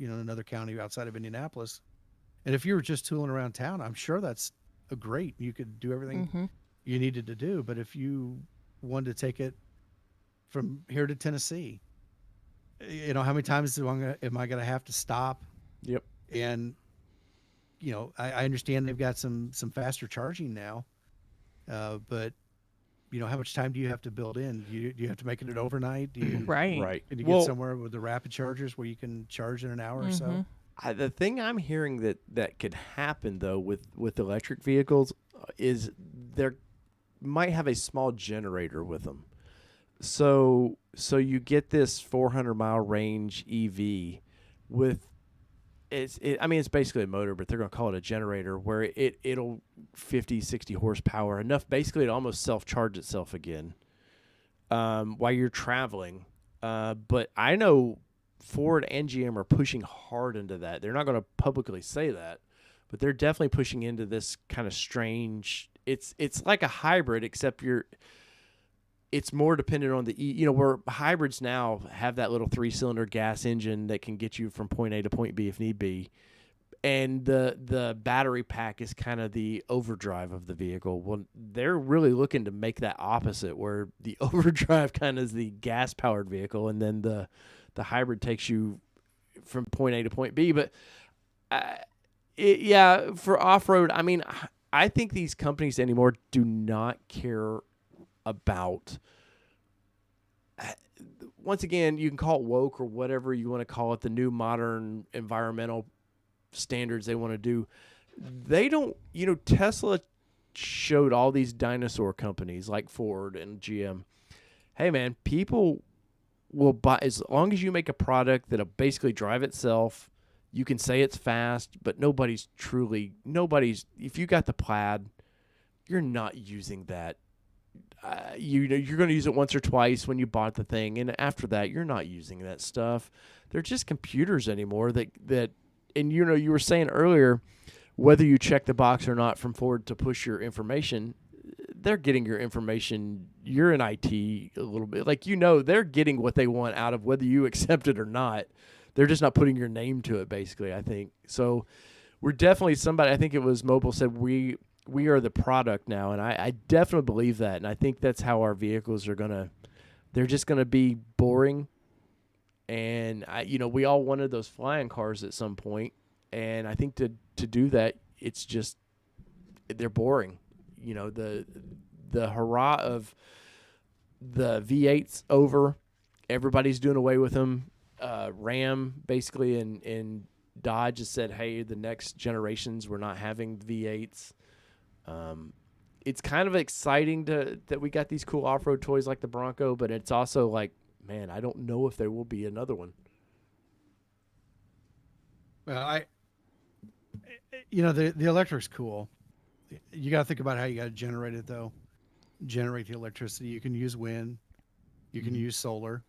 in another county outside of Indianapolis, and if you were just tooling around town, I'm sure that's great. You could do everything you needed to do. But if you wanted to take it from here to Tennessee, how many times am I going to have to stop? Yep. And I understand they've got some faster charging now, but how much time do you have to build in? Do you have to make it an overnight? Do you, right? Can you get somewhere with the rapid chargers where you can charge in an hour or so? The thing I'm hearing that could happen though with electric vehicles is there might have a small generator with them. So you get this 400-mile range EV with it's basically a motor, but they're going to call it a generator, where it'll 50, 60 horsepower, enough basically to almost self-charge itself again. while you're traveling. But I know Ford and GM are pushing hard into that. They're not going to publicly say that, but they're definitely pushing into this kind of strange. It's like a hybrid, except it's more dependent on where hybrids now have that little 3-cylinder gas engine that can get you from point A to point B if need be. And the battery pack is kind of the overdrive of the vehicle. Well, they're really looking to make that opposite, where the overdrive kind of is the gas-powered vehicle, and then the hybrid takes you from point A to point B. But, for off-road, I mean, I think these companies anymore do not care about – once again, you can call it woke or whatever you want to call it, the new modern environmental standards they want to do. They don't, Tesla showed all these dinosaur companies like Ford and GM. Hey man, people will buy as long as you make a product that'll basically drive itself. You can say it's fast, but nobody's if you got the Plaid, you're not using that. You're going to use it once or twice when you bought the thing, and after that you're not using that stuff. They're just computers anymore that and you were saying earlier, whether you check the box or not from Ford to push your information, they're getting your information. You're in IT a little bit. They're getting what they want out of whether you accept it or not. They're just not putting your name to it, basically, I think. So we're definitely somebody, I think it was Mobile said, we are the product now, and I definitely believe that. And I think that's how our vehicles are they're just going to be boring. And we all wanted those flying cars at some point, and I think to do that, it's just they're boring. The hurrah of the V8's over. Everybody's doing away with them. Ram basically and Dodge has said, hey, the next generations we're not having V8s. It's kind of exciting that we got these cool off-road toys like the Bronco, but it's also like, man, I don't know if there will be another one. Well, the electric's cool. You got to think about how you got to generate it, though. Generate the electricity. You can use wind. You can use solar.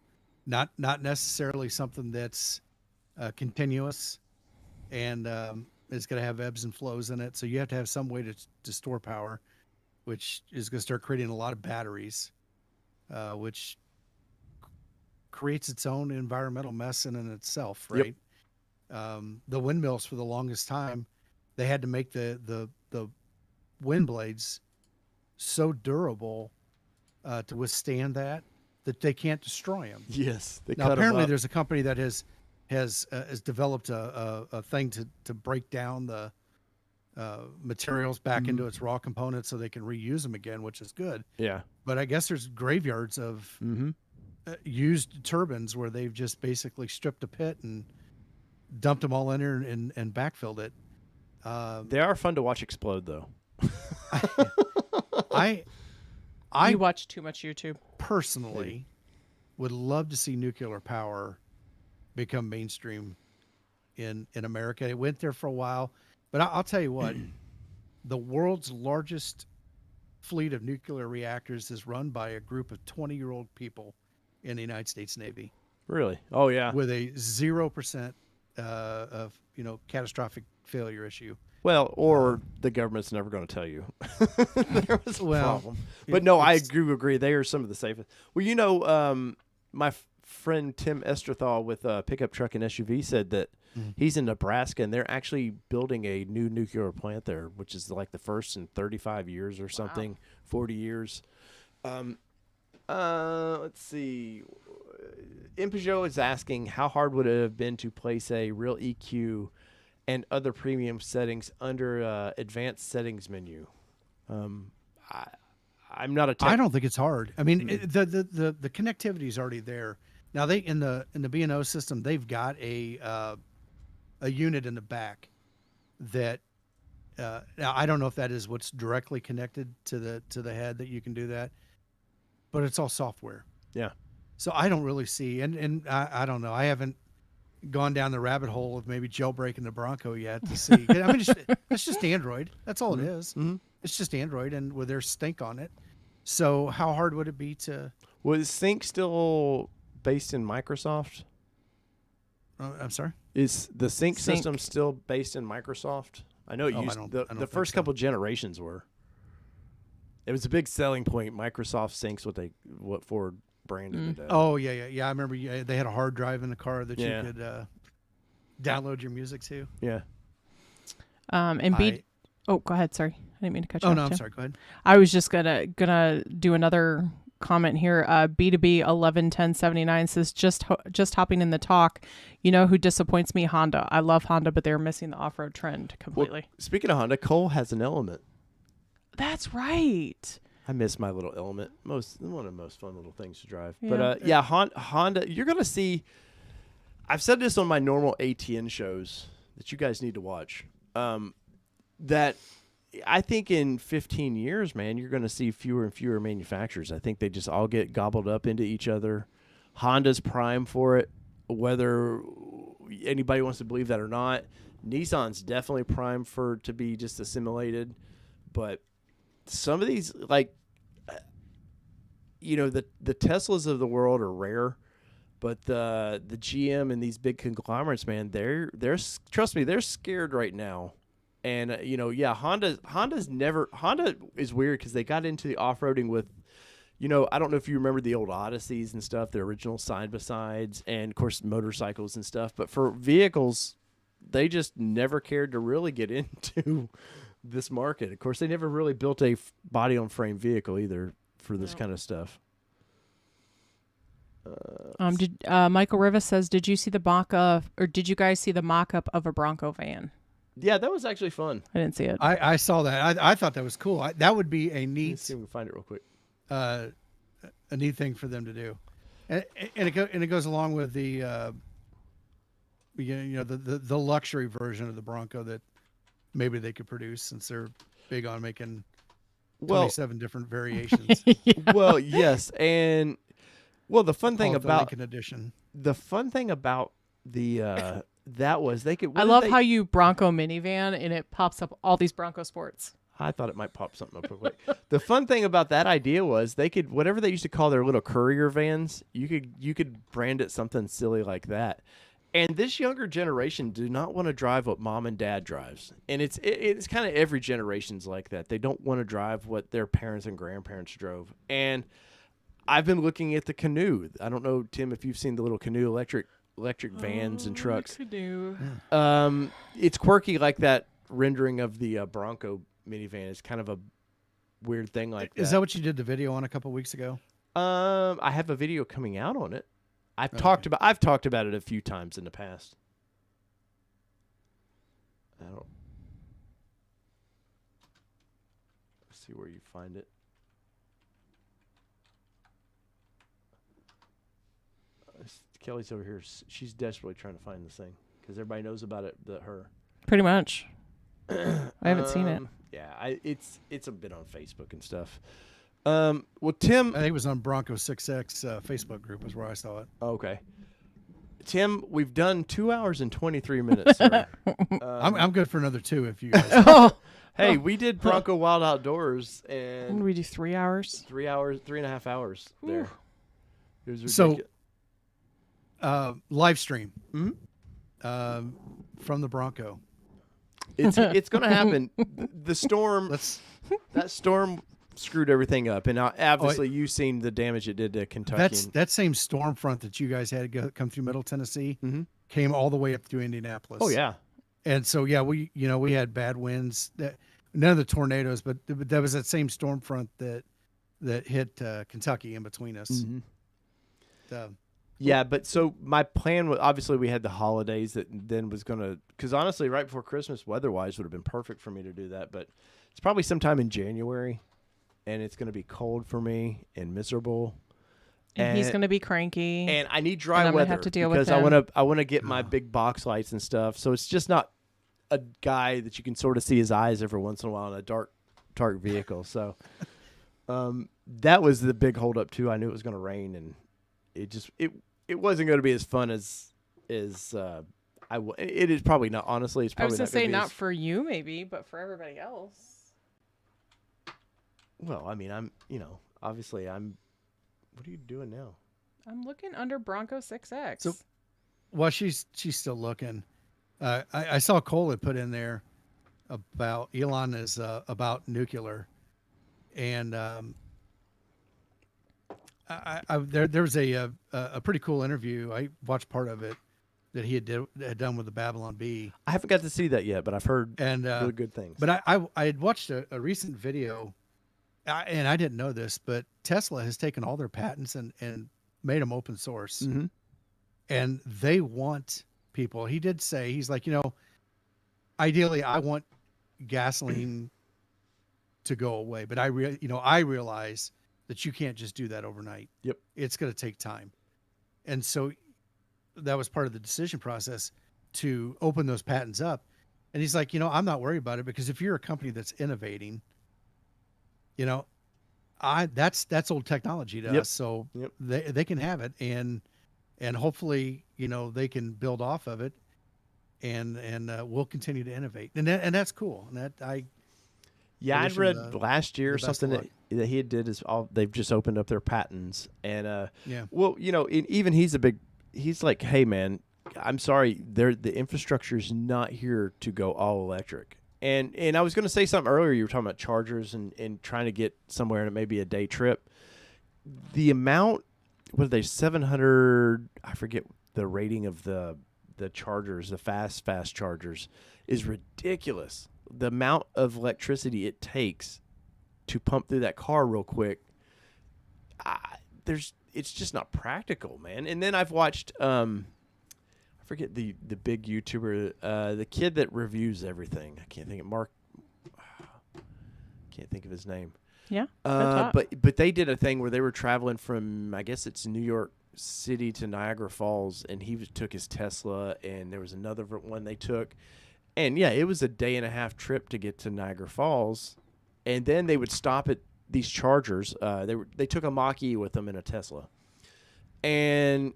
Not necessarily something that's continuous, and it's going to have ebbs and flows in it. So you have to have some way to store power, which is going to start creating a lot of batteries, which creates its own environmental mess in itself, right? Yep. The windmills, for the longest time, they had to make the wind blades so durable to withstand that they can't destroy them. Yes. Now apparently there's a company that has developed a thing to break down the materials back into its raw components so they can reuse them again, which is good. Yeah. But I guess there's graveyards of used turbines where they've just basically stripped a pit and dumped them all in there and backfilled it. They are fun to watch explode, though. I watch too much YouTube. Personally would love to see nuclear power become mainstream in America. It went there for a while, but I'll tell you what, the world's largest fleet of nuclear reactors is run by a group of 20-year-old people in the United States Navy. Really? Oh, yeah. With a 0% of catastrophic failure issue. Well, or the government's never going to tell you. There was a problem. But no, I do agree. They are some of the safest. Well, my friend Tim Esterthal with Pickup Truck and SUV said that he's in Nebraska, and they're actually building a new nuclear plant there, which is like the first in 35 years or something, 40 years. Let's see. Impeugeot is asking, how hard would it have been to place a real EQ and other premium settings under advanced settings menu? I'm not a tech. I don't think it's hard. I mean, the connectivity is already there. Now they in the B&O system, they've got a unit in the back that now I don't know if that is what's directly connected to the head that you can do that, but it's all software. Yeah. So I don't really see, and I don't know. I haven't gone down the rabbit hole of maybe jailbreaking the Bronco yet to see. I mean, it's just Android. That's all it is. Mm-hmm. It's just Android, and with their stink on it. So how hard would it be to? Was Sync still based in Microsoft? I'm sorry? Is the Sync system still based in Microsoft? I know it used the first couple generations were. It was a big selling point. Microsoft Sync's what Ford branded it as. Oh yeah. I remember they had a hard drive in the car that you could download your music to. Yeah. Oh, go ahead. Sorry, I didn't mean to cut you off. Oh no, I'm Tim. sorry. Go ahead. I was just gonna do another comment here. B2B 111079 says just hopping in the talk. You know who disappoints me? Honda. I love Honda, but they're missing the off-road trend completely. Well, speaking of Honda, Cole has an Element. That's right. I miss my little Element. One of the most fun little things to drive. Yeah. But Honda. You're gonna see. I've said this on my normal ATN shows that you guys need to watch. That I think in 15 years, man, you're going to see fewer and fewer manufacturers. I think they just all get gobbled up into each other. Honda's prime for it, whether anybody wants to believe that or not. Nissan's definitely prime to be just assimilated. But some of these, like, the Teslas of the world are rare. But the GM and these big conglomerates, man, they're trust me, they're scared right now. And Honda is weird because they got into the off-roading with, I don't know if you remember the old Odysseys and stuff, the original side-by-sides, and of course motorcycles and stuff. But for vehicles, they just never cared to really get into this market. Of course, they never really built a body-on-frame vehicle either for this kind of stuff. Michael Rivas says, did you guys see the mock-up of a Bronco van? Yeah, that was actually fun. I didn't see it. I saw that. I thought that was cool. That would be a neat. Let's see if we can find it real quick. A neat thing for them to do, and it goes along with the the luxury version of the Bronco that maybe they could produce, since they're big on making 27 different variations. Well, yes, and the fun thing about Lincoln Edition. The fun thing about the that was they could. I love how you Bronco minivan and it pops up all these Bronco Sports. I thought it might pop something up real quick. The fun thing about that idea was they could, whatever they used to call their little courier vans, you could brand it something silly like that. And this younger generation do not want to drive what mom and dad drives. And it's kind of every generation's like that. They don't want to drive what their parents and grandparents drove. And I've been looking at the Canoe. I don't know, Tim, if you've seen the little Canoe electric vans and trucks. Canoe. It's quirky like that rendering of the Bronco minivan. Is kind of a weird thing like that. Is that what you did the video on a couple weeks ago? I have a video coming out on it. I've talked about it a few times in the past. Let's see where you find it. Kelly's over here. She's desperately trying to find this thing because everybody knows about it. Her. Pretty much. I haven't seen it. Yeah, it's a bit on Facebook and stuff. Well, Tim, I think it was on Bronco 6X Facebook group is where I saw it. Okay, Tim, we've done 2 hours and 23 minutes. Sir. I'm good for another 2 if you guys. Hey, we did Bronco Wild Outdoors, and when did we do 3 hours? 3 hours, 3.5 hours there. It was ridiculous. So, live stream Mm-hmm. from the Bronco. It's going to happen. The storm, that storm screwed everything up, and obviously you've seen the damage it did to Kentucky. That same storm front that you guys had come through Middle Tennessee came all the way up through Indianapolis. Oh yeah, and so we had bad winds. None of the tornadoes, but that was that same storm front that hit Kentucky in between us. Mm-hmm. Yeah, but so my plan was, obviously we had the holidays that then was going to, because honestly, right before Christmas, weather-wise, would have been perfect for me to do that. But it's probably sometime in January, and it's going to be cold for me and miserable. And he's going to be cranky. And I need dry weather have to deal with because I want to get my big box lights and stuff. So it's just not a guy that you can sort of see his eyes every once in a while in a dark vehicle. So that was the big holdup too. I knew it was going to rain, and it wasn't going to be as fun as it is probably not. Honestly, it's probably. I was going to say not as, for you maybe, but for everybody else. Well, I mean, obviously What are you doing now? I'm looking under Bronco 6X. So, well, she's still looking. I saw Cole had put in there about Elon is about nuclear, and there was a pretty cool interview. I watched part of it that he had done with the Babylon Bee. I haven't got to see that yet, but I've heard really good things. But I had watched a recent video, and I didn't know this, but Tesla has taken all their patents and made them open source, Mm-hmm. and they want people. He did say, he's like, ideally I want gasoline to go away, but I realize that you can't just do that overnight. Yep. It's going to take time. And so that was part of the decision process to open those patents up. And he's like, I'm not worried about it, because if you're a company that's innovating, that's old technology to us. So they can have it, and hopefully, they can build off of it, and we'll continue to innovate. And that's cool. And I'd read last year something that he did is they've just opened up their patents, and well, even he's like, hey man, I'm sorry, the infrastructure is not here to go all electric. And I was going to say something earlier. You were talking about chargers and trying to get somewhere, and it may be a day trip. The amount, what are they, 700? I forget the rating of the chargers, the fast chargers, is ridiculous. The amount of electricity it takes to pump through that car real quick, it's just not practical, man. And then I've watched, I forget the big YouTuber, the kid that reviews everything. I can't think of his name. Yeah. But they did a thing where they were traveling from, I guess it's New York City to Niagara Falls, and he took his Tesla, and there was another one they took. And yeah, it was a 1.5-day trip to get to Niagara Falls, and then they would stop at these chargers. They took a Mach-E with them in a Tesla, and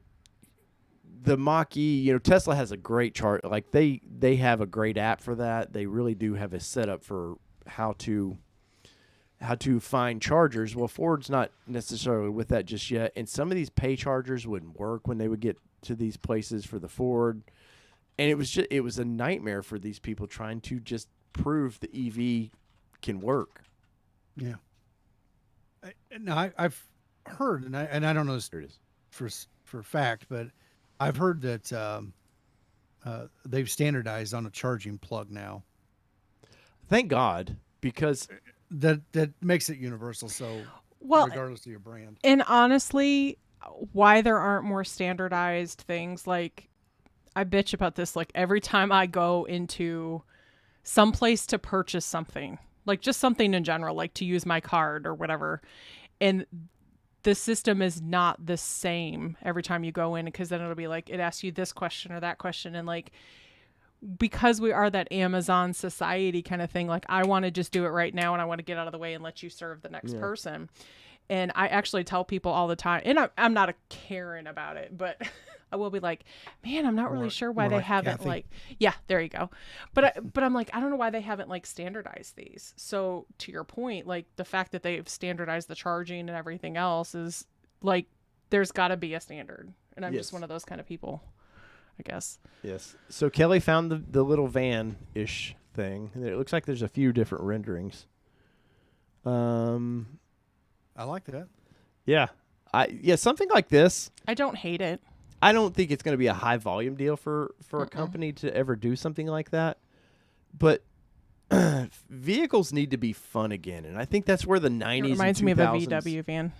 the Mach-E, Tesla has a great chart. Like they have a great app for that. They really do have a setup for how to find chargers. Well, Ford's not necessarily with that just yet, and some of these pay chargers wouldn't work when they would get to these places for the Ford. And it was a nightmare for these people trying to just prove the EV can work. Yeah. I've heard, and I don't know this for fact, but I've heard that they've standardized on a charging plug now. Thank God, because that makes it universal. So regardless of your brand. And honestly, why there aren't more standardized things, like, I bitch about this, like, every time I go into some place to purchase something, like just something in general, like to use my card or whatever, and the system is not the same every time you go in, because then it'll be like, it asks you this question or that question, and like, because we are that Amazon society kind of thing, like, I want to just do it right now, and I want to get out of the way and let you serve the next person. And I actually tell people all the time, and I'm not a Karen about it, but I will be like, man, I'm not really sure why they haven't Kathy. Yeah, there you go. But I'm like, I don't know why they haven't like standardized these. So to your point, like the fact that they've standardized the charging and everything else is like, there's got to be a standard. And I'm just one of those kind of people, I guess. Yes. So Kelly found the little van-ish thing. It looks like there's a few different renderings. I like that. Yeah. Something like this. I don't hate it. I don't think it's going to be a high volume deal for a company to ever do something like that. But vehicles need to be fun again. And I think that's where the 90s and 2000s... It reminds me of a VW van.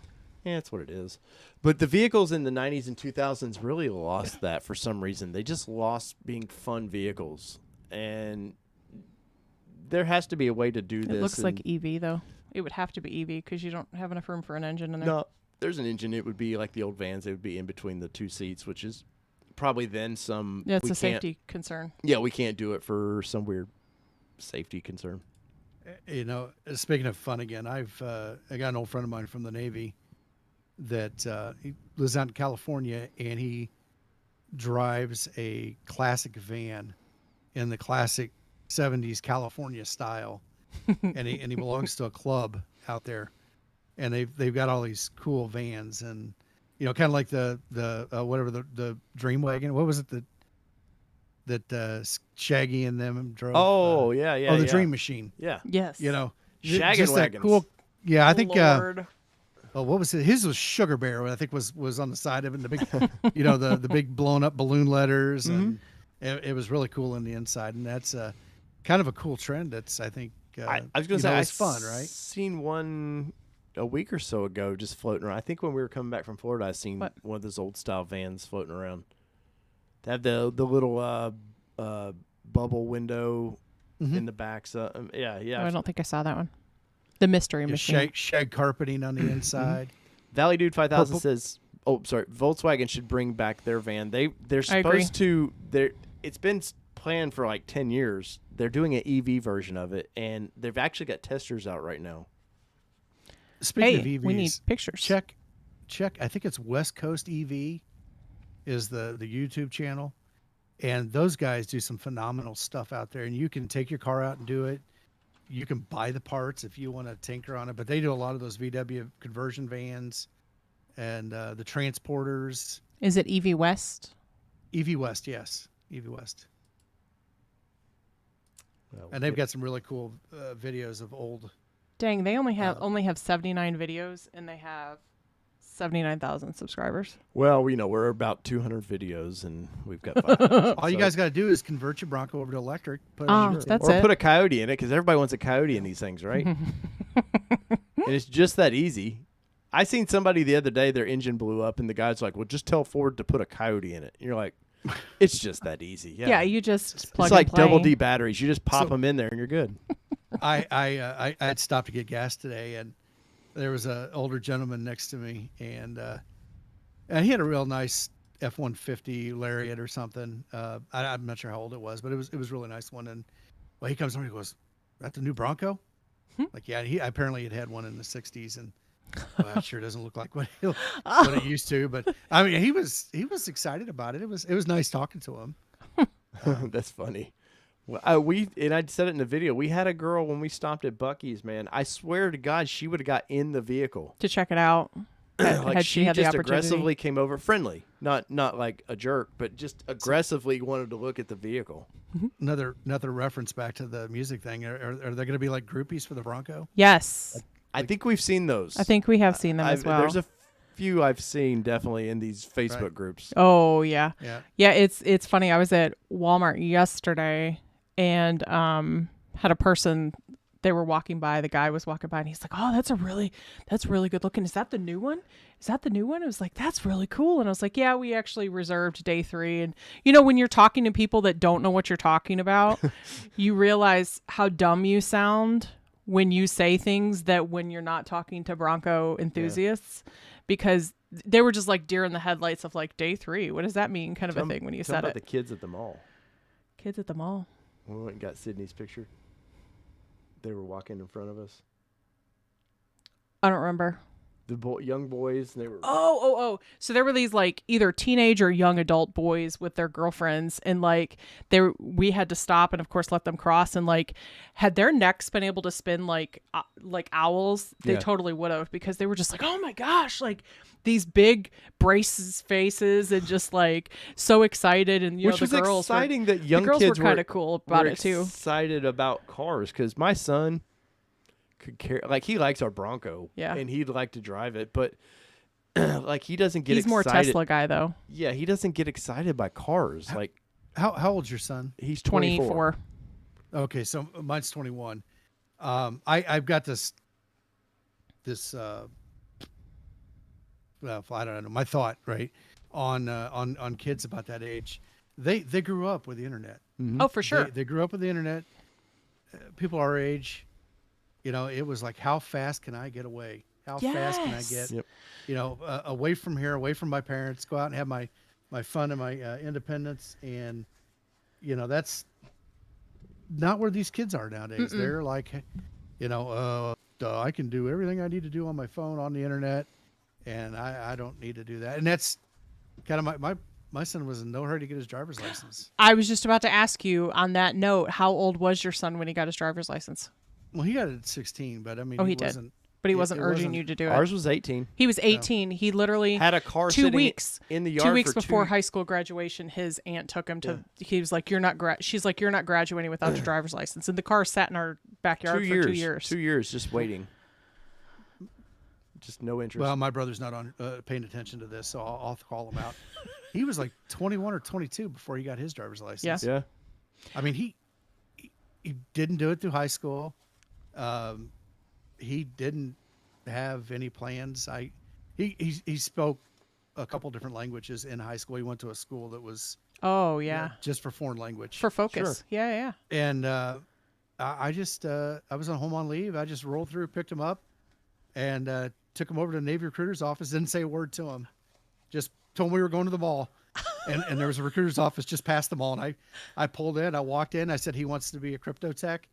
Yeah, that's what it is. But the vehicles in the 90s and 2000s really lost that for some reason. They just lost being fun vehicles. And there has to be a way to do this. It looks like EV, though. It would have to be EV because you don't have enough room for an engine in there. No, there's an engine. It would be like the old vans. It would be in between the two seats, which is probably then some... Yeah, it's a safety concern. Yeah, we can't do it for some weird safety concern. Speaking of fun again, I got an old friend of mine from the Navy that he lives out in California, and he drives a classic van in the classic 70s California style. and he belongs to a club out there, and they've got all these cool vans, and kind of like the whatever the Dream Wagon. What was it that Shaggy and them drove? Oh yeah. The Dream Machine. Yeah. Yes. Shaggin' just that wagons. cool. Yeah, I think. Lord. What was it? His was Sugar Bear. I think was on the side of it. And the big, the big blown up balloon letters, and it was really cool in the inside. And that's kind of a cool trend. That's I think. I was going to say it's fun, right? Seen one a week or so ago just floating around. I think when we were coming back from Florida, I seen one of those old style vans floating around. They have the little bubble window in the back. So yeah. Oh, I don't think I saw that one. The mystery machine. Shag carpeting on the inside. Valley Dude 5000 says, "Oh, sorry, Volkswagen should bring back their van. They're supposed to. It's been planned for like 10 years. They're doing an EV version of it, and they've actually got testers out right now." Speaking of EVs, we need pictures. Check. I think it's West Coast EV is the YouTube channel, and those guys do some phenomenal stuff out there. And you can take your car out and do it. You can buy the parts if you want to tinker on it, but they do a lot of those VW conversion vans and the transporters. Is it EV West? EV West, yes. EV West. Well, and they've got some really cool videos of old. Dang, they only have 79 videos, and they have 79,000 subscribers. Well, we're about 200 videos, and we've got 5. All you guys got to do is convert your Bronco over to electric. Put put a Coyote in it, because everybody wants a Coyote in these things, right? And it's just that easy. I seen somebody the other day, their engine blew up, and the guy's like, well, just tell Ford to put a Coyote in it. And you're like, it's just that easy. Yeah, you just plug It's like and play. double D batteries. You just pop them in there, and you're good. I had stopped to get gas today, and there was an older gentleman next to me, and he had a real nice F-150 Lariat or something. I'm not sure how old it was, but it was a really nice one. And he comes over and he goes, "That the new Bronco?" Like, yeah, he apparently had one in the '60s, and it sure doesn't look like what it used to. But I mean, he was excited about it. It was nice talking to him. That's funny. Well, I said it in the video. We had a girl when we stopped at Buc-ee's, man. I swear to God, she would have got in the vehicle to check it out. Like she had the just opportunity. aggressively came over, friendly, not like a jerk, but just aggressively wanted to look at the vehicle. Another reference back to the music thing. Are there going to be like groupies for the Bronco? Yes, I think we've seen those. I think we have seen them as well. There's a few I've seen definitely in these Facebook groups. Oh yeah. Yeah. It's funny. I was at Walmart yesterday and had a person. They were walking by. The guy was walking by, and he's like, "Oh, that's really good looking. Is that the new one? It was like, that's really cool." And I was like, "Yeah, we actually reserved day 3." And when you're talking to people that don't know what you're talking about, you realize how dumb you sound when you say things that when you're not talking to Bronco enthusiasts, because they were just like deer in the headlights of like day 3. What does that mean? Kind of a thing when you said about it. The kids at the mall. Kids at the mall. We went and got Sydney's picture. They were walking in front of us. I don't remember. The young boys, they were. Oh! So there were these like either teenage or young adult boys with their girlfriends, and like we had to stop and of course let them cross. And like, had their necks been able to spin like owls, they totally would have, because they were just like, "Oh my gosh!" Like these big braces faces and just like so excited. And which was the girls exciting were, that young the girls kids were kind of cool about it too. Excited about cars, because my son could care, like he likes our Bronco, and he'd like to drive it, but like he doesn't get. He's excited. More Tesla guy though. Yeah, he doesn't get excited by cars. Like, how old's your son? He's 24. Okay, so mine's 21. I've got this. Well, I don't know. My thought right on kids about that age. They grew up with the internet. Mm-hmm. Oh, for sure. They grew up with the internet. People our age. It was like, how fast can I get away? How fast can I get, away from here, away from my parents, go out and have my fun and my independence. And, that's not where these kids are nowadays. Mm-mm. They're like, I can do everything I need to do on my phone, on the internet, and I don't need to do that. And that's kind of my son was in no hurry to get his driver's license. I was just about to ask you on that note, how old was your son when he got his driver's license? Well, he got it at 16, but I mean, but he wasn't urging you to do it. Ours was 18. He was 18. He literally had a car 2 weeks in the yard. 2 weeks for before high school graduation. His aunt took him to. He was like, "You're not." She's like, "You're not graduating without your driver's license." And the car sat in our backyard for 2 years. 2 years, just waiting. Just no interest. Well, my brother's not on paying attention to this, so I'll call him out. He was like 21 or 22 before he got his driver's license. Yeah. I mean, he didn't do it through high school. He didn't have any plans. He spoke a couple different languages in high school. He went to a school that was just for foreign language, for focus. Sure. Yeah. And I was on home on leave. I just rolled through, picked him up, and took him over to the Navy recruiter's office. Didn't say a word to him. Just told him we were going to the mall. And there was a recruiter's office just past the mall. And I pulled in. I walked in. I said, he wants to be a crypto tech.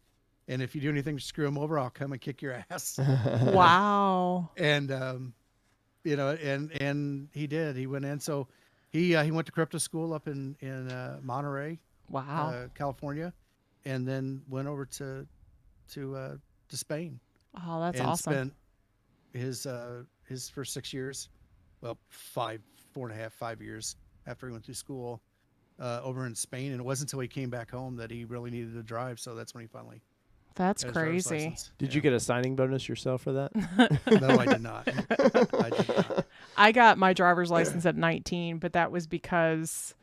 And if you do anything to screw him over, I'll come and kick your ass. Wow. And, and he did. He went in. So he went to crypto school up in Monterey, California, and then went over to Spain. Oh, that's and awesome. Spent his first 6 years, well, 5 years after he went through school, over in Spain. And it wasn't until he came back home that he really needed to drive. So that's when he finally. That's crazy. Did you get a signing bonus yourself for that? No, I did not. I got my driver's license at 19, but that was because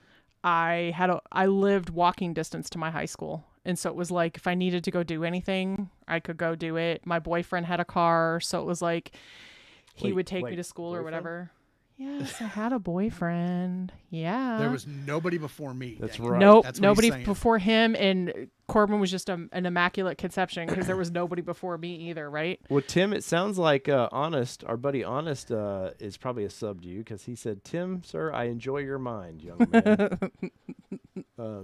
I lived walking distance to my high school. And so it was like, if I needed to go do anything, I could go do it. My boyfriend had a car. So it was like, he would take me to school or whatever. Yes, I had a boyfriend. Yeah. There was nobody before me. That's right. Nope, nobody before him. And Corbin was just an immaculate conception because there was nobody before me either, right? Well, Tim, it sounds like Honest, our buddy Honest, is probably a sub to you because he said, "Tim, sir, I enjoy your mind, young man."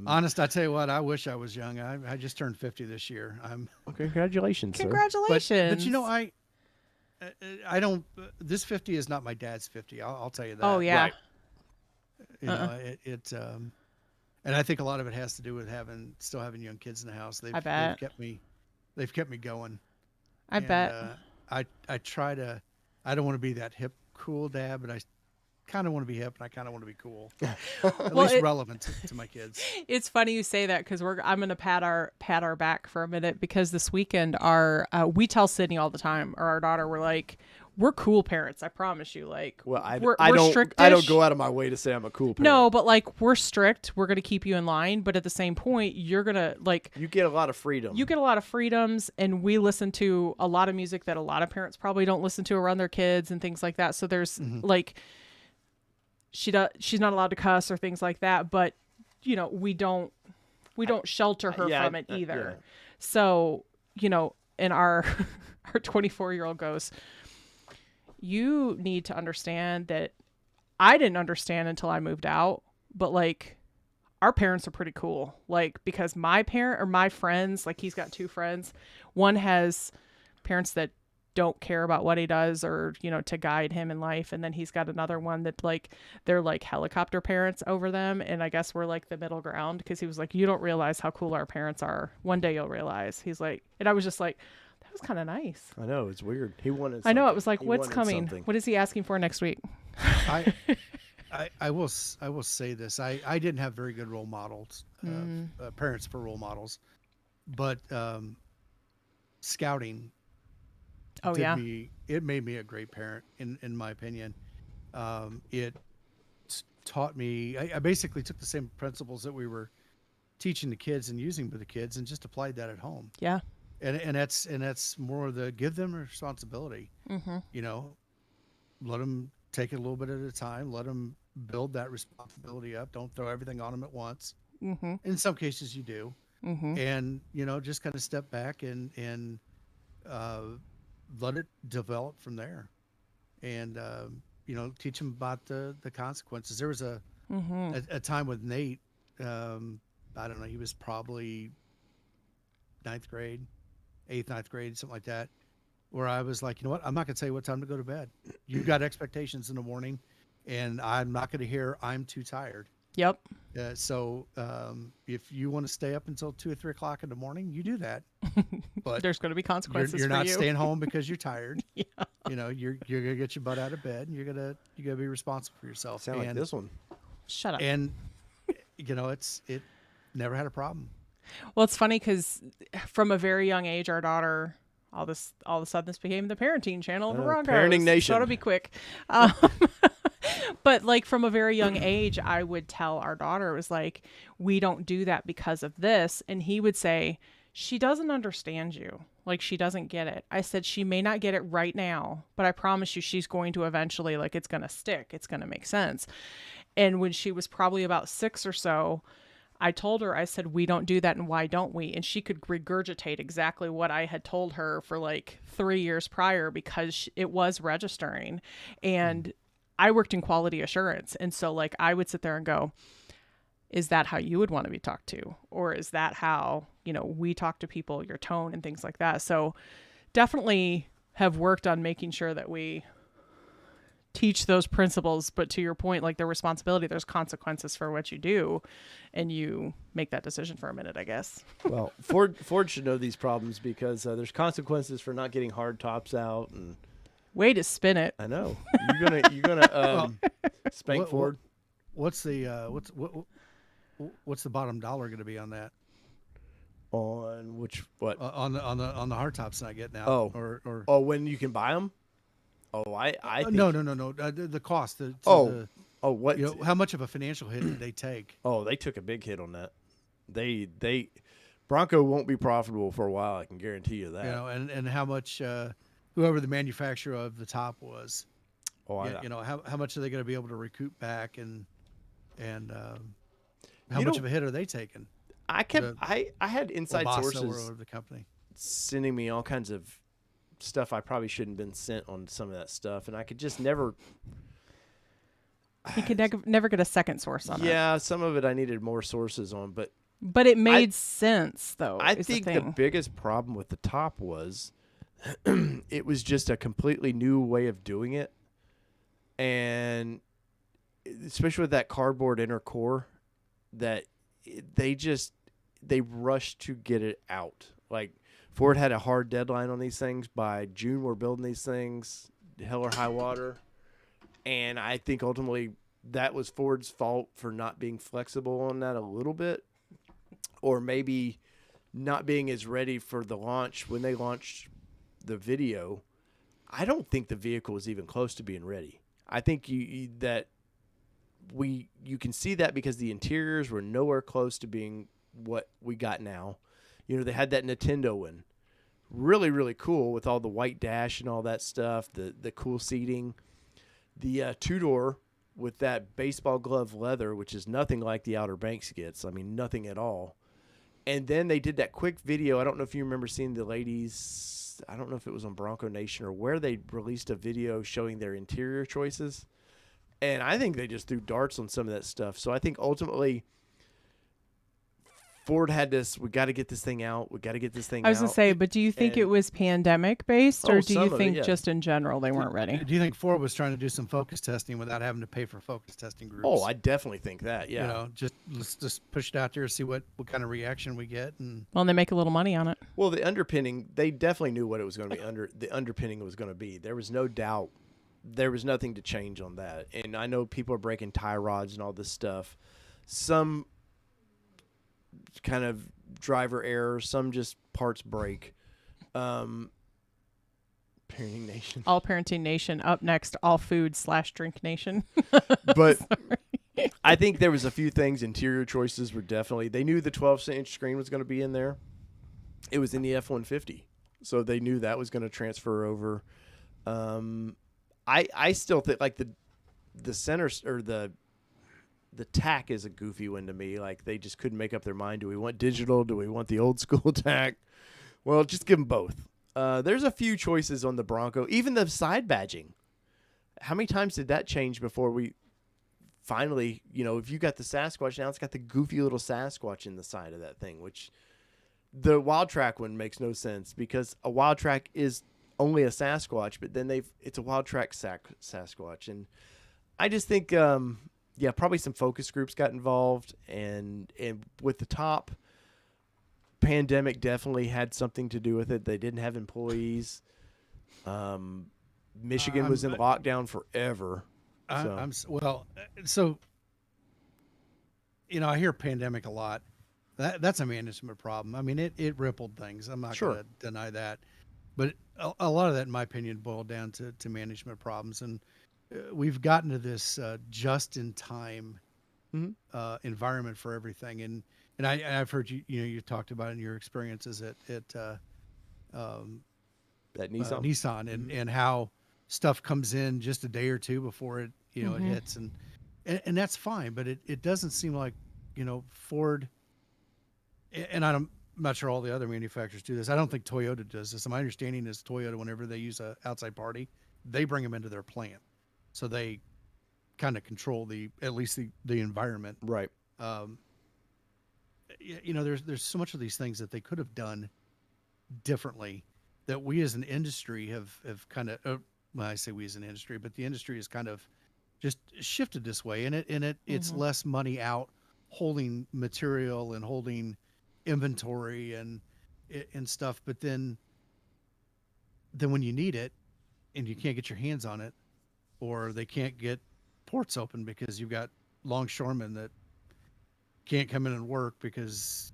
Honest, I tell you what, I wish I was young. I just turned 50 this year. Congratulations, sir. Congratulations. But you know, I don't. This 50 is not my dad's 50. I'll tell you that. Oh yeah. Right. You know, and I think a lot of it has to do with still having young kids in the house. They've kept me going. I bet. I try to. I don't want to be that hip, cool dad, but I kind of want to be hip and I kind of want to be cool. At least relevant to my kids. It's funny you say that because I'm going to pat our back for a minute because this weekend we tell Sydney all the time, or our daughter, we're like, we're cool parents. I promise you. Like, well, we're strict. I don't go out of my way to say I'm a cool parent. No, but like we're strict. We're going to keep you in line. But at the same point, you're going to like. You get a lot of freedom. You get a lot of freedoms, and we listen to a lot of music that a lot of parents probably don't listen to around their kids and things like that. So there's like. She's not allowed to cuss or things like that, but you know, we don't shelter her from it either. Yeah. So, you know, and our 24-year-old goes, you need to understand that I didn't understand until I moved out, but like our parents are pretty cool. Like, because my friends, like he's got 2 friends. One has parents that don't care about what he does or, you know, to guide him in life. And then he's got another one that like, they're like helicopter parents over them. And I guess we're like the middle ground because he was like, you don't realize how cool our parents are. One day you'll realize. He's like, and I was just like, that was kind of nice. I know. It's weird. He wanted something. I know. It was like, what's coming? Something. What is he asking for next week? I will say this. I didn't have very good role models, parents for role models, but scouting it made me a great parent in my opinion. It taught me, I basically took the same principles that we were teaching the kids and using with the kids and just applied that at home. Yeah. And that's more of the give them a responsibility, you know, let them take it a little bit at a time, let them build that responsibility up. Don't throw everything on them at once. In some cases you do. And, you know, just kind of step back and let it develop from there, and you know, teach them about the consequences. There was a time with Nate. I don't know. He was probably 9th grade, 8th, 9th grade, something like that. Where I was like, you know what? I'm not going to tell you what time to go to bed. You've got expectations in the morning, and I'm not going to hear I'm too tired. Yep. So if you want to stay up until 2 or 3 o'clock in the morning, you do that. But there's going to be consequences. You're for not you. staying home because you're tired. Yeah. You know, you're gonna get your butt out of bed, and you gotta be responsible for yourself. Sound like this one. Shut up. And you know, it never had a problem. Well, it's funny because from a very young age, our daughter, all of a sudden, this became the parenting channel of the Broncos. Parenting Nation. So it'll be quick. But like from a very young age, I would tell our daughter, it was like, we don't do that because of this. And he would say, she doesn't understand you. Like, she doesn't get it. I said, she may not get it right now, but I promise you she's going to eventually, like, it's going to stick. It's going to make sense. And when she was probably about 6 or so, I told her, I said, we don't do that. And why don't we? And she could regurgitate exactly what I had told her for like 3 years prior, because it was registering. And I worked in quality assurance. And so like, I would sit there and go, is that how you would want to be talked to? Or is that how, you know, we talk to people, your tone and things like that? So definitely have worked on making sure that we teach those principles, but to your point, like the responsibility, there's consequences for what you do, and you make that decision for a minute, I guess. Well, Ford should know these problems, because there's consequences for not getting hard tops out. And way to spin it. I know you're gonna spank Ford. What's the what's the bottom dollar going to be on that? On which what? On the hard tops I get now. Oh, or when you can buy them. Oh, I think... no. The cost. What? You know, how much of a financial hit did they take? Oh, they took a big hit on that. They Bronco won't be profitable for a while. I can guarantee you that. You know, and how much whoever the manufacturer of the top was. Oh, you know, how much are they going to be able to recoup back, and how much of a hit are they taking? I had inside sources of the company sending me all kinds of stuff I probably shouldn't have been sent on some of that stuff, and I could just never. You could never get a second source on it. Yeah, some of it I needed more sources on, but it made sense though. I think the biggest problem with the top was it was just a completely new way of doing it, and especially with that cardboard inner core, that they rushed to get it out. Like, Ford had a hard deadline on these things. By June, we're building these things, hell or high water. And I think ultimately that was Ford's fault for not being flexible on that a little bit, or maybe not being as ready for the launch. When they launched the video, I don't think the vehicle was even close to being ready. I think you can see that because the interiors were nowhere close to being what we got now. You know, they had that Nintendo one. Really, really cool with all the white dash and all that stuff, the cool seating. The two-door with that baseball glove leather, which is nothing like the Outer Banks gets. I mean, nothing at all. And then they did that quick video. I don't know if you remember seeing the ladies. I don't know if it was on Bronco Nation or where they released a video showing their interior choices. And I think they just threw darts on some of that stuff. So I think ultimately Ford had this, we got to get this thing out. We got to get this thing out. I was going to say, but do you think it was pandemic based, or do you think just in general they weren't ready? Do you think Ford was trying to do some focus testing without having to pay for focus testing groups? Oh, I definitely think that, yeah. You know, let's just push it out there, see what kind of reaction we get. And they make a little money on it. Well, the underpinning, they definitely knew what it was going to be. The underpinning was going to be. There was no doubt. There was nothing to change on that. And I know people are breaking tie rods and all this stuff. Some kind of driver error, some just parts break. Parenting Nation. All Parenting Nation. Up next, all food / drink nation. But I think there was a few things. Interior choices were definitely, they knew the 12-inch screen was going to be in there. It was in the F-150. So they knew that was going to transfer over. I still think like the center or the tack is a goofy one to me. Like, they just couldn't make up their mind. Do we want digital? Do we want the old school tack? Well, just give them both. There's a few choices on the Bronco. Even the side badging. How many times did that change before we finally, you know, if you got the Sasquatch, now it's got the goofy little Sasquatch in the side of that thing, which the Wild Track one makes no sense, because a Wild Track is only a Sasquatch, but then it's a Wild Track Sasquatch. And I just think yeah, probably some focus groups got involved, and with the top, pandemic definitely had something to do with it. They didn't have employees. Michigan was in lockdown forever. So I hear pandemic a lot. That's a management problem. I mean, it rippled things. I'm not going to deny that, but a lot of that, in my opinion, boiled down to management problems. And we've gotten to this just-in-time environment for everything. And I've heard you talked about it in your experiences at that Nissan and how stuff comes in just a day or two before it it hits, and that's fine. But it doesn't seem like Ford, and I'm not sure all the other manufacturers do this. I don't think Toyota does this. My understanding is Toyota, whenever they use an outside party, they bring them into their plant, so they kind of control at least the environment. Right. There's so much of these things that they could have done differently that we as an industry have kind of, I say we as an industry, but the industry has kind of just shifted this way, and it's less money out holding material and holding inventory and stuff. But then when you need it and you can't get your hands on it, or they can't get ports open because you've got longshoremen that can't come in and work because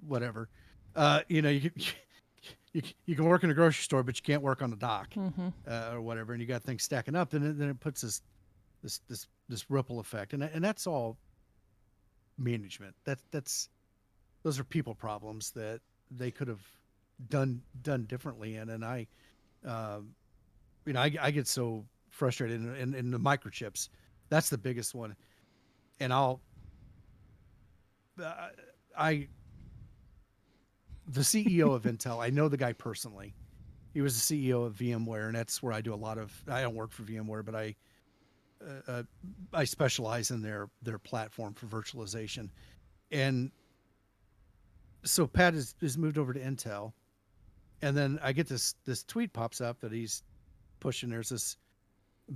whatever. You can work in a grocery store, but you can't work on the dock or whatever, and you got things stacking up. Then it puts this ripple effect, and that's all management. Those are people problems that they could have done differently. And I get so frustrated in the microchips. That's the biggest one, and the CEO of Intel, I know the guy personally. He was the CEO of VMware, and that's where I do a lot of. I don't work for VMware, but I specialize in their platform for virtualization. And so Pat is moved over to Intel, and then I get this tweet pops up that he's pushing. There's this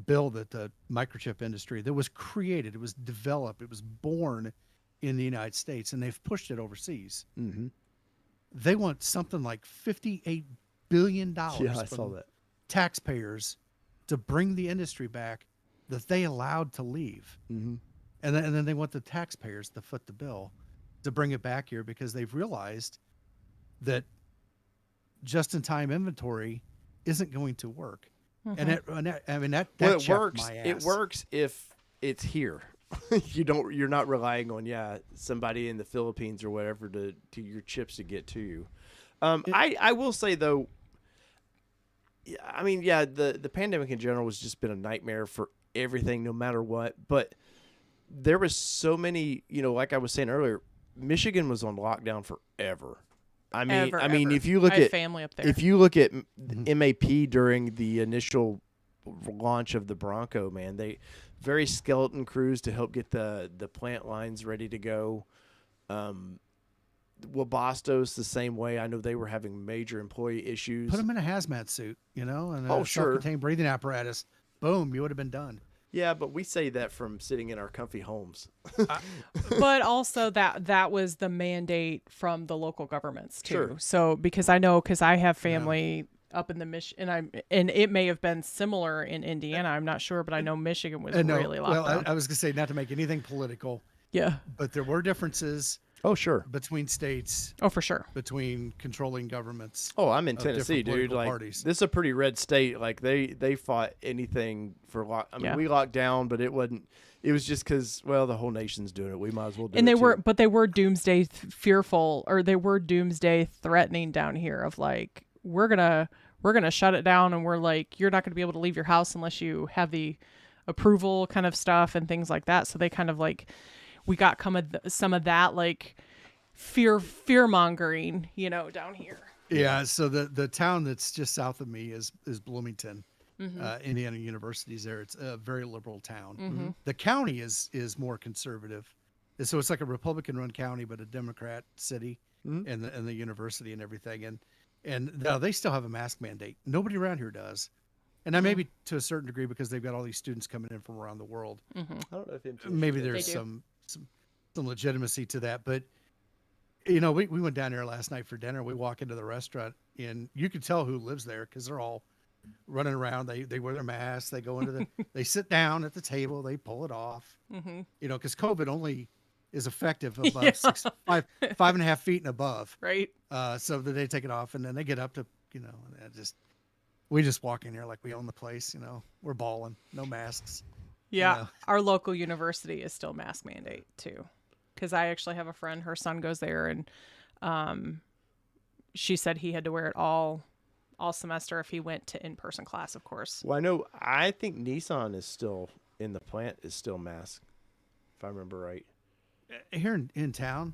bill that the microchip industry that was created, it was developed, it was born in the United States, and they've pushed it overseas. Mm-hmm. They want something like $58 billion from taxpayers to bring the industry back that they allowed to leave. Mm-hmm. And then they want the taxpayers to foot the bill to bring it back here because they've realized that just-in-time inventory isn't going to work. Mm-hmm. That it works. It works if it's here. You're not relying on somebody in the Philippines or whatever to your chips to get to you. I will say though, the pandemic in general has just been a nightmare for everything, no matter what. But there was so many, like I was saying earlier, Michigan was on lockdown forever. I mean, if you look at family up there, if you look at MAP during the initial launch of the Bronco, man, they very skeleton crews to help get the plant lines ready to go. Wabastos the same way. I know they were having major employee issues. Put them in a hazmat suit, and a self-contained breathing apparatus. Boom, you would have been done. Yeah, but we say that from sitting in our comfy homes. But also that was the mandate from the local governments too. Sure. So because I have family up in the Michigan, and it may have been similar in Indiana. I'm not sure, but I know Michigan was really locked down. I was going to say, not to make anything political. Yeah. But there were differences. Oh, sure. Between states. Oh, for sure. Between controlling governments. Oh, I'm in Tennessee, dude. Like, parties. This is a pretty red state. Like, they fought anything for we locked down, but it wasn't. It was just because, the whole nation's doing it. We might as well do it. And they were doomsday fearful, or they were doomsday threatening down here of like, we're gonna shut it down, and we're like, you're not gonna be able to leave your house unless you have the approval kind of stuff and things like that. So they kind of like, we got some of that like fear mongering, down here. Yeah. So the town that's just south of me is Bloomington. Indiana University's there. It's a very liberal town. Mm-hmm. The county is more conservative. And so it's like a Republican-run county, but a Democrat city, and the university and everything. And now they still have a mask mandate. Nobody around here does. And that may be to a certain degree because they've got all these students coming in from around the world. I don't know if Maybe there's some legitimacy to that. But, we went down there last night for dinner. We walk into the restaurant, and you can tell who lives there because they're all running around. They wear their masks. They go into they sit down at the table. They pull it off. Because COVID only is effective above 5.5 feet and above. Right. So that they take it off, and then they get up to, we just walk in here like we own the place. We're balling, no masks. Yeah, our local university is still mask mandate too, because I actually have a friend. Her son goes there, and she said he had to wear it all semester if he went to in-person class. Of course. Well, I think Nissan is still in the plant is still masked, if I remember right. Here in town,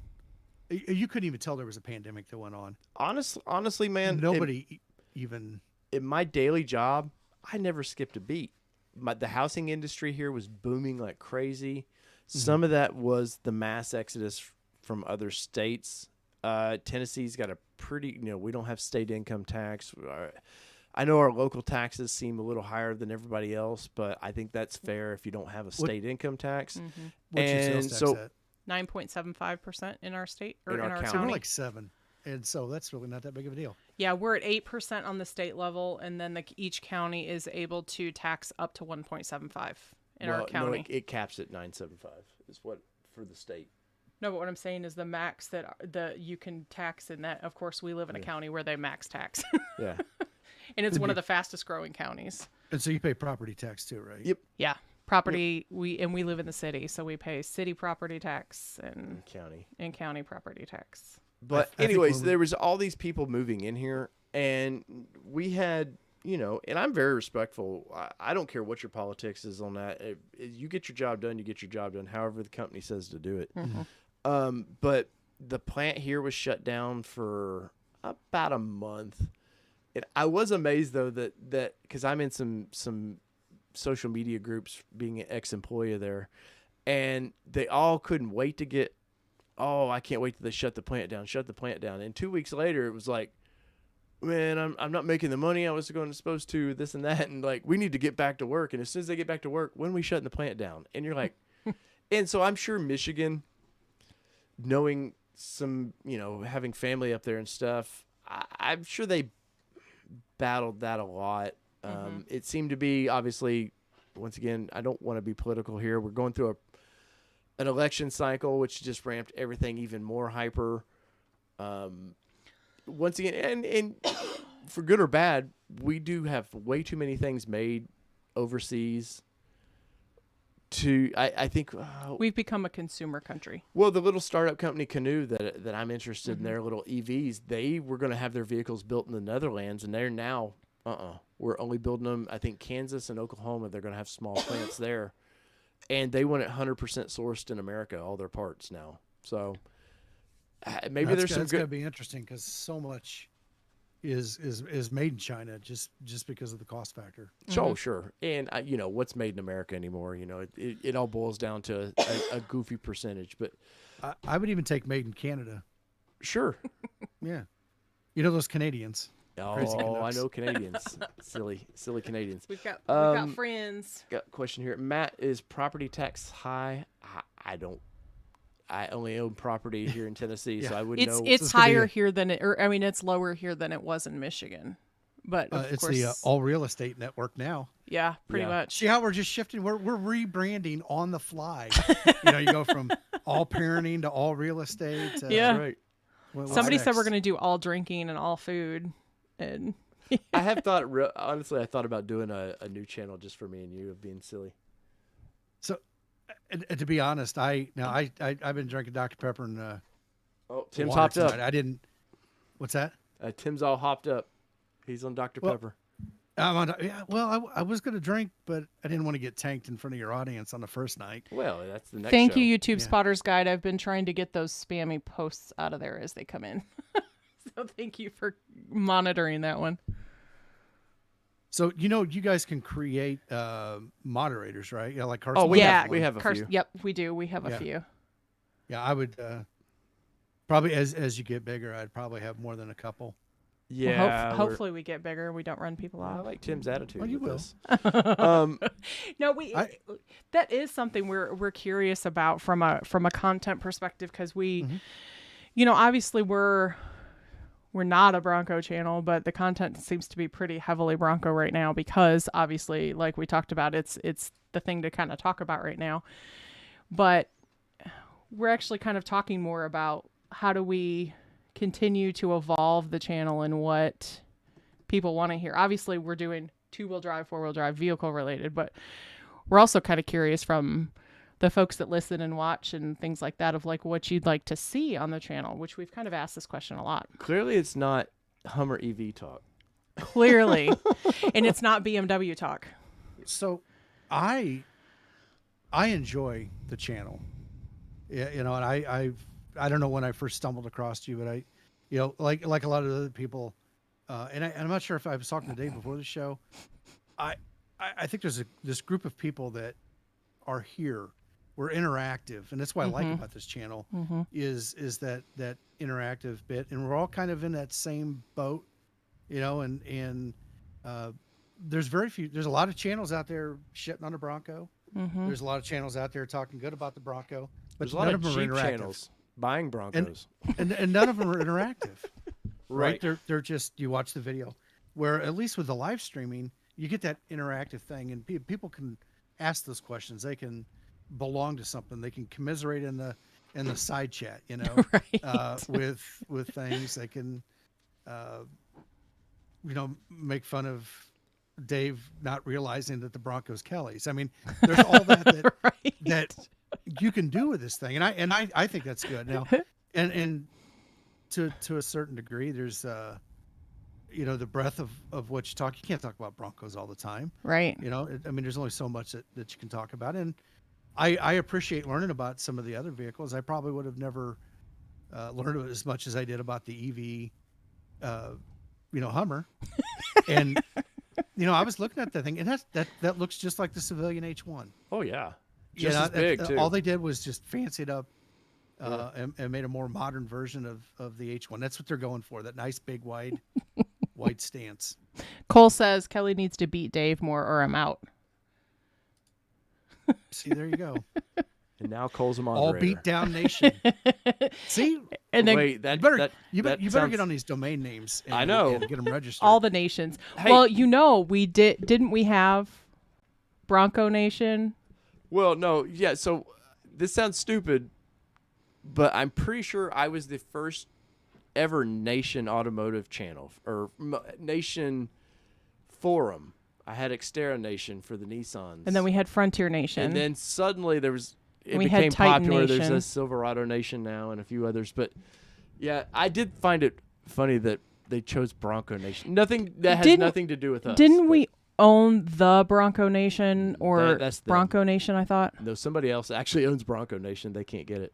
you couldn't even tell there was a pandemic that went on. Honestly, man, nobody even. In my daily job, I never skipped a beat. The housing industry here was booming like crazy. Some of that was the mass exodus from other states. Tennessee's got a pretty, we don't have state income tax. I know our local taxes seem a little higher than everybody else, but I think that's fair if you don't have a state income tax. What's your sales tax at? 9.75% in our state or in our So county. we're like 7. And so that's really not that big of a deal. Yeah, we're at 8% on the state level, and then each county is able to tax up to 1.75 in our county. No, it caps at 9.75 is what for the state. No, but what I'm saying is the max that you can tax in that. Of course, we live in a county where they max tax. Yeah, and it's one of the fastest growing counties. And so you pay property tax too, right? Yep. Yeah, property. Yep. We live in the city, so we pay city property tax and county property tax. But anyways, there was all these people moving in here, and we had, and I'm very respectful. I don't care what your politics is on that. If you get your job done, you get your job done, however the company says to do it. But the plant here was shut down for about a month. And I was amazed, though, that because I'm in some social media groups being an ex-employee there, and they all couldn't wait to get, I can't wait till they shut the plant down. And 2 weeks later, it was like, man, I'm not making the money I was supposed to, this and that. And like, we need to get back to work. And as soon as they get back to work, when are we shutting the plant down? And you're like, and so I'm sure Michigan, knowing some, having family up there and stuff, I'm sure they battled that a lot. It seemed to be, obviously, once again, I don't want to be political here. We're going through an election cycle, which just ramped everything even more hyper. Once again, and for good or bad, we do have way too many things made overseas. I think we've become a consumer country. Well, the little startup company Canoe that I'm interested in, their little EVs, they were going to have their vehicles built in the Netherlands, and they're now we're only building them. I think Kansas and Oklahoma, they're going to have small plants there. And they want it 100% sourced in America, all their parts now. So maybe there's some good. It's going to be interesting because so much is made in China just because of the cost factor. Oh, sure. And what's made in America anymore? It all boils down to a goofy percentage. But I would even take made in Canada. Sure. Yeah. Those Canadians. Oh, I know Canadians. silly Canadians. We've got friends. Got a question here. Matt, is property tax high? I only own property here in Tennessee, so I wouldn't know. It's higher here than it's lower here than it was in Michigan. But of it's course, the all real estate network now. Yeah, pretty much. See how we're just shifting? We're rebranding on the fly. You go from all parenting to all real estate. Yeah. Right. Somebody said we're going to do all drinking and all food. And I have thought, honestly, I thought about doing a new channel just for me and you of being silly. So, to be honest, I've been drinking Dr. Pepper and Tim's hopped up. I didn't. What's that? Tim's all hopped up. He's on Dr. Pepper. I'm on. Yeah. Well, I was going to drink, but I didn't want to get tanked in front of your audience on the first night. Well, that's the next. Thank show. you, YouTube Spotters Guide. I've been trying to get those spammy posts out of there as they come in. So thank you for monitoring that one. So you guys can create moderators, right? Yeah, like Carson. Oh, we have a few. Yep, we do. We have a few. Yeah, I would probably as you get bigger, I'd probably have more than a couple. Yeah. Well, hopefully we get bigger. We don't run people I off. like Tim's attitude. Well, you with will. this. No, that is something we're curious about from a content perspective, because we, obviously we're not a Bronco channel, but the content seems to be pretty heavily Bronco right now because obviously, like we talked about, it's the thing to kind of talk about right now. But we're actually kind of talking more about how do we continue to evolve the channel and what people want to hear. Obviously, we're doing 2-wheel drive, 4-wheel drive, vehicle related, but we're also kind of curious from the folks that listen and watch and things like that of like what you'd like to see on the channel, which we've kind of asked this question a lot. Clearly, it's not Hummer EV talk. Clearly. And it's not BMW talk. So I enjoy the channel. Yeah, and I don't know when I first stumbled across you, but I, like a lot of other people, and I'm not sure if I was talking to Dave before the show. I think there's this group of people that are here. We're interactive, and that's what I like about this channel is that interactive bit, and we're all kind of in that same boat, and there's a lot of channels out there shitting on the Bronco. There's a lot of channels out there talking good about the Bronco, but There's a lot none of of them are cheap interactive. channels buying Broncos. And none of them are interactive. Right. They're just, you watch the video, where at least with the live streaming, you get that interactive thing, and people can ask those questions. They can belong to something. They can commiserate in the side chat, Right. with things. They can, make fun of Dave not realizing that the Bronco's Kelly's. I mean, there's all that Right. that you can do with this thing, and I think that's good. Now, and to a certain degree, there's the breadth of what you talk. You can't talk about Broncos all the time, Right. There's only so much that you can talk about, and I appreciate learning about some of the other vehicles. I probably would have never learned as much as I did about the EV, Hummer, and I was looking at that thing, and that looks just like the civilian H1. Oh yeah, just as big too. All they did was just fancy it up and made a more modern version of the H1. That's what they're going for, that nice big wide stance. Cole says Kelly needs to beat Dave more or I'm out. See, there you go. And now Cole's a moderator. All beat down nation. See, And then wait, you better get on these domain names. And, I know. and get them registered. all the nations. Hey. Well, we didn't we have Bronco Nation? Well, no, yeah. So this sounds stupid, but I'm pretty sure I was the first ever Nation automotive channel or Nation forum. I had Xterra Nation for the Nissans, And then we had Frontier Nation. and then suddenly it We had became Titan popular. Nation. There's a Silverado Nation now and a few others, but yeah, I did find it funny that they chose Bronco Nation. Nothing that has nothing to do with us. Didn't but- we own the Bronco Nation or that's them. Bronco Nation, I thought? No, somebody else actually owns Bronco Nation. They can't get it,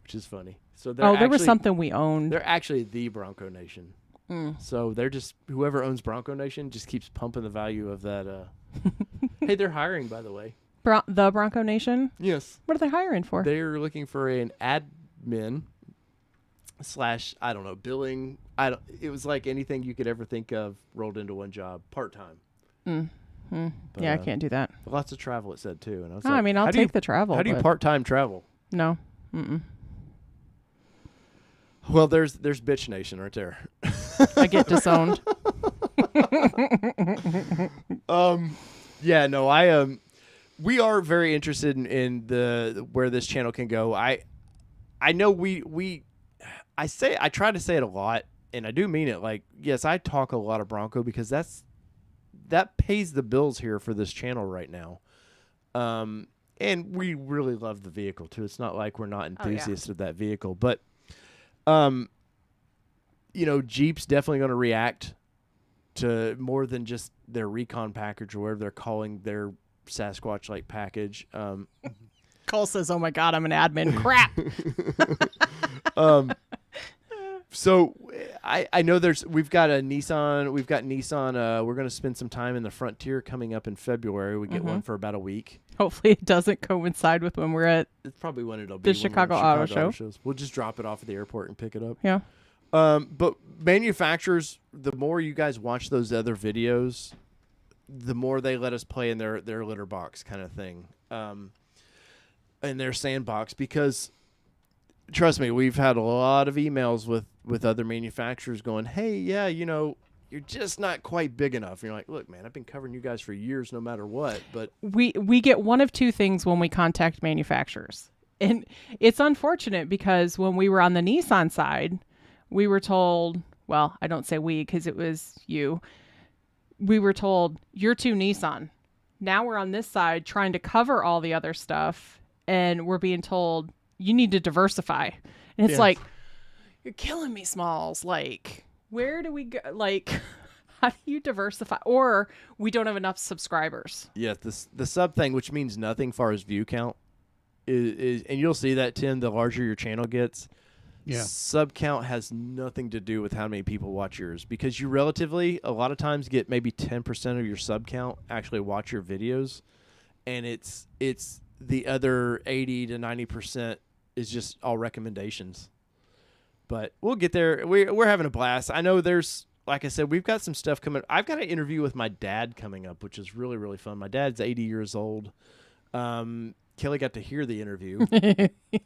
which is funny. So There was something we owned. They're actually the Bronco Nation. So they're just whoever owns Bronco Nation just keeps pumping the value of that. Hey, they're hiring, by the way. The Bronco Nation? Yes, What are they hiring for? they're looking for an admin / I don't know, billing. It was like anything you could ever think of rolled into one job, part time. But, Yeah, I can't do that. Lots of travel, it said too, and I was No, like, I mean, I'll how do you- take the travel. How do you but part time travel? No. Mm-mm. Well, there's Bitch Nation right there. I get disowned. Yeah, no, we are very interested in the where this channel can go. I know I try to say it a lot, and I do mean it. Like, yes, I talk a lot of Bronco because that pays the bills here for this channel right now. And we really love the vehicle too. It's not like we're not enthusiasts of that vehicle, but Jeep's definitely going to react to more than just their recon package or whatever they're calling their Sasquatch-like package. Cole says, "Oh my God, I'm an admin." Crap. So I know we've got Nissan. We're going to spend some time in the Frontier coming up in February. We get one for about a week. Hopefully, it doesn't coincide with when we're at. It's probably when it'll be The Chicago Auto Show. Shows. We'll just drop it off at the airport and pick it up. Yeah. But manufacturers, the more you guys watch those other videos, the more they let us play in their litter box kind of thing, in their sandbox. Because trust me, we've had a lot of emails with other manufacturers going, "Hey, yeah, you're just not quite big enough." And you're like, "Look, man, I've been covering you guys for years, no matter what." But we get one of two things when we contact manufacturers, and it's unfortunate because when we were on the Nissan side, we were told, well, I don't say we because it was you. We were told, you're too Nissan. Now we're on this side trying to cover all the other stuff, and we're being told, you need to diversify. And it's like, you're killing me, Smalls. Like, where do we go? Like, how do you diversify? Or we don't have enough subscribers. Yeah, the sub thing, which means nothing far as view count, is and you'll see that, Tim, the larger your channel gets. Yeah. Sub count has nothing to do with how many people watch yours, because you relatively a lot of times get maybe 10% of your sub count actually watch your videos, and it's the other 80 to 90% is just all recommendations. But we'll get there. We're having a blast. I know there's, like I said, we've got some stuff coming. I've got an interview with my dad coming up, which is really, really fun. My dad's 80 years old. Kelly got to hear the interview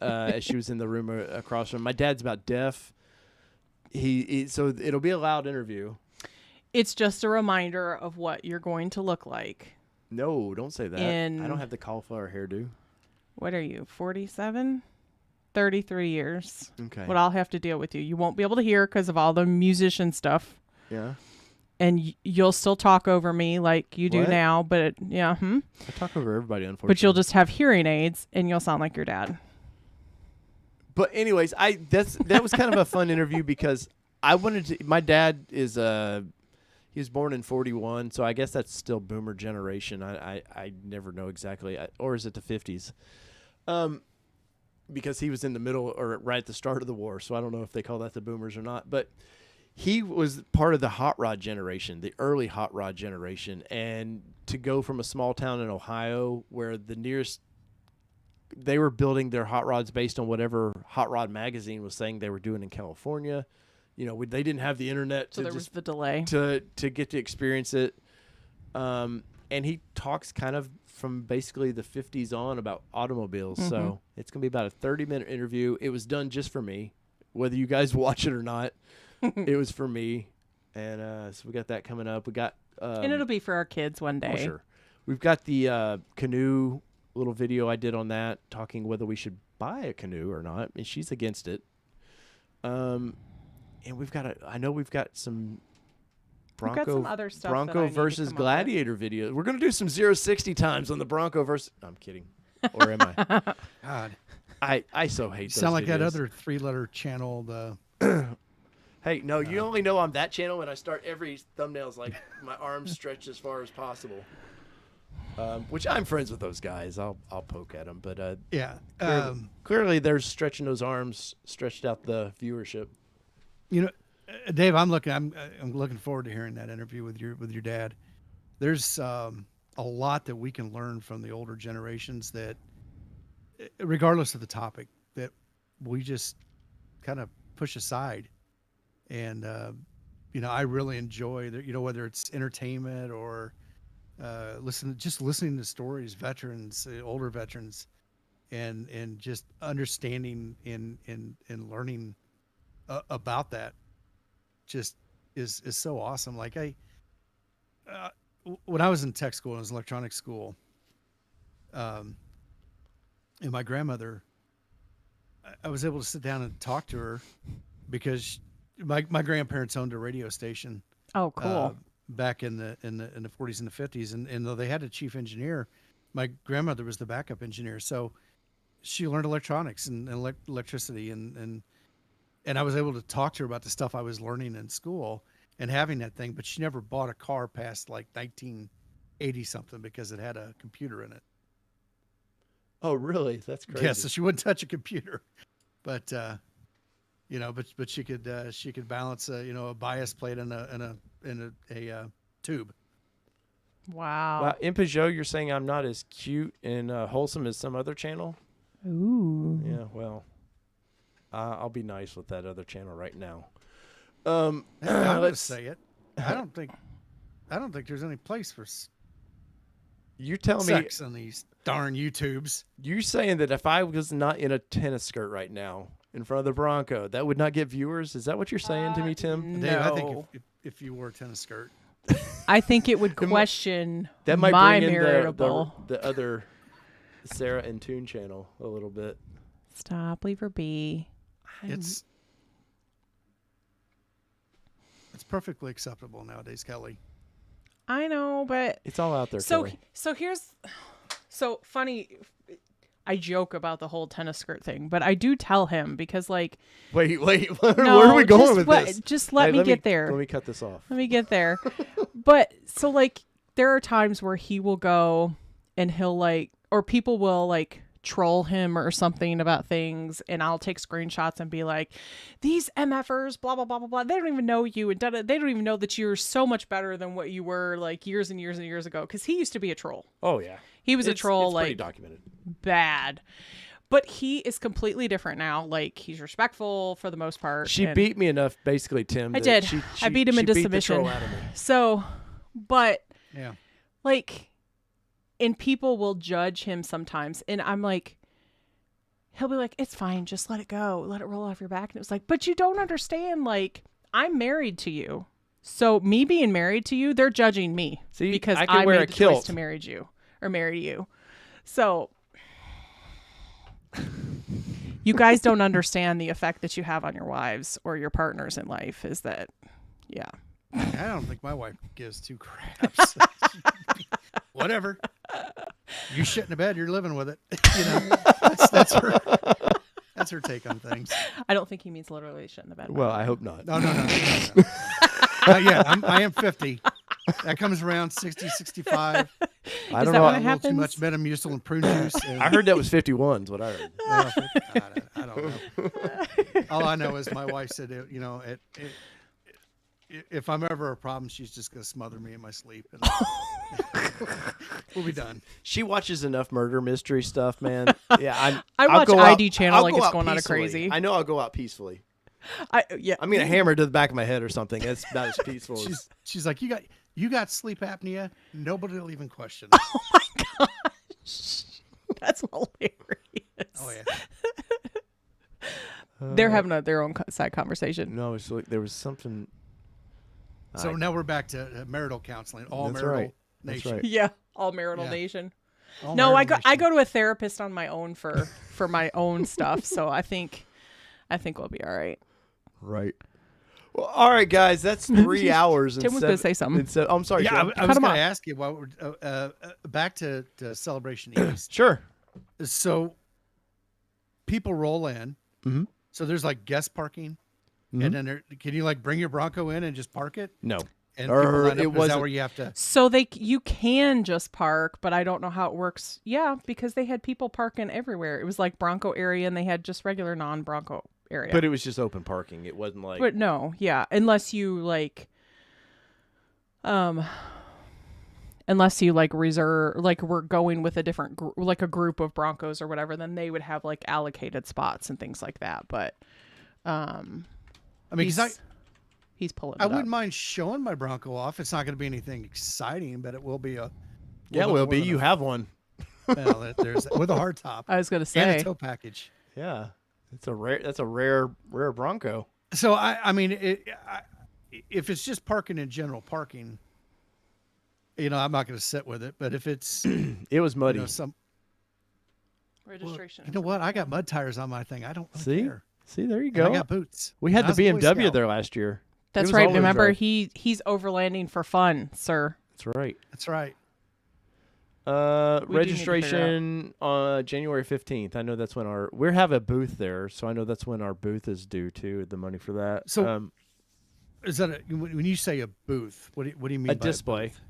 as she was in the room across from. My dad's about deaf. So it'll be a loud interview. It's just a reminder of what you're going to look like. No, don't say that. I don't have the cauliflower hairdo. What are you, 47? 33 years. Okay. What I'll have to deal with you. You won't be able to hear because of all the musician stuff. Yeah. And you'll still talk over me like you do now, but I talk over everybody, unfortunately. But you'll just have hearing aids and you'll sound like your dad. But anyways, that was kind of a fun interview because I wanted to. My dad is he was born in 41, so I guess that's still Boomer generation. I never know exactly, or is it the 50s? Because he was in the middle or right at the start of the war, so I don't know if they call that the Boomers or not, but. He was part of the hot rod generation, the early hot rod generation, and to go from a small town in Ohio where the nearest they were building their hot rods based on whatever Hot Rod magazine was saying they were doing in California. They didn't have the internet, so there was the delay to get to experience it. And he talks kind of from basically the 50s on about automobiles. Mm-hmm. So it's going to be about a 30-minute interview. It was done just for me, whether you guys watch it or not. It was for me, and so we got that coming up. We got and it'll be for our kids one day. Oh, sure. We've got the canoe little video I did on that, talking whether we should buy a canoe or not, and she's against it. And we've got some Bronco, got some other stuff Bronco versus Gladiator videos. We're gonna do some 0-60 times on the Bronco versus. No, I'm kidding, or am I? God, I so hate. Sound those like videos. that other 3-letter channel. Hey, no, you only know I'm that channel when I start every thumbnails like my arms stretched as far as possible. Which I'm friends with those guys. I'll poke at them, but clearly they're stretching those arms, stretched out the viewership. Dave, I'm looking forward to hearing that interview with your dad. There's a lot that we can learn from the older generations that, regardless of the topic, that we just kind of push aside. And, I really enjoy that, whether it's entertainment or listening to stories, veterans, older veterans, and just understanding and learning about that just is so awesome. Like when I was in tech school, I was in electronics school, and my grandmother, I was able to sit down and talk to her because my grandparents owned a radio station. Oh, cool. Back in the 40s and the 50s, and though they had a chief engineer, my grandmother was the backup engineer. So she learned electronics and electricity, and I was able to talk to her about the stuff I was learning in school and having that thing. But she never bought a car past like 1980 something because it had a computer in it. Oh, really? That's crazy. Yeah, so she wouldn't touch a computer, but. But she could balance a bias plate in a tube. Wow. Wow. In Peugeot, you're saying I'm not as cute and wholesome as some other channel? Ooh. Yeah. Well, I'll be nice with that other channel right now. I'm gonna say it. I don't think there's any place for you tell me sex on these darn YouTubes. You saying that if I was not in a tennis skirt right now in front of the Bronco, that would not get viewers? Is that what you're saying to me, Tim? Dave, I think if you wore a tennis skirt, I think it would question that might my bring in meritable. the other Sarah and Toon channel a little bit. Stop, leave her be. It's perfectly acceptable nowadays, Kelly. I know, but it's all out there. So funny. I joke about the whole tennis skirt thing, but I do tell him because, like, wait, where are we going with this? Just let me get there. Let me cut this off. Let me get there. But so, like, there are times where he will go and he'll like, or people will like troll him or something about things, and I'll take screenshots and be like, these MFers, blah blah blah blah blah, they don't even know you, and they don't even know that you're so much better than what you were like years and years and years ago, because he used to be a troll. Oh yeah, he was a troll. It's like pretty documented. Bad. But he is completely different now. Like, he's respectful for the most part. She beat me enough, basically, Tim. I did. I beat him into submission. The troll out of me. So, but yeah, like, and people will judge him sometimes, and I'm like, he'll be like, it's fine, just let it go, let it roll off your back. And it was like, but you don't understand, like, I'm married to you, so me being married to you, they're judging me. See, because I wear made a the kilt choice to marry you. So you guys don't understand the effect that you have on your wives or your partners in life. Is that, yeah. I don't think my wife gives two craps. Whatever. You shit in the bed, you're living with it. You know, that's her take on things. I don't think he means literally shit in the bed. Well, I hope not. No. Yeah, I am 50. That comes around 60, 65. I don't know. A little too much Metamucil and prune juice. And I heard that was 51's what I heard. I don't know. All I know is my wife said, you know, if I'm ever a problem, she's just going to smother me in my sleep. And we'll be done. She watches enough murder mystery stuff, man. Yeah, I watch ID channel like it's going out of crazy. I know I'll go out peacefully. I mean, a hammer to the back of my head or something. That's about as peaceful as... She's like, you got sleep apnea. Nobody will even question. Oh my gosh, that's hilarious. Oh yeah. They're having their own side conversation. No, it's like there was something. So now we're back to marital counseling. All That's marital right. nation. That's right. Yeah, all marital nation. All no, marital I nation. go to a therapist on my own for my own stuff. So I think we'll be all right. Right. Well, all right, guys. That's 3 hours. Tim was going to say something. I'm sorry. Yeah, Joe. I was going to ask you while we're back to Celebration East. Sure. So people roll in. Mm-hmm. So there's like guest parking, and then can you like bring your Bronco in and just park it? No. And people line up, is that where you have to? So you can just park, but I don't know how it works. Yeah, because they had people parking everywhere. It was like Bronco area, and they had just regular non-Bronco area. But it was just open parking. It wasn't like. But no, yeah, unless you like, reserve, like we're going with a different like a group of Broncos or whatever, then they would have like allocated spots and things like that. But, I mean, because he's pulling. I wouldn't mind showing my Bronco off. It's not going to be anything exciting, but it will be a. Yeah, it will be. You have one. Well, there's with a hard top. I was going to say and a tow package. Yeah, it's a rare. That's a rare Bronco. So I mean, if it's just parking in general parking, you know, I'm not going to sit with it. But if it's, it was muddy. You know, some registration. Well, you know what? I got mud tires on my thing. I don't really care. See, there you go. And I got boots. We had the BMW there last year. That's right. Remember, he's overlanding for fun, sir. That's right. That's right. Registration on January 15th. I know that's when we have a booth there, so I know that's when our booth is due too. The money for that. So, is that when you say a booth? What do you mean? A by display. A booth?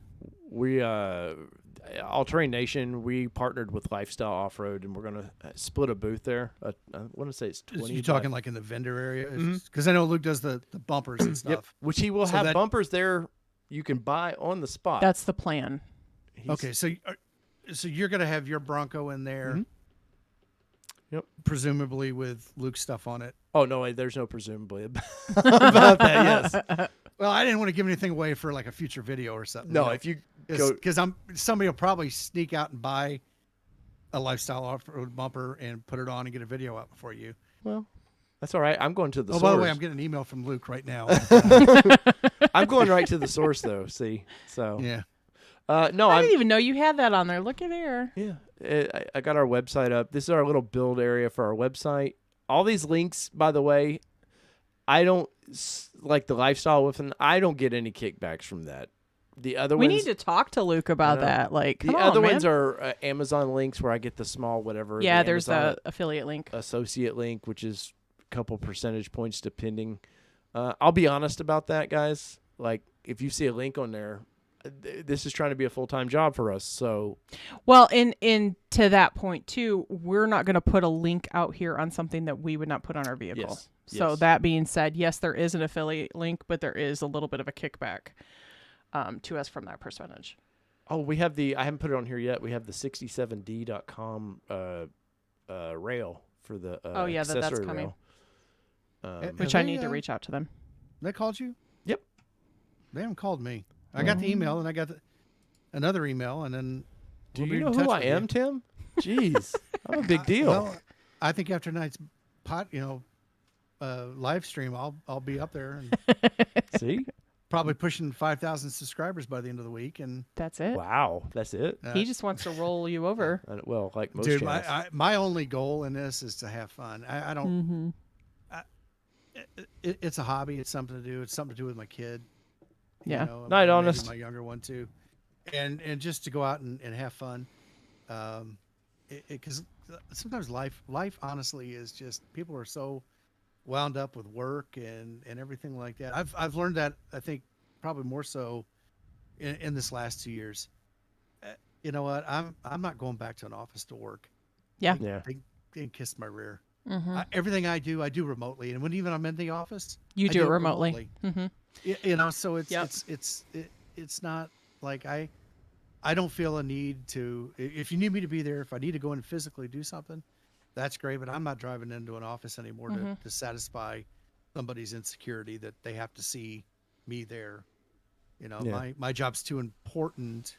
We All-Terrain Nation. We partnered with Lifestyle Off-Road, and we're gonna split a booth there. I want to say it's 20. You talking like in the vendor area? Because I know Luke does the bumpers and stuff. Yep. Which he will have bumpers there. You can buy on the spot. That's the plan. Okay, so you're gonna have your Bronco in there, Yep. Presumably with Luke's stuff on it. Oh no, there's no presumably about that. Yes. Well, I didn't want to give anything away for like a future video or something. No, if you go, because somebody will probably sneak out and buy a lifestyle off-road bumper and put it on and get a video out before you. Well, that's all right. I'm going to the source. By the way, I'm getting an email from Luke right now. I'm going right to the source though. See, so yeah. No, I didn't even know you had that on there. Look at there. Yeah, I got our website up. This is our little build area for our website. All these links, by the way, I don't like the lifestyle with them. I don't get any kickbacks from that. The other we ones, need to talk to Luke about that. Like, the other ones are Amazon links where I get the small whatever. Yeah, there's the affiliate link, associate link, which is a couple percentage points depending. I'll be honest about that, guys. Like, if you see a link on there, this is trying to be a full-time job for us. So, well, in to that point too, we're not going to put a link out here on something that we would not put on our vehicle. Yes. So that being said, yes, there is an affiliate link, but there is a little bit of a kickback to us from that percentage. Oh, we have I haven't put it on here yet. We have the 67d.com rail for the that's coming. Rail. Which I need to reach out to them. They called you? Yep. They haven't called me. I got the email and I got another email and then. Do you know who I am, Tim? Jeez, I'm a big deal. Well, I think after tonight's live stream, I'll be up there and see, probably pushing 5,000 subscribers by the end of the week, and that's it. Wow, that's it. He just wants to roll you over. Well, like most dude, channels. my only goal in this is to have fun. I don't. It's a hobby. It's something to do. It's something to do with my kid. Yeah, Night honest. My younger one too, and just to go out and have fun, because sometimes life honestly is just people are so wound up with work and everything like that. I've learned that I think probably more so in this last 2 years. You know what? I'm not going back to an office to work. Yeah, They kissed my rear. Mm-hmm. Everything I do remotely, and when even I'm in the office, you do it remotely. Mm-hmm. So it's not like I don't feel a need to. If you need me to be there, if I need to go in and physically do something, that's great. But I'm not driving into an office anymore to satisfy somebody's insecurity that they have to see me there. My job's too important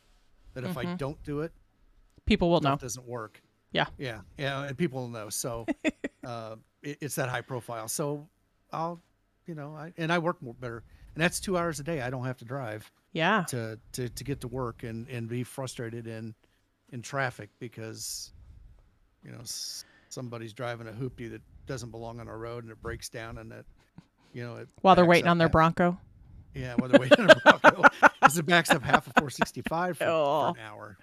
that if I don't do it, people will know. It doesn't work. Yeah, and people will know. So it's that high profile. So I'll, I work more better, and that's 2 hours a day. I don't have to drive. Yeah. To get to work and be frustrated in traffic because, somebody's driving a hoopty that doesn't belong on our road and it breaks down and it while they're waiting on their Bronco. Yeah, while they're waiting on a Bronco because it backs up half of 465 for an hour.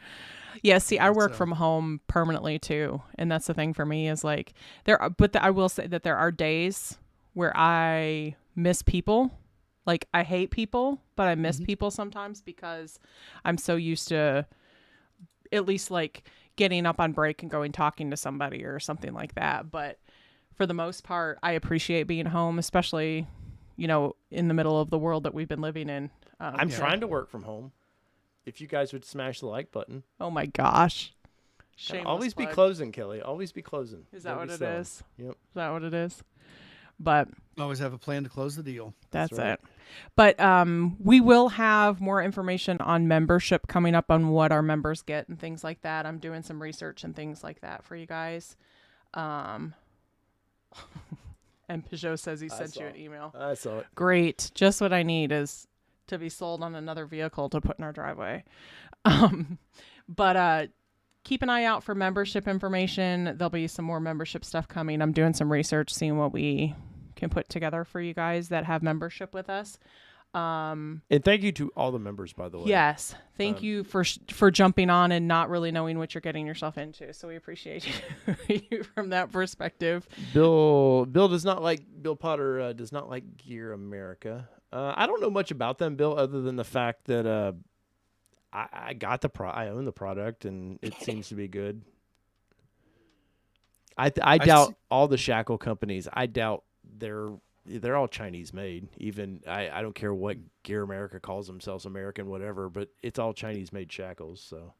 Yeah, see, I work from home permanently too, and that's the thing for me is like I will say that there are days where I miss people. Like I hate people, but I miss people sometimes because I'm so used to at least like getting up on break and going talking to somebody or something like that. But for the most part, I appreciate being home, especially, in the middle of the world that we've been living in. I'm trying to work from home. If you guys would smash the like button. Oh my gosh. Always be closing, Kelly. Always be closing. Is that what it is? Yep. Is that what it is? But always have a plan to close the deal. That's right. It. But we will have more information on membership coming up on what our members get and things like that. I'm doing some research and things like that for you guys. And Peugeot says he sent you an email. I saw it. Great. Just what I need is to be sold on another vehicle to put in our driveway. But keep an eye out for membership information. There'll be some more membership stuff coming. I'm doing some research, seeing what we can put together for you guys that have membership with us. And thank you to all the members, by the way. Yes. Thank you for jumping on and not really knowing what you're getting yourself into. So we appreciate you from that perspective. Bill Potter does not like Gear America. I don't know much about them, Bill, other than the fact that I own the product and it seems to be good. I doubt all the shackle companies. I doubt they're all Chinese made. Even I don't care what Gear America calls themselves, American whatever, but it's all Chinese made shackles. So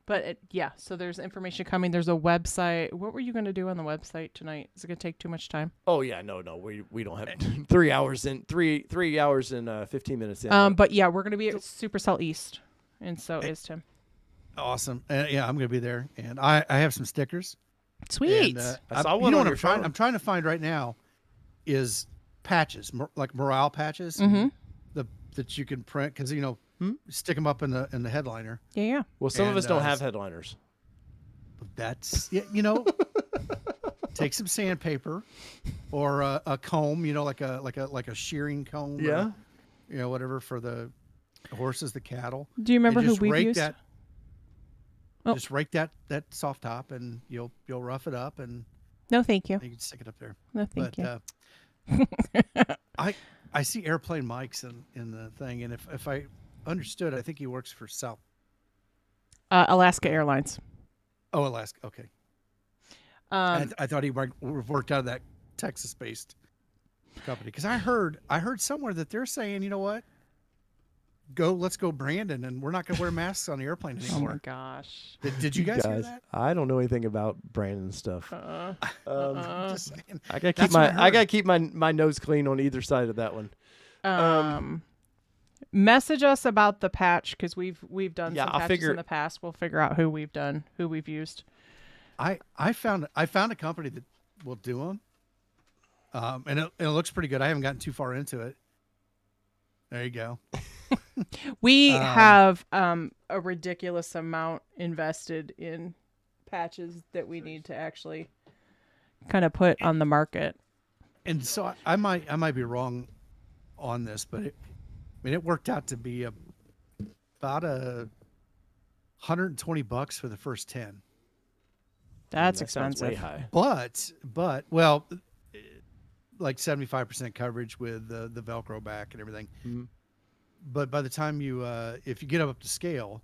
But yeah, so there's information coming. There's a website. What were you going to do on the website tonight? Is it going to take too much time? Oh yeah, no, we don't have 3 hours in 3 hours and 15 minutes in. But yeah, we're going to be at Supercell East, and so is Tim. Awesome. Yeah, I'm going to be there, and I have some stickers. Sweet. And, I saw one on your phone. I'm trying to find right now is patches, like morale patches that you can print because stick them up in the headliner. Yeah. Well, some of us don't have headliners. That's take some sandpaper or a comb, like a shearing comb. Yeah. Or, whatever for the horses, the cattle. Do you remember who we've used? Just rake that soft top, and you'll rough it up, and no, thank you. You can stick it up there. No, thank you. I see airplane mics in the thing, and if I understood, I think he works for South Alaska Airlines. Oh, Alaska. Okay. I thought he worked out of that Texas-based company because I heard somewhere that they're saying, you know what? Let's go Brandon, and we're not going to wear masks on the airplane anymore. Oh my gosh! Did you guys hear that? I don't know anything about Brandon stuff. Just saying. I gotta keep my nose clean on either side of that one. Message us about the patch because we've done some I'll patches in the past. We'll figure out who we've used. I found a company that will do them, and it looks pretty good. I haven't gotten too far into it. There you go. We have a ridiculous amount invested in patches that we need to actually kind of put on the market. And so I might be wrong on this, but it worked out to be about $120 for the first 10. That's expensive. Way high. But well, like 75% coverage with the Velcro back and everything. Mm-hmm. But by the time if you get up to scale,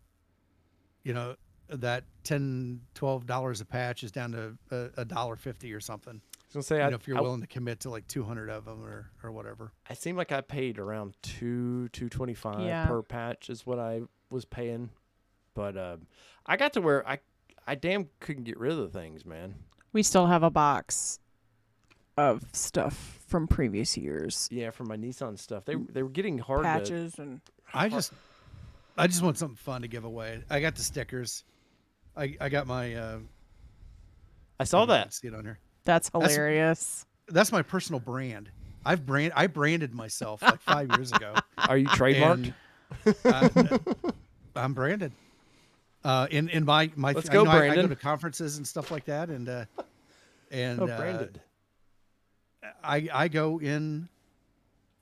that $10-12 a patch is down to $1.50 or something. I was gonna say, if you're willing to commit to like 200 of them or whatever. I seem like I paid around $225 per patch is what I was paying, but I got to where I damn couldn't get rid of the things, man. We still have a box of stuff from previous years. Yeah, from my Nissan stuff. They were getting hard patches and I just want something fun to give away. I got the stickers. I got my I saw that. See it on here. That's hilarious. That's my personal brand. I branded myself like 5 years ago. Are you trademarked? I'm branded. In my Let's go, Brandon. I go to conferences and stuff like that, and branded. I go in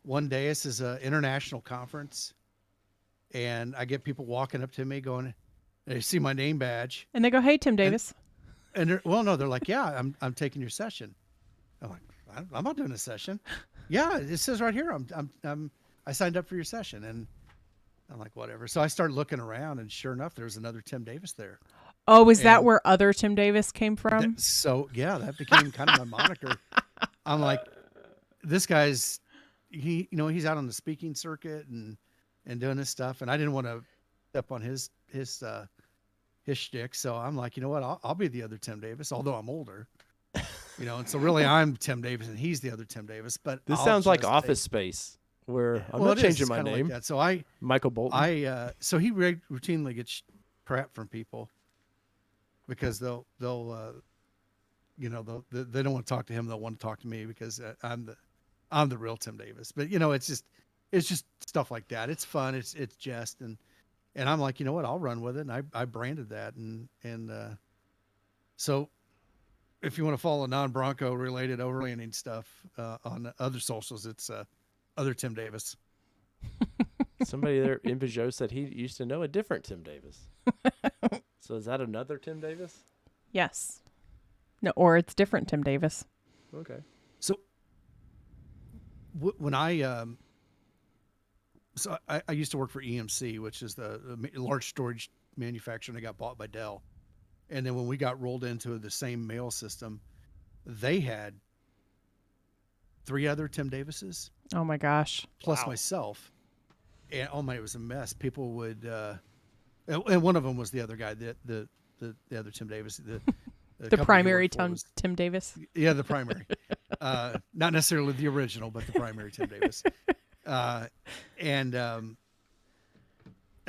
one day. This is an international conference, and I get people walking up to me going, they see my name badge, and they go, "Hey, Tim Davis." And they're like, "Yeah, I'm taking your session." I'm like, "I'm not doing a session." Yeah, it says right here, I signed up for your session, and I'm like, whatever. So I started looking around, and sure enough, there was another Tim Davis there. Oh, is that where other Tim Davis came from? That became kind of my moniker. I'm like, this guy's he's out on the speaking circuit and doing this stuff, and I didn't want to step on his shtick, so I'm like, you know what? I'll be the other Tim Davis, although I'm older. And so really I'm Tim Davis and he's the other Tim Davis. But this sounds like Office Space, where I'm not changing my name. Like that. So Michael Bolton. So he routinely gets crap from people because they'll they don't want to talk to him. They'll want to talk to me because I'm the real Tim Davis. But it's just stuff like that. It's fun. It's jest and I'm like, you know what? I'll run with it. And I branded that and so. If you want to follow non-Bronco related overlanding stuff on other socials, it's other Tim Davis. Somebody there in Peugeot said he used to know a different Tim Davis. So is that another Tim Davis? Yes. No, or it's different Tim Davis. Okay. So when I used to work for EMC, which is the large storage manufacturer, and I got bought by Dell. And then when we got rolled into the same mail system, they had 3 other Tim Davises. Oh my gosh! Plus myself, and it was a mess. People would, And one of them was the other guy, the other Tim Davis. The primary Tim Davis. Yeah, the primary. Not necessarily the original, but the primary Tim Davis.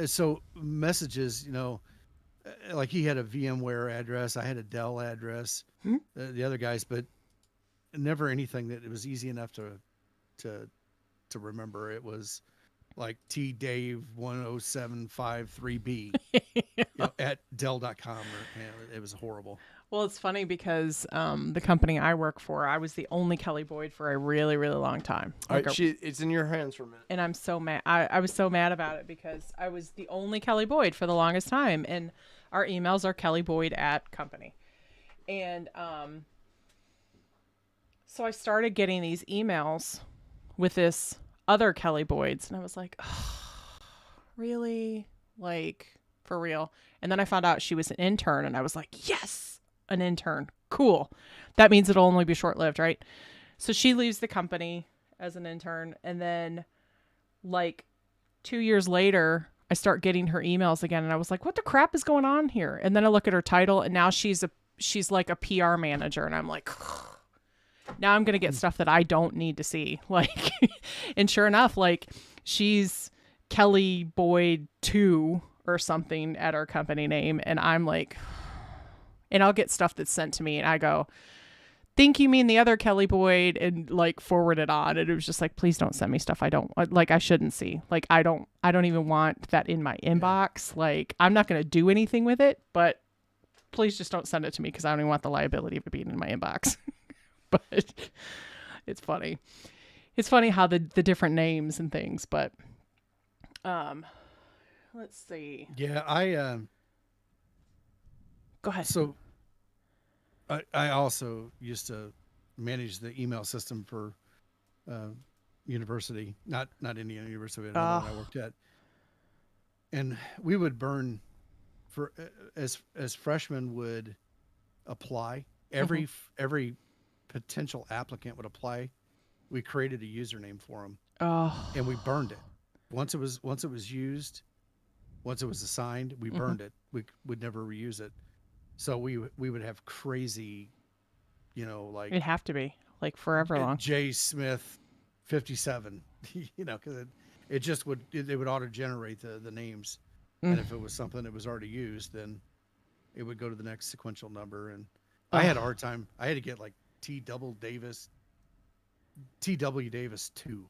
So messages, like he had a VMware address, I had a Dell address, the other guys, but never anything that it was easy enough to remember. It was like tdave10753b at dell.com. It was horrible. Well, it's funny because the company I work for, I was the only Kelly Boyd for a really, really long time. All right, it's in your hands for a minute. And I'm so mad. I was so mad about it because I was the only Kelly Boyd for the longest time. And our emails are kellyboyd@company. And so I started getting these emails with this other Kelly Boyds. And I was like, oh, really? Like, for real? And then I found out she was an intern. And I was like, yes, an intern. Cool. That means it'll only be short-lived, right? So she leaves the company as an intern. And then like 2 years later, I start getting her emails again. And I was like, what the crap is going on here? And then I look at her title and now she's like a PR manager. And I'm like, now I'm going to get stuff that I don't need to see. Like, and sure enough, like she's Kelly Boyd 2 or something at our company name. And I'm like, and I'll get stuff that's sent to me and I go, think you mean the other Kelly Boyd, and like forward it on. And it was just like, please don't send me stuff I shouldn't see. Like, I don't even want that in my inbox. Like, I'm not going to do anything with it, but please just don't send it to me because I don't even want the liability of it being in my inbox. But it's funny. It's funny how the different names and things, but let's see. Yeah, go ahead. So I also used to manage the email system for university, not Indiana University, but another one I worked at. And we would burn for as freshmen would apply, every potential applicant would apply. We created a username for them, and we burned it. Once it was used, once it was assigned, we burned it. We would never reuse it. So we would have crazy, like it'd have to be like forever long. J Smith 57, because it just would auto generate the names, and if it was something that was already used, then it would go to the next sequential number. And I had a hard time. I had to get like TW Davis 2.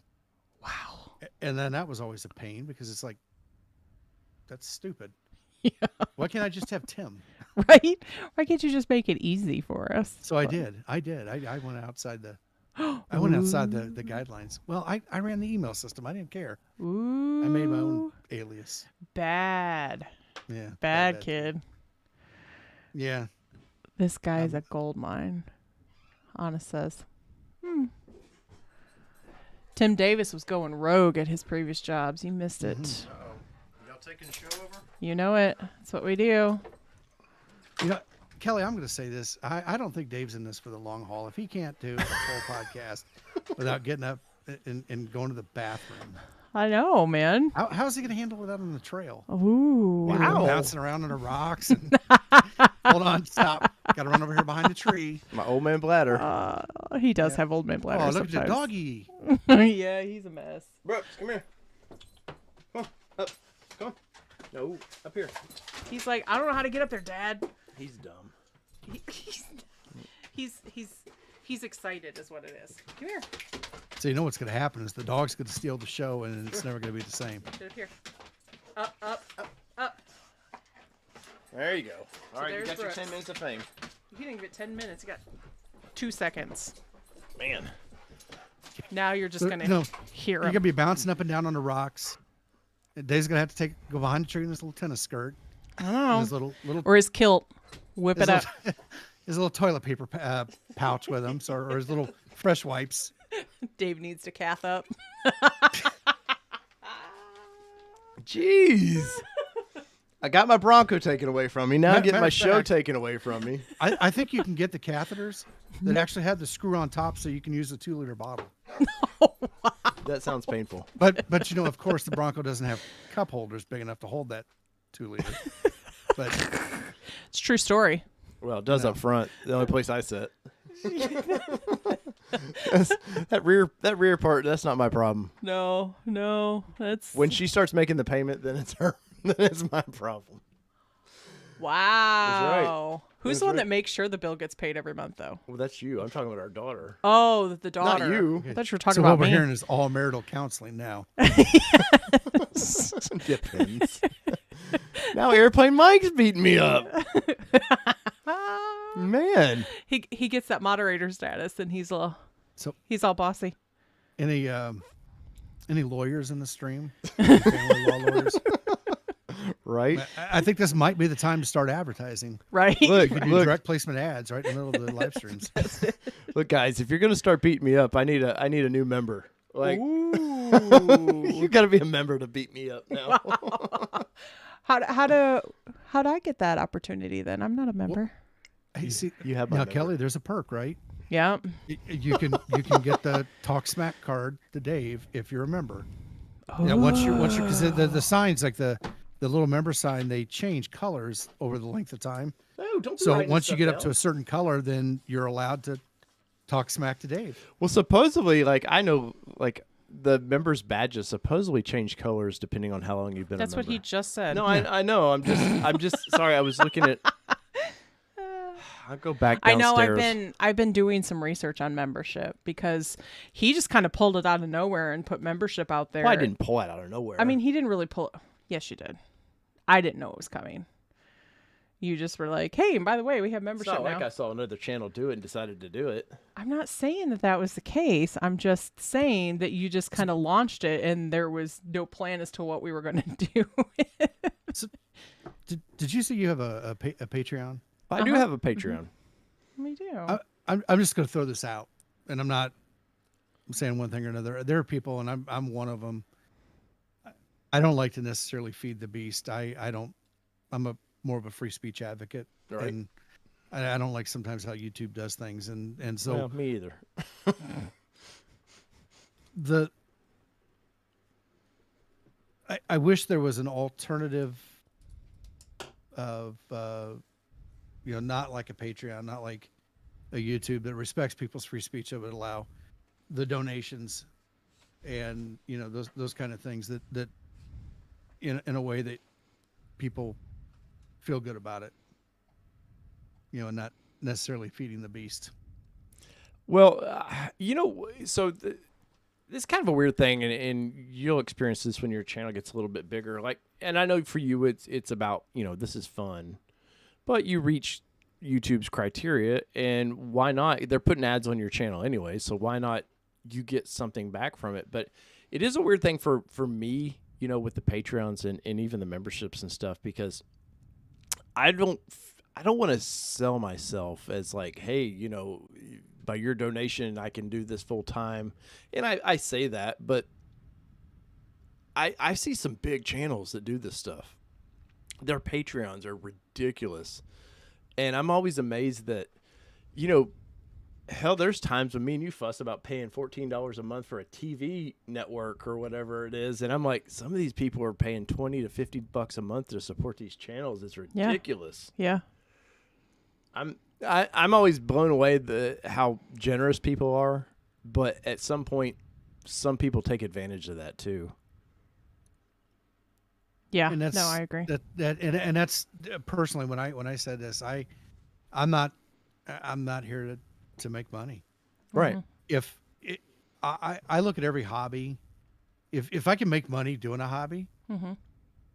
Wow. And then that was always a pain because it's like, that's stupid. Yeah. Why can't I just have Tim? Right? Why can't you just make it easy for us? So I did. I went outside the the guidelines. Well, I ran the email system. I didn't care. Ooh. I made my own alias. Bad. Yeah. Bad kid. Yeah. This guy's a gold mine. Honest says. Tim Davis was going rogue at his previous jobs. You missed it. Uh-oh. Y'all taking the show over? You know it. That's what we do. Kelly, I'm going to say this. I don't think Dave's in this for the long haul. If he can't do a full podcast without getting up and going to the bathroom. I know, man. How's he going to handle it out on the trail? Ooh. Wow. Bouncing around on the rocks. And hold on, stop. Got to run over here behind the tree. My old man bladder. He does have old man bladder. Oh, look sometimes. at the doggy. Yeah, he's a mess. Brooks, come here. Come on, up. Come on. No, up here. He's like, I don't know how to get up there, Dad. He's dumb. He's excited is what it is. Come here. So you know what's going to happen is the dog's going to steal the show, and it's never going to be the same. Get up here. Up. There you go. All right, you got Brooks. your 10 minutes of fame. You didn't get 10 minutes. You got 2 seconds. Man. Now you're just going to hear him. You're going to be bouncing up and down on the rocks. Dave's going to have to go behind the tree in his little tennis skirt. I don't know. His little or his kilt. Whip it up. His little toilet paper pouch with him, or his little fresh wipes. Dave needs to cath up. Jeez. I got my Bronco taken away from me. Now I'm getting my show taken away from me. I think you can get the catheters that actually have the screw on top so you can use a 2-liter bottle. Oh, wow. That sounds painful. But of course, the Bronco doesn't have cup holders big enough to hold that 2-liter. But it's a true story. Well, it does up front. The only place I sit. that rear part, that's not my problem. No, that's when she starts making the payment, then it's her. Then it's my problem. Wow. That's right. Who's the one that makes sure the bill gets paid every month, though? Well, that's you. I'm talking about our daughter. Oh, the daughter. Not you. I thought you were talking so about what we're me. hearing is all marital counseling now. Depends. Now Airplane Mike's beating me up. Man. He gets that moderator status, and he's all bossy. Any lawyers in the stream? Family law lawyers? Right. I think this might be the time to start advertising. Right. You could do direct placement ads right in the middle of the live streams. Look, guys, if you're gonna start beating me up, I need a new member. Like, you got to be a member to beat me up now. Wow. How do I get that opportunity then? I'm not a member. Hey, see, you have my now, number. Kelly. There's a perk, right? Yeah. You can get the Talk Smack card to Dave if you're a member. Now, once you because the signs like the little member sign, they change colors over the length of time. No, don't. So once you get up to a certain color, then you're allowed to talk smack to Dave. Well, supposedly, like I know, like the members' badges supposedly change colors depending on how long you've been. That's a member. what he just said. No, I know. I'm just sorry. I was looking at. I'll go back downstairs. I know I've been doing some research on membership because he just kind of pulled it out of nowhere and put membership out there. Well, I didn't pull it out of nowhere. I mean, he didn't really pull it. Yes, you did. I didn't know it was coming. You just were like, hey, and by the way, we have membership it's not now. like I saw another channel do it and decided to do it. I'm not saying that was the case. I'm just saying that you just kind of launched it and there was no plan as to what we were going to do. So, did you say you have a Patreon? I do have a Patreon. We do. I'm just going to throw this out, and I'm not saying one thing or another. There are people, and I'm one of them. I don't like to necessarily feed the beast. I'm more of a free speech advocate, right. And I don't like sometimes how YouTube does things, and so well, me either. I wish there was an alternative of not like a Patreon, not like a YouTube that respects people's free speech, that would allow the donations and those kind of things that in a way that people feel good about it, and not necessarily feeding the beast. Well, so this is kind of a weird thing, and you'll experience this when your channel gets a little bit bigger. Like, and I know for you, it's about this is fun, but you reach YouTube's criteria, and why not? They're putting ads on your channel anyway, so why not you get something back from it? But it is a weird thing for me, with the Patreons and even the memberships and stuff, because I don't want to sell myself as like, hey, by your donation, I can do this full time. And I say that, but I see some big channels that do this stuff. Their Patreons are ridiculous. And I'm always amazed that, hell, there's times when me and you fuss about paying $14 a month for a TV network or whatever it is. And I'm like, some of these people are paying $20 to $50 a month to support these channels. It's ridiculous. Yeah. I'm always blown away how generous people are, but at some point, some people take advantage of that too. Yeah, and that's, no, I agree. And that's personally when I said this, I'm not here to make money, right? I look at every hobby, if I can make money doing a hobby,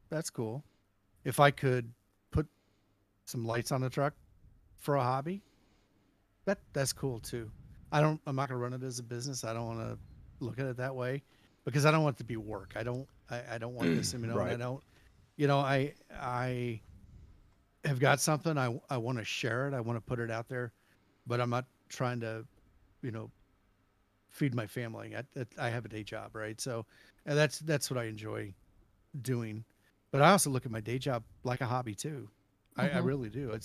that's cool. If I could put some lights on the truck for a hobby, that's cool too. I'm not gonna run it as a business. I don't want to look at it that way because I don't want it to be work. I don't want this. Right. I have got something. I want to share it. I want to put it out there, but I'm not trying to, feed my family. I have a day job, right? So, and that's what I enjoy doing. But I also look at my day job like a hobby too. I really do.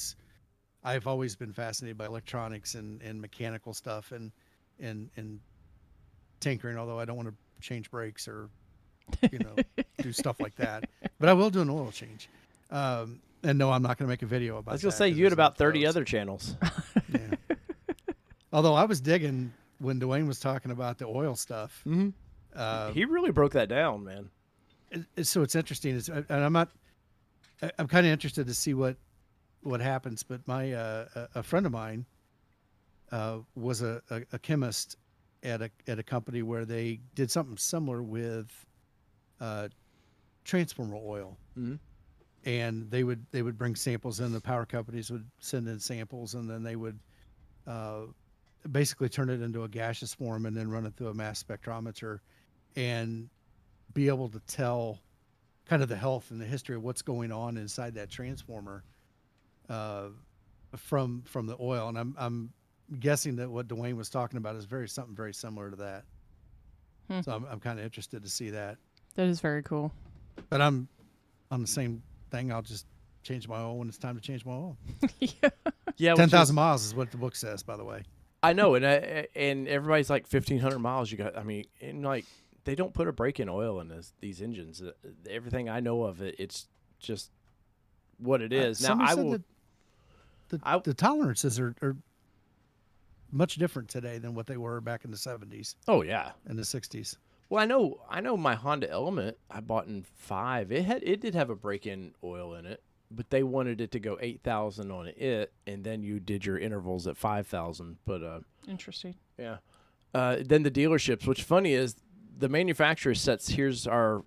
I've always been fascinated by electronics and mechanical stuff and tinkering, although I don't want to change brakes or do stuff like that. But I will do an oil change. And no, I'm not going to make a video about. I was going to say you had about 30 other channels. Yeah. Although I was digging when Dwayne was talking about the oil stuff. Mm-hmm. He really broke that down, man. So it's interesting. I'm kind of interested to see what happens. But my a friend of mine was a chemist at a company where they did something similar with transformer oil. Mm-hmm. And they would bring samples in. The power companies would send in samples, and then they would basically turn it into a gaseous form and then run it through a mass spectrometer and be able to tell kind of the health and the history of what's going on inside that transformer from the oil. And I'm guessing that what Dwayne was talking about is something very similar to that. So I'm kind of interested to see that. That is very cool. But I'm on the same thing. I'll just change my oil when it's time to change my oil. Yeah. 10,000 miles is what the book says, by the way. I know, and everybody's like 1,500 miles. You got, I mean, and like they don't put a break-in oil in these engines. Everything I know of it, it's just what it is. Now I will. The tolerances are much different today than what they were back in the 70s. Oh yeah, in the 60s. Well, I know my Honda Element I bought in 5. It did have a break-in oil in it, but they wanted it to go 8,000 on it, and then you did your intervals at 5,000. But interesting. Yeah. Then the dealerships. What's funny is the manufacturer sets here's our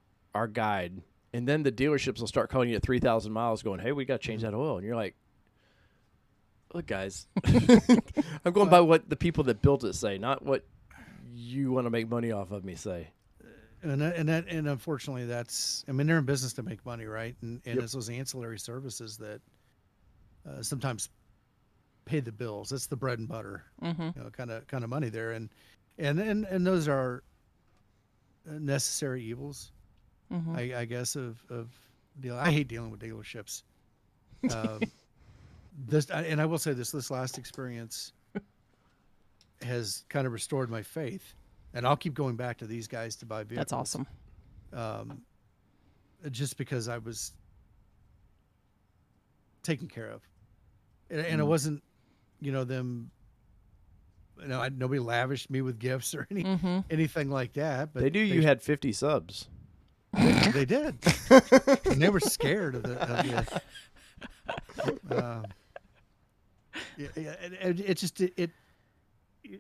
guide, and then the dealerships will start calling you at 3,000 miles, going, "Hey, we got to change that oil," and you're like, "Look, guys, I'm going by what the people that built it say, not what you want to make money off of me say." And unfortunately, that's, I mean, they're in business to make money, right? And it's those ancillary services that sometimes pay the bills. It's the bread and butter, kind of money there, and those are necessary evils, I guess. Of I hate dealing with dealerships. And I will say this last experience has kind of restored my faith. And I'll keep going back to these guys to buy vehicles. That's awesome. Just because I was taken care of. And it wasn't, them, nobody lavished me with gifts or anything like that. But you had 50 subs. They did. And they were scared of the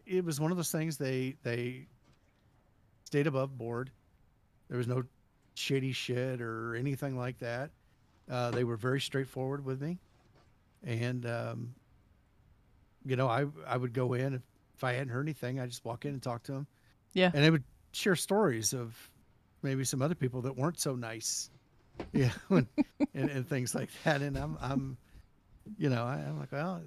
it was one of those things. They stayed above board. There was no shady shit or anything like that. They were very straightforward with me, and I would go in if I hadn't heard anything. I just walk in and talk to them. Yeah, and they would share stories of maybe some other people that weren't so nice, and things like that. And I'm like, well,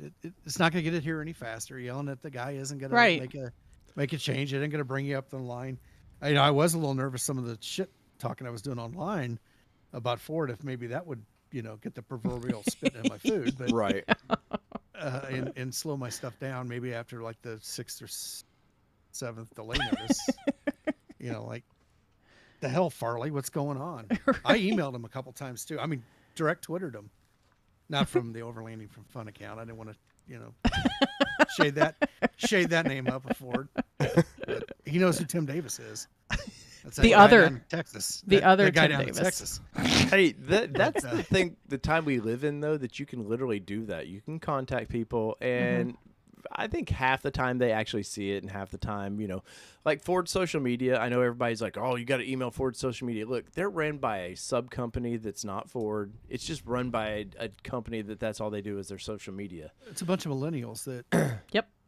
it's not going to get it here any faster. Yelling at the guy isn't going to make a change. It ain't going to bring you up the line. I was a little nervous some of the shit talking I was doing online about Ford, if maybe that would, get the proverbial spit in my food, but right. And slow my stuff down maybe after like the 6th or 7th delay notice. Like, the hell, Farley, what's going on? Right. I emailed him a couple times too. I mean, direct Twittered him. Not from the Overlanding from Fun account. I didn't want to, shade that name up with Ford. But he knows who Tim Davis is. That's the other guy Texas. The other guy Tim down Davis. in Texas. Hey, that's the thing. The time we live in, though, that you can literally do that. You can contact people, and I think half the time they actually see it, and half the time, like Ford social media. I know everybody's like, "Oh, you got to email Ford social media." Look, they're ran by a sub company that's not Ford. It's just run by a company that's all they do is their social media. It's a bunch of millennials that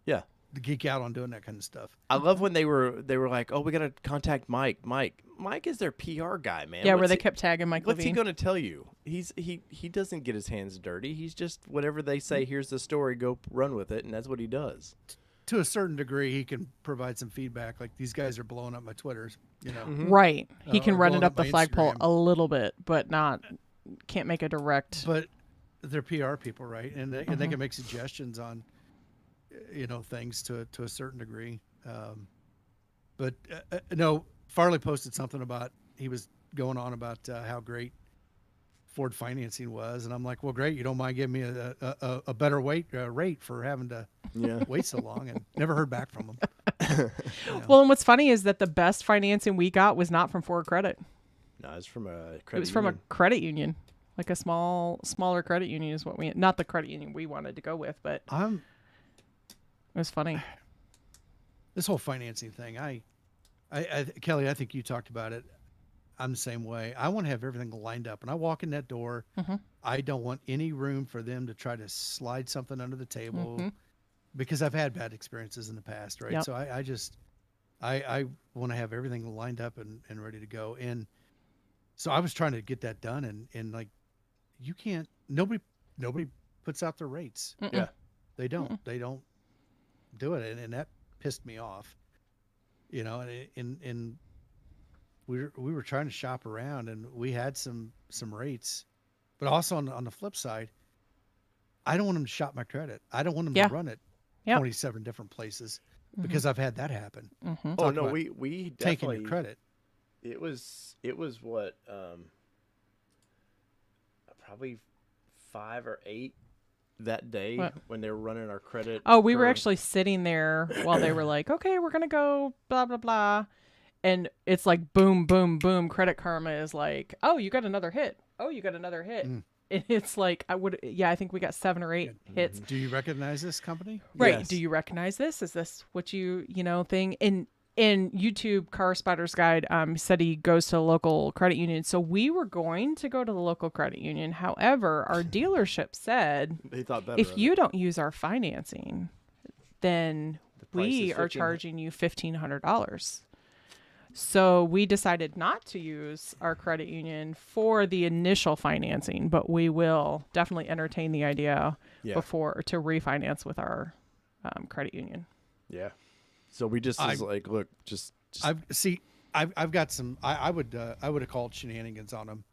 yeah, geek out on doing that kind of stuff. I love when they were like, "Oh, we got to contact Mike." Mike is their PR guy, man. Yeah, where they kept tagging Mike What's Levine. he going to tell you? He doesn't get his hands dirty. He's just whatever they say. Here's the story. Go run with it, and that's what he does. To a certain degree, he can provide some feedback. Like, these guys are blowing up my Twitters, Right. He can run it up the my flagpole Instagram. a little bit, but can't make a direct. But they're PR people, right? And they can make suggestions on, things to a certain degree. But no, Farley posted something about, he was going on about how great Ford financing was, and I'm like, well, great, you don't mind giving me a better rate for having to wait so long, and never heard back from them. Well, and what's funny is that the best financing we got was not from Ford Credit. No, it's from a credit. It was from a credit union, like a smaller credit union is what not the credit union we wanted to go with, but it was funny. This whole financing thing, I Kelly, I think you talked about it. I'm the same way. I want to have everything lined up. And I walk in that door, I don't want any room for them to try to slide something under the table because I've had bad experiences in the past, right? Yep. So I want to have everything lined up and ready to go. And so I was trying to get that done, and like, you can't, nobody puts out their rates. Yeah. They don't do it. And that pissed me off, and we were trying to shop around, and we had some rates, but also on the flip side, I don't want them to shop my credit. I don't want them to run it 27 different places because I've had that happen. Oh no, we definitely taking your credit. It was what probably 5 or 8 that day when they were running our credit. Oh, we were actually sitting there while they were like, okay, we're gonna go blah blah blah. And it's like boom, boom, boom. Credit Karma is like, oh, you got another hit. Oh, you got another hit. And it's like, I think we got 7 or 8 hits. Do you recognize this company? Right. Yes. Do you recognize this? Is this what thing? In YouTube, Car Spotter's Guide said he goes to a local credit union. So we were going to go to the local credit union. However, our dealership said, they thought better if you don't use our financing, then we are charging you $1,500. So we decided not to use our credit union for the initial financing, but we will definitely entertain the idea before to refinance with our credit union. Yeah. So we just was like, look, just. I've got some. I would have called shenanigans on them,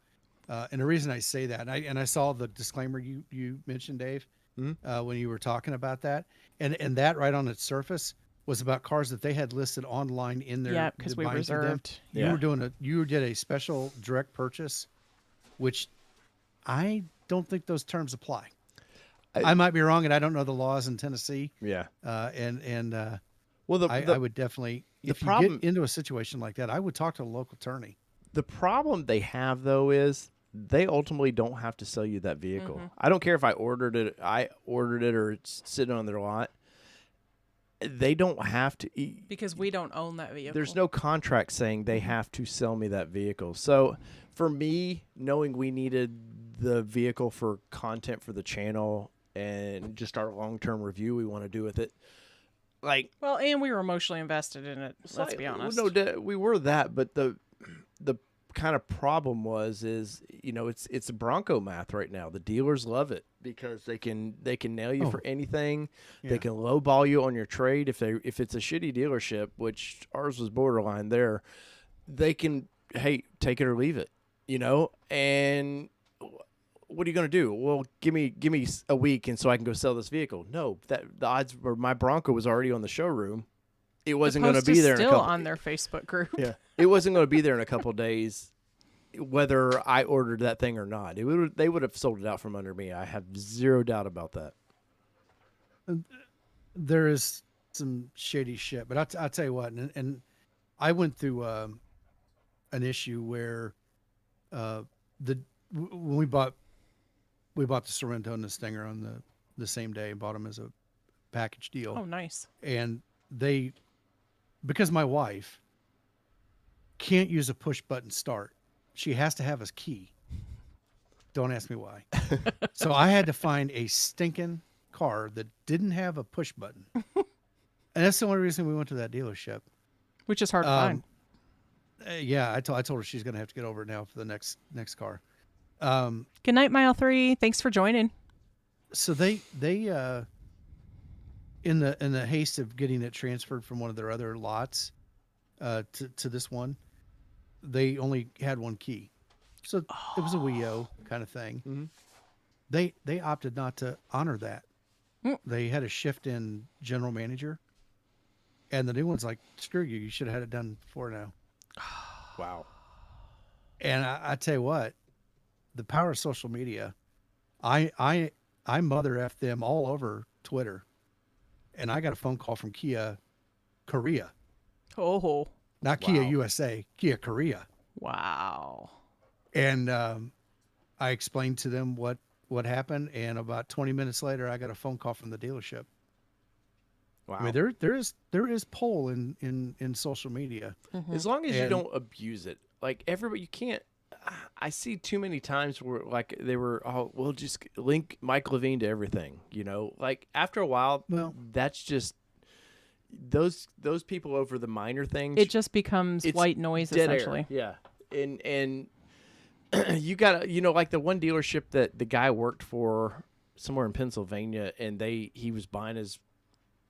and the reason I say that, and I saw the disclaimer you mentioned, Dave, when you were talking about that, and that right on its surface was about cars that they had listed online in their. Yeah, because we reserved. You did a special direct purchase, which I don't think those terms apply. I might be wrong, and I don't know the laws in Tennessee. Yeah. Well, I would definitely, if you get into a situation like that, I would talk to a local attorney. The problem they have, though, is they ultimately don't have to sell you that vehicle. I don't care if I ordered it or it's sitting on their lot. They don't have to. Because we don't own that vehicle. There's no contract saying they have to sell me that vehicle. So for me, knowing we needed the vehicle for content for the channel and just our long-term review we want to do with it, and we were emotionally invested in it. Let's be honest. No, we were that, but the kind of problem is it's Bronco math right now. The dealers love it because they can nail you for anything. Yeah. They can lowball you on your trade if it's a shitty dealership, which ours was borderline there. They can take it or leave it, and. What are you going to do? Well, give me a week and so I can go sell this vehicle. No, the odds were my Bronco was already on the showroom. It wasn't going to be there. Still on their Facebook group. Yeah, it wasn't going to be there in a couple of days, whether I ordered that thing or not. They would have sold it out from under me. I have zero doubt about that. There is some shady shit, but I'll tell you what. And I went through an issue where when we bought the Sorrento and the Stinger on the same day and bought them as a package deal. Oh, nice. And because my wife can't use a push button start, she has to have a key. Don't ask me why. So I had to find a stinking car that didn't have a push button. And that's the only reason we went to that dealership. Which is hard to find. Yeah, I told her she's going to have to get over it now for the next car. Good night, Mile 3. Thanks for joining. So they in the haste of getting it transferred from one of their other lots to this one, they only had one key. So it was a WIO kind of thing. Mm-hmm. They opted not to honor that. They had a shift in general manager, and the new one's like, screw you, you should have had it done before now. Wow. And I tell you what, the power of social media. I mother F them all over Twitter, and I got a phone call from Kia Korea, Oh, not Kia Wow. USA, Kia Korea. wow. And I explained to them what happened, and about 20 minutes later, I got a phone call from the dealership. Wow. I mean, there is pull in social media. As long as you And- don't abuse it, like everybody, you can't. I see too many times where like they were, oh, we'll just link Mike Levine to everything. You know, like after a while, Well- that's just those people over the minor things. It just becomes It's white noise, dead essentially. air. Yeah, and you gotta, like the one dealership that the guy worked for somewhere in Pennsylvania, and he was buying his,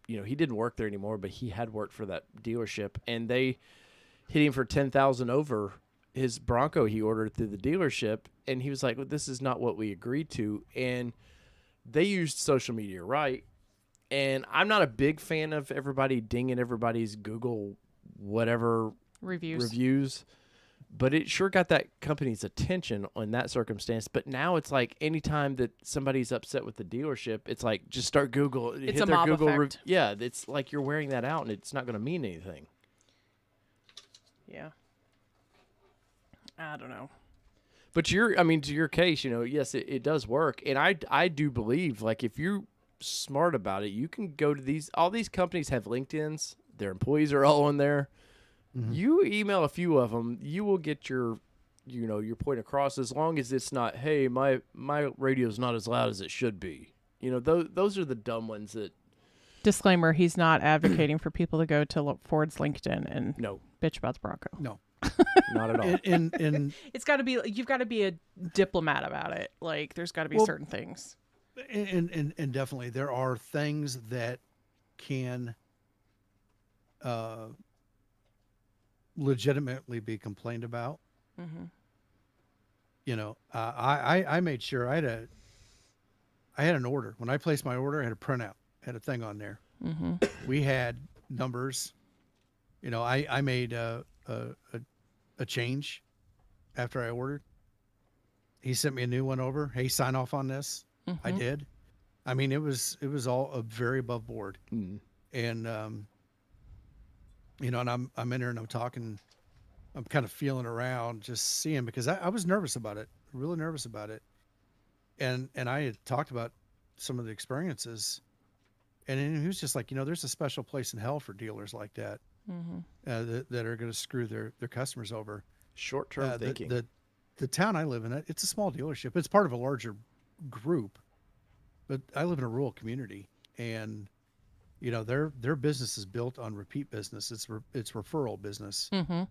he didn't work there anymore, but he had worked for that dealership, and they hit him for $10,000 over his Bronco he ordered through the dealership, and he was like, well, this is not what we agreed to, and they used social media, right? And I'm not a big fan of everybody dinging everybody's Google whatever reviews, but it sure got that company's attention on that circumstance. But now it's like anytime that somebody's upset with the dealership, it's like just start Google. It's hit a their mob Google effect. Yeah, it's like you're wearing that out, and it's not going to mean anything. Yeah. I don't know. But to your case, yes, it does work. And I do believe, like, if you're smart about it, you can go to all these companies have LinkedIn's, their employees are all on there. Mm-hmm. You email a few of them, you will get your point across, as long as it's not, hey, my radio's not as loud as it should be. Those are the dumb ones that. Disclaimer, he's not advocating for people to go to Ford's LinkedIn and bitch about the Bronco. No. Not at all. And it's got to be, you've got to be a diplomat about it. Like, there's got to be certain things. And definitely there are things that can legitimately be complained about. Mm-hmm. I made sure I had an order. When I placed my order, I had a printout, had a thing on there. Mm-hmm. We had numbers. I made a change after I ordered. He sent me a new one over. Hey, sign off on this. Mm-hmm. I did. I mean, it was all very above board. Mm-hmm. And and I'm in there and I'm talking. I'm kind of feeling around, just seeing, because I was nervous about it, really nervous about it. And I had talked about some of the experiences, and he was just like, there's a special place in hell for dealers like that. Mm-hmm. That are going to screw their customers over. Short-term thinking. The town I live in, it's a small dealership. It's part of a larger group, but I live in a rural community, and their business is built on repeat business. It's referral business, Mm-hmm.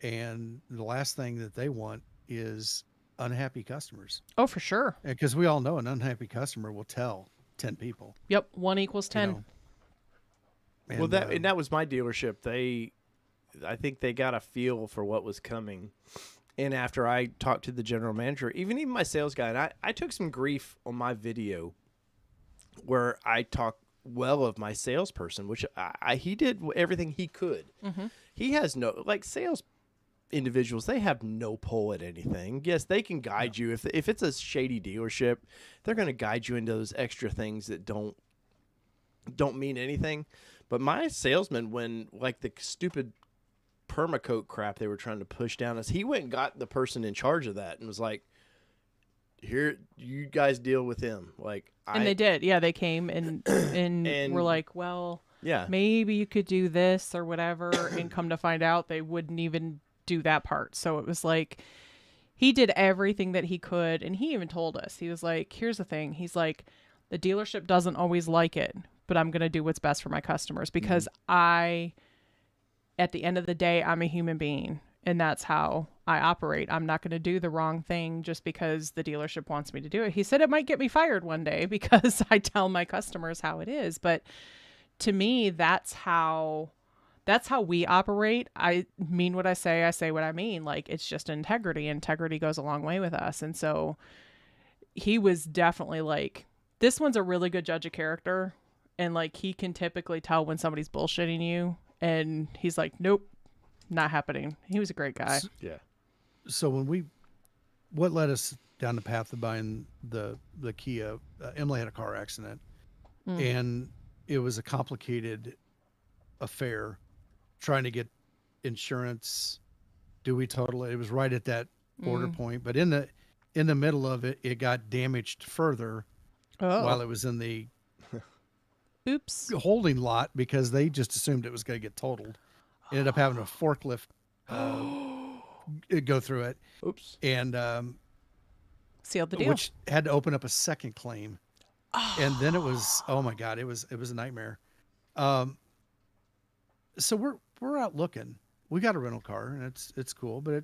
and the last thing that they want is unhappy customers. Oh, for sure. Because we all know an unhappy customer will tell 10 people. Yep, 1 equals 10. And, that was my dealership. I think they got a feel for what was coming. And after I talked to the general manager, even my sales guy, and I took some grief on my video where I talked well of my salesperson, which he did everything he could. Mm-hmm. He has sales individuals, they have no pull at anything. Yes, they can guide you. If it's a shady dealership, they're going to guide you into those extra things that don't mean anything. But my salesman, when the stupid permacoat crap they were trying to push down us, he went and got the person in charge of that and was like, here, you guys deal with him. And they did. Yeah, they came and were like, well, yeah, maybe you could do this or whatever. And come to find out, they wouldn't even do that part. So it was like, he did everything that he could. And he even told us, he was like, here's the thing. He's like, the dealership doesn't always like it, but I'm going to do what's best for my customers, because at the end of the day, I'm a human being, and that's how I operate. I'm not going to do the wrong thing just because the dealership wants me to do it. He said it might get me fired one day because I tell my customers how it is. But to me, that's how we operate. I mean what I say what I mean. It's just integrity. Integrity goes a long way with us. And so he was definitely like, this one's a really good judge of character. And he can typically tell when somebody's bullshitting you. And he's like, nope, not happening. He was a great guy. Yeah. So what led us down the path of buying the Kia. Emily had a car accident, and it was a complicated affair trying to get insurance. Do we total it? It was right at that border point, but in the middle of it, it got damaged further while it was in the oops holding lot because they just assumed it was going to get totaled. Ended up having a forklift go through it. Oops. And sealed the deal. Which had to open up a second claim. And then it was, oh my God, it was a nightmare. So we're out looking. We got a rental car and it's cool, but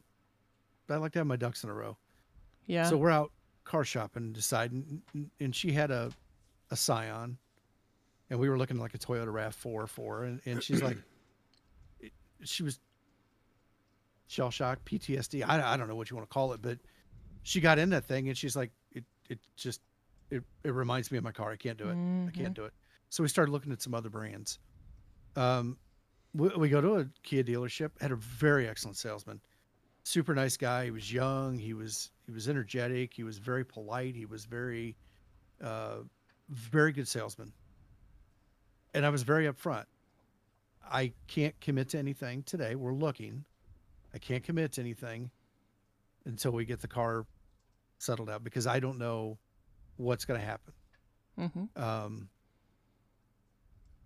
I like to have my ducks in a row. Yeah. So we're out car shopping, deciding, and she had a Scion, and we were looking like a Toyota RAV4, and she's like, she was shell shock, PTSD. I don't know what you want to call it, but she got in that thing and she's like, it reminds me of my car. I can't do it. I can't do it. So we started looking at some other brands. We go to a Kia dealership, had a very excellent salesman, super nice guy. He was young. He was energetic. He was very polite. He was very good salesman. And I was very upfront. I can't commit to anything today. We're looking. I can't commit to anything until we get the car settled out because I don't know what's going to happen.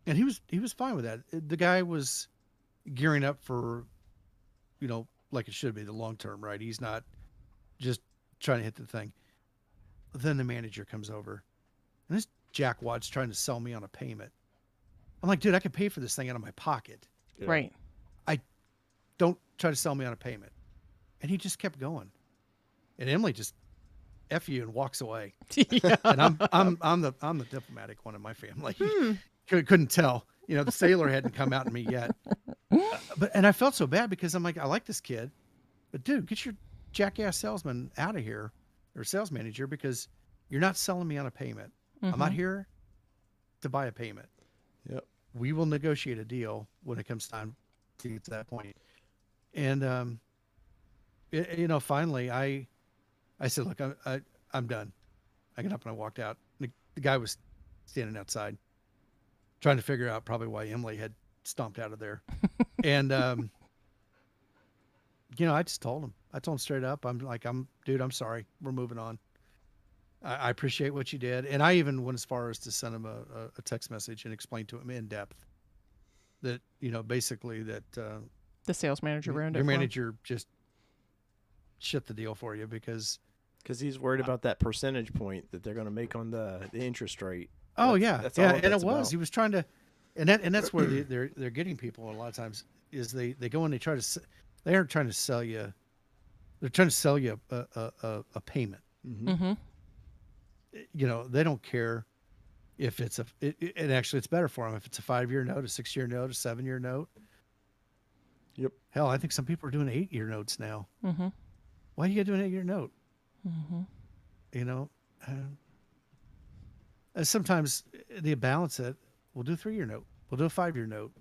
And he was fine with that. The guy was gearing up for, like it should be the long term, right? He's not just trying to hit the thing. Then the manager comes over and this jackwad's trying to sell me on a payment. I'm like, dude, I could pay for this thing out of my pocket. Yeah. Right. Don't try to sell me on a payment. And he just kept going. And Emily just F you and walks away. Yeah. And I'm the diplomatic one in my family. Couldn't tell. The sailor hadn't come out in me yet. And I felt so bad because I'm like, I like this kid, but dude, get your jackass salesman out of here, or sales manager, because you're not selling me on a payment. I'm not here to buy a payment. Yep. We will negotiate a deal when it comes time to get to that point. And finally I said, look, I'm done. I got up and I walked out. The guy was standing outside trying to figure out probably why Emily had stomped out of there. And, I just told him. I told him straight up. I'm like, dude, I'm sorry. We're moving on. I appreciate what you did. And I even went as far as to send him a text message and explain to him in depth that, basically that the sales manager ruined it. Your manager just shit the deal for you because he's worried about that percentage point that they're going to make on the interest rate. Oh that's yeah. All And it was, about. he was trying to, and that's where they're getting people a lot of times is they go and they aren't trying to sell you. They're trying to sell you a payment. Mm-hmm. They don't care if it's and actually it's better for them if it's a 5-year note, a 6-year note, a 7-year note. Yep. Hell, I think some people are doing 8-year notes now. Mm-hmm. Why do you got to do an 8-year note? Mm-hmm. Sometimes they balance it. We'll do a 3-year note. We'll do a 5-year note.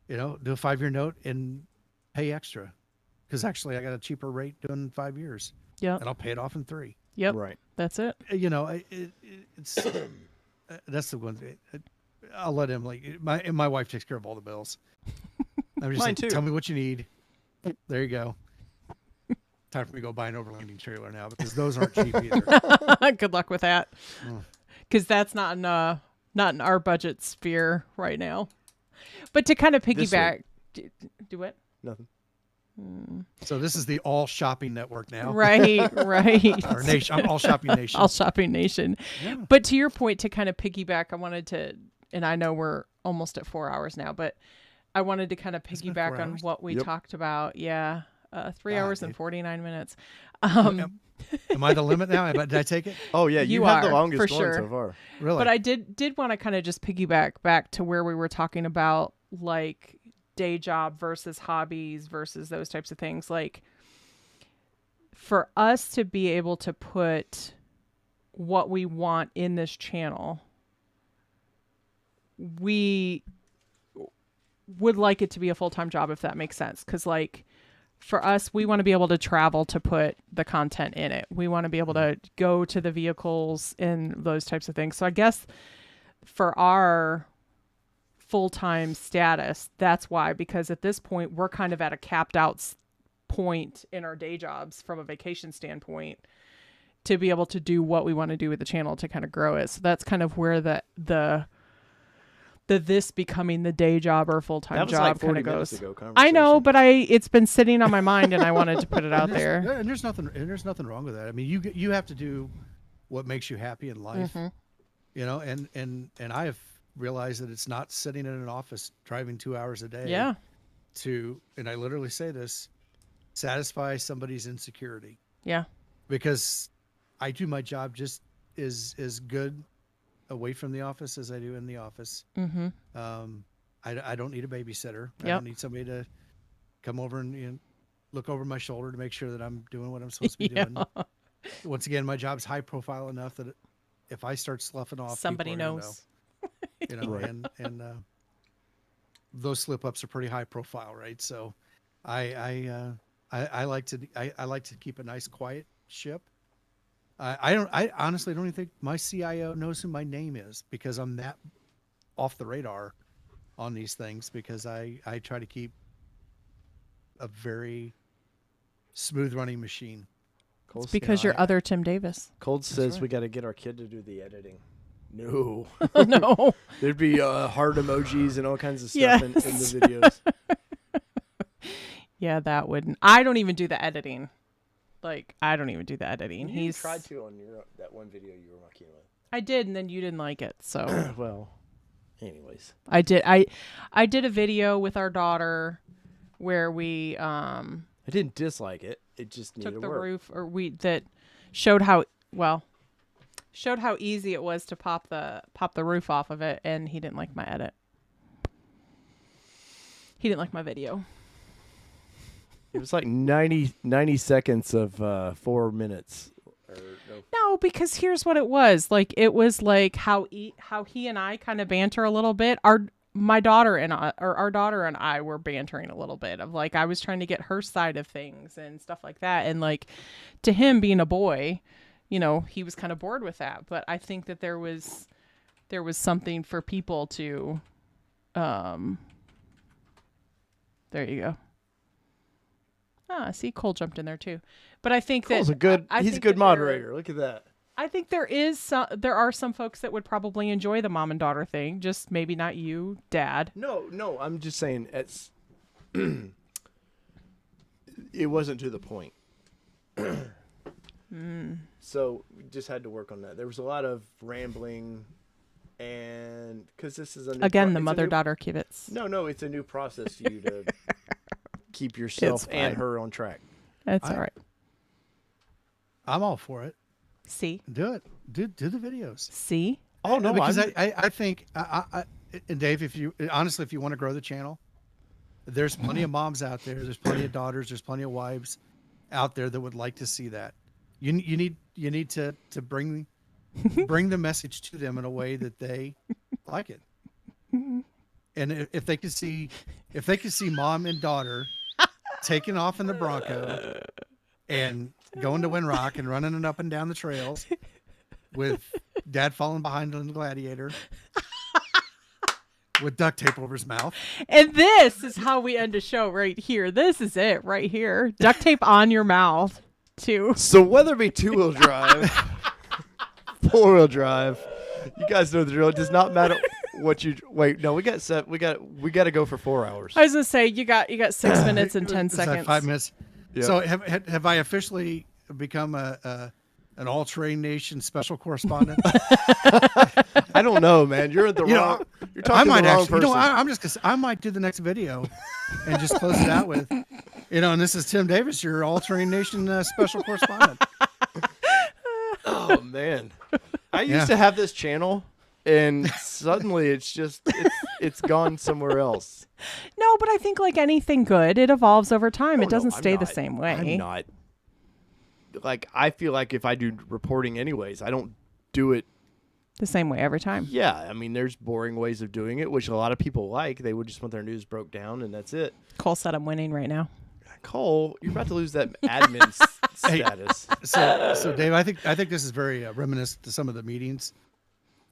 Do a 5-year note and pay extra. Because actually I got a cheaper rate doing 5 years. Yeah. And I'll pay it off in 3. Yep. Right. That's it. It's that's the one thing. I'll let Emily. My wife takes care of all the bills. I'm just Mine like, too. tell me what you need. There you go. Time for me to go buy an overlanding trailer now because those aren't cheap either. Good luck with that. Because that's not in our budget sphere right now. But to kind of piggyback, do what? Nothing. So this is the All Shopping Network now. Right. Our nation. I'm All Shopping Nation. All Shopping Nation. Yeah. But to your point, to kind of piggyback, I wanted to, and I know we're almost at 4 hours now, but I wanted to kind of piggyback on what we talked about. Yeah. 3 hours and 49 minutes. Am I the limit now? Did I take it? Oh yeah, you have the longest for one sure. so far. Really? But I did want to kind of just piggyback back to where we were talking about like day job versus hobbies versus those types of things. Like for us to be able to put what we want in this channel, we would like it to be a full-time job, if that makes sense. Because like for us, we want to be able to travel to put the content in it. We want to be able to go to the vehicles and those types of things. So I guess for our full-time status, that's why, because at this point we're kind of at a capped out point in our day jobs from a vacation standpoint to be able to do what we want to do with the channel to kind of grow it. So that's kind of where the this becoming the day job or full-time job like kind of goes. I know, but it's been sitting on my mind and I wanted to put it out there. And there's nothing wrong with that. I mean, you have to do what makes you happy in life, you know, and I have realized that it's not sitting in an office driving 2 hours a day. Yeah. And I literally say this, satisfy somebody's insecurity. Yeah. Because I do my job just as good away from the office as I do in the office. I don't need a babysitter. I don't need somebody to come over and look over my shoulder to make sure that I'm doing what I'm supposed to be doing. Once again, my job's high profile enough that if I start sloughing off, somebody knows. You know, and those slip ups are pretty high profile, right? So I like to keep a nice quiet ship. I honestly don't even think my CIO knows who my name is, because I'm that off the radar on these things, because I try to keep a very smooth running machine. It's because you're other Tim Davis. Cold says we got to get our kid to do the editing. No. No. There'd be heart emojis and all kinds of stuff in the videos. Yeah, that wouldn't. I don't even do the editing. I don't even do the editing. You tried to on that one video you were working with. I did, and then you didn't like it. So well, anyways, I did a video with our daughter where we I didn't dislike it. It just needed took the work. roof, or that showed how easy it was to pop the roof off of it, and he didn't like my edit. He didn't like my video. It was like 90 seconds of 4 minutes. No, because here's what it was. It was like how he and I kind of banter a little bit. Our daughter and I were bantering a little bit of I was trying to get her side of things and stuff like that. And to him being a boy, he was kind of bored with that. But I think that there was something for people to, there you go. See, Cole jumped in there too, but I think Cole's he's a good moderator. Look at that. I think there are some folks that would probably enjoy the mom and daughter thing, just maybe not you, Dad. No, I'm just saying it wasn't to the point. So we just had to work on that. There was a lot of rambling, and because this is the mother-daughter kibitz. No, it's a new process for you to keep yourself and her on track. That's all right. I'm all for it. See, do it. Do the videos. See. Oh no, because I think and Dave, if you want to grow the channel, there's plenty of moms out there. There's plenty of daughters. There's plenty of wives out there that would like to see that. You need to bring the message to them in a way that they like it. And if they could see mom and daughter taking off in the Bronco and going to Winrock and running it up and down the trails with Dad falling behind on the Gladiator with duct tape over his mouth. And this is how we end a show right here. This is it right here. Duct tape on your mouth too. So whether it be 2-wheel drive, 4-wheel drive, you guys know the drill. It does not matter what you wait. No, we got to go for 4 hours. I was gonna say you got 6 minutes and 10 seconds. Like 5 minutes. Yeah. So have I officially become an all-terrain nation special correspondent? I don't know, man. You're at the wrong. You're talking to the wrong person. I'm just I might do the next video and just close it out with, and this is Tim Davis, your all-terrain nation special correspondent. Oh man, I used to have this channel, and suddenly it's gone somewhere else. No, but I think like anything good, it evolves over time. Oh, it doesn't no, stay the same way. I'm not. I feel like if I do reporting anyways, I don't do it the same way every time. Yeah, I mean, there's boring ways of doing it, which a lot of people like. They would just want their news broke down, and that's it. Cole said I'm winning right now. Cole, you're about to lose that admin status. So Dave, I think this is very reminiscent to some of the meetings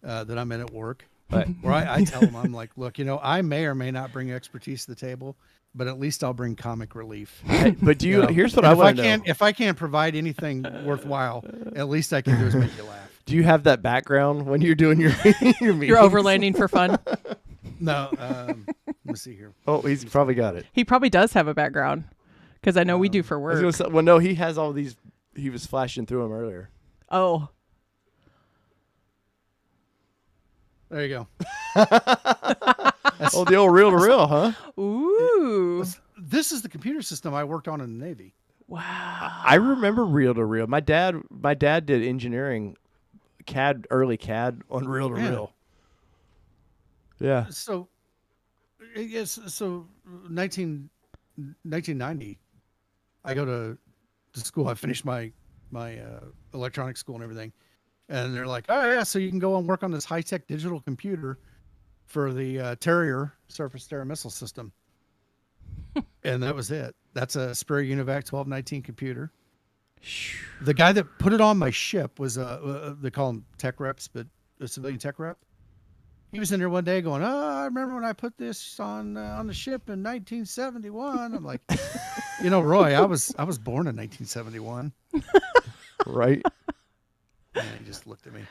that I'm in at work, where I tell them, I'm like, look, I may or may not bring expertise to the table, but at least I'll bring comic relief. But here's what I want to know. If I can't provide anything worthwhile, at least I can do is make you laugh. Do you have that background when you're doing your meetings? You're overlanding for fun? No. Let's see here. Oh, he's probably got it. He probably does have a background, because I know we do for work. Well, no, he has all these. He was flashing through them earlier. Oh. There you go. Oh, the old reel-to-reel, huh? Ooh. This is the computer system I worked on in the Navy. Wow. I remember reel-to-reel. My dad did engineering, early CAD on reel-to-reel. Yeah. So, yes. So, 1990, I go to school. I finished my electronics school and everything, and they're like, "Oh yeah, so you can go and work on this high-tech digital computer for the Terrier surface to air missile system." And that was it. That's a Sperry Univac 1219 computer. The guy that put it on my ship was they call them tech reps, but a civilian tech rep. He was in there one day going, "Oh, I remember when I put this on the ship in 1971." I'm like, Roy, I was born in 1971. Right. And he just looked at me.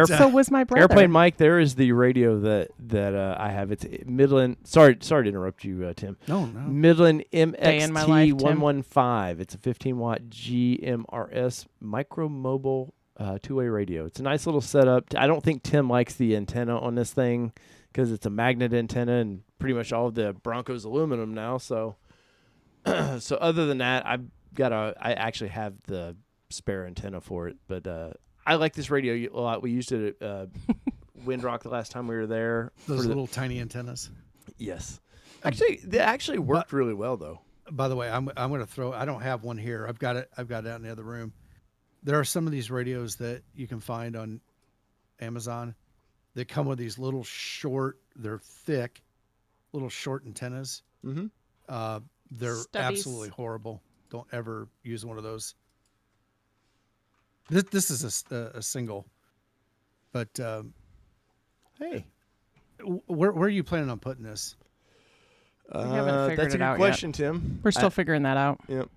So was my brother. Airplane Mike, there is the radio that I have. It's Midland. Sorry to interrupt you, Tim. No. Midland in my life, Tim. MXT115. It's a 15-watt GMRS micro mobile two-way radio. It's a nice little setup. I don't think Tim likes the antenna on this thing because it's a magnet antenna, and pretty much all of the Bronco's aluminum now. So, so other than that, I actually have the spare antenna for it, but I like this radio a lot. We used it at Windrock the last time we were there. Those little tiny antennas. Yes. Actually, they actually worked really well, though. By the way, I'm going to throw. I don't have one here. I've got it out in the other room. There are some of these radios that you can find on Amazon. They come with these little short. They're thick, little short antennas. Mm-hmm. They're Stubbies. absolutely horrible. Don't ever use one of those. This is a single, but hey, where are you planning on putting this? We haven't figured that's a it good out question, Tim. We're still figuring that out. Yep.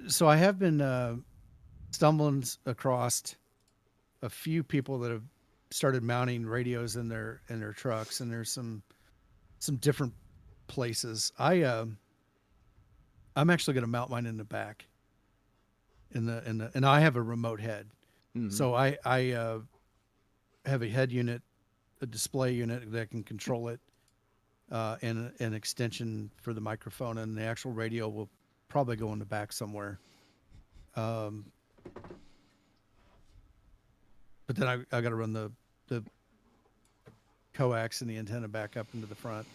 So I have been stumbling across a few people that have started mounting radios in their trucks, and there's some different places. I'm actually going to mount mine in the back. And I have a remote head. Mm-hmm. So I have a head unit, a display unit that can control it, and an extension for the microphone, and the actual radio will probably go in the back somewhere. But then I got to run the coax and the antenna back up into the front.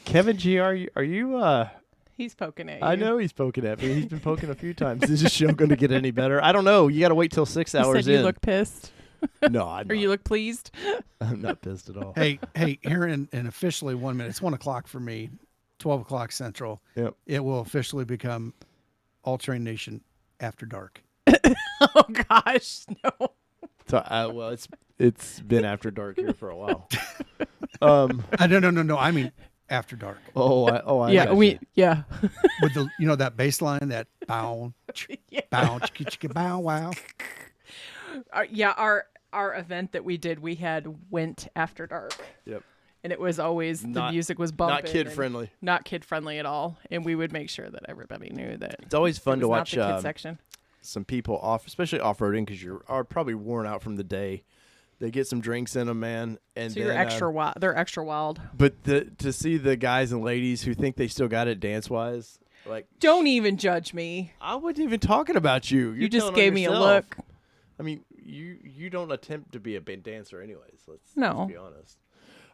Kevin G, are you He's poking at you. I know he's poking at me. He's been poking a few times. Is this show going to get any better? I don't know. You got to wait till 6 hours you said in. You look pissed. No, I'm or not. you look pleased. I'm not pissed at all. Hey, here in officially 1 minute. It's 1 o'clock for me, 12 o'clock Central. Yep. It will officially become All Train Nation After Dark. Oh gosh, no. So, well, it's been after dark here for a while. No. I mean After Dark. I yeah, got with the that bass line, that bow, bow, chicka, bow, wow. Our event that we did, we had went after dark. Yep. And it was always the music was bumping. Not kid friendly. Not kid friendly at all. And we would make sure that everybody knew that. It's always fun to watch not the kid section. Some people especially off-roading, because you are probably worn out from the day. They get some drinks in them, man, and so you're extra wild. They're extra wild. But to see the guys and ladies who think they still got it dance-wise, like, don't even judge me. I wasn't even talking about you. You just gave me a look. I mean, you don't attempt to be a dancer, anyways. Let's be honest.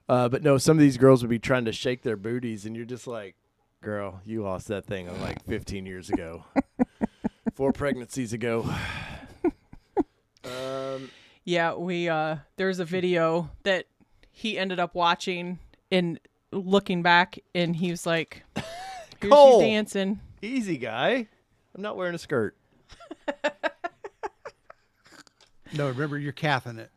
But no, some of these girls would be trying to shake their booties, and you're just like, girl, you lost that thing on like 15 years ago, 4 pregnancies ago. Yeah, we there's a video that he ended up watching and looking back, and he was like, "Here's Cole, you dancing." Easy, guy. I'm not wearing a skirt. No, remember you're cathing it.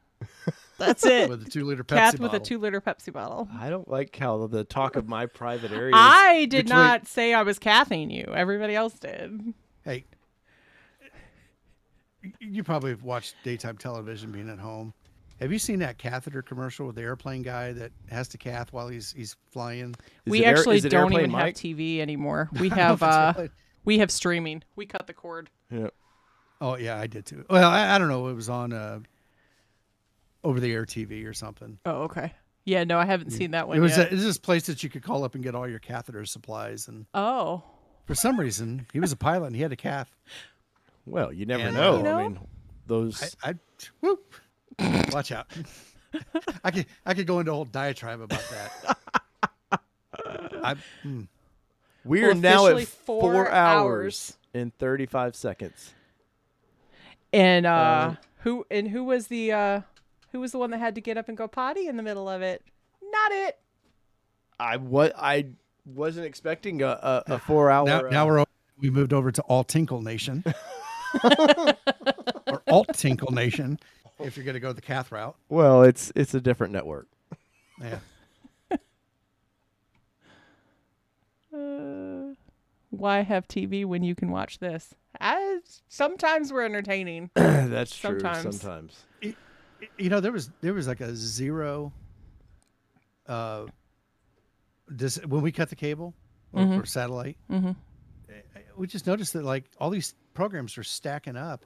That's it. With a 2-liter Pepsi Kath bottle. with a 2-liter Pepsi bottle. I don't like how the talk of my private areas. I did not say I was cathing you. Everybody else did. Hey, you probably have watched daytime television being at home. Have you seen that catheter commercial with the airplane guy that has to cath while he's flying? We actually don't even have TV anymore. We have streaming. We cut the cord. Yeah. Oh yeah, I did too. Well, I don't know. It was on over-the-air TV or something. Oh, okay. Yeah, no, I haven't seen that one yet. It was this place that you could call up and get all your catheter supplies. And for some reason, he was a pilot and he had a cath. Well, you never know. I mean, those. Whoop. Watch out. I could go into a whole diatribe about that. We are now at 4 hours and 35 seconds. And who was the one that had to get up and go potty in the middle of it? Not it. I wasn't expecting a 4 hour. Now we moved over to All Tinkle Nation. Or Alt Tinkle Nation, if you're going to go the cath route. Well, it's a different network. Yeah. Why have TV when you can watch this? Sometimes we're entertaining. That's true. Sometimes. There was like a zero. When we cut the cable or satellite, we just noticed that like all these programs are stacking up,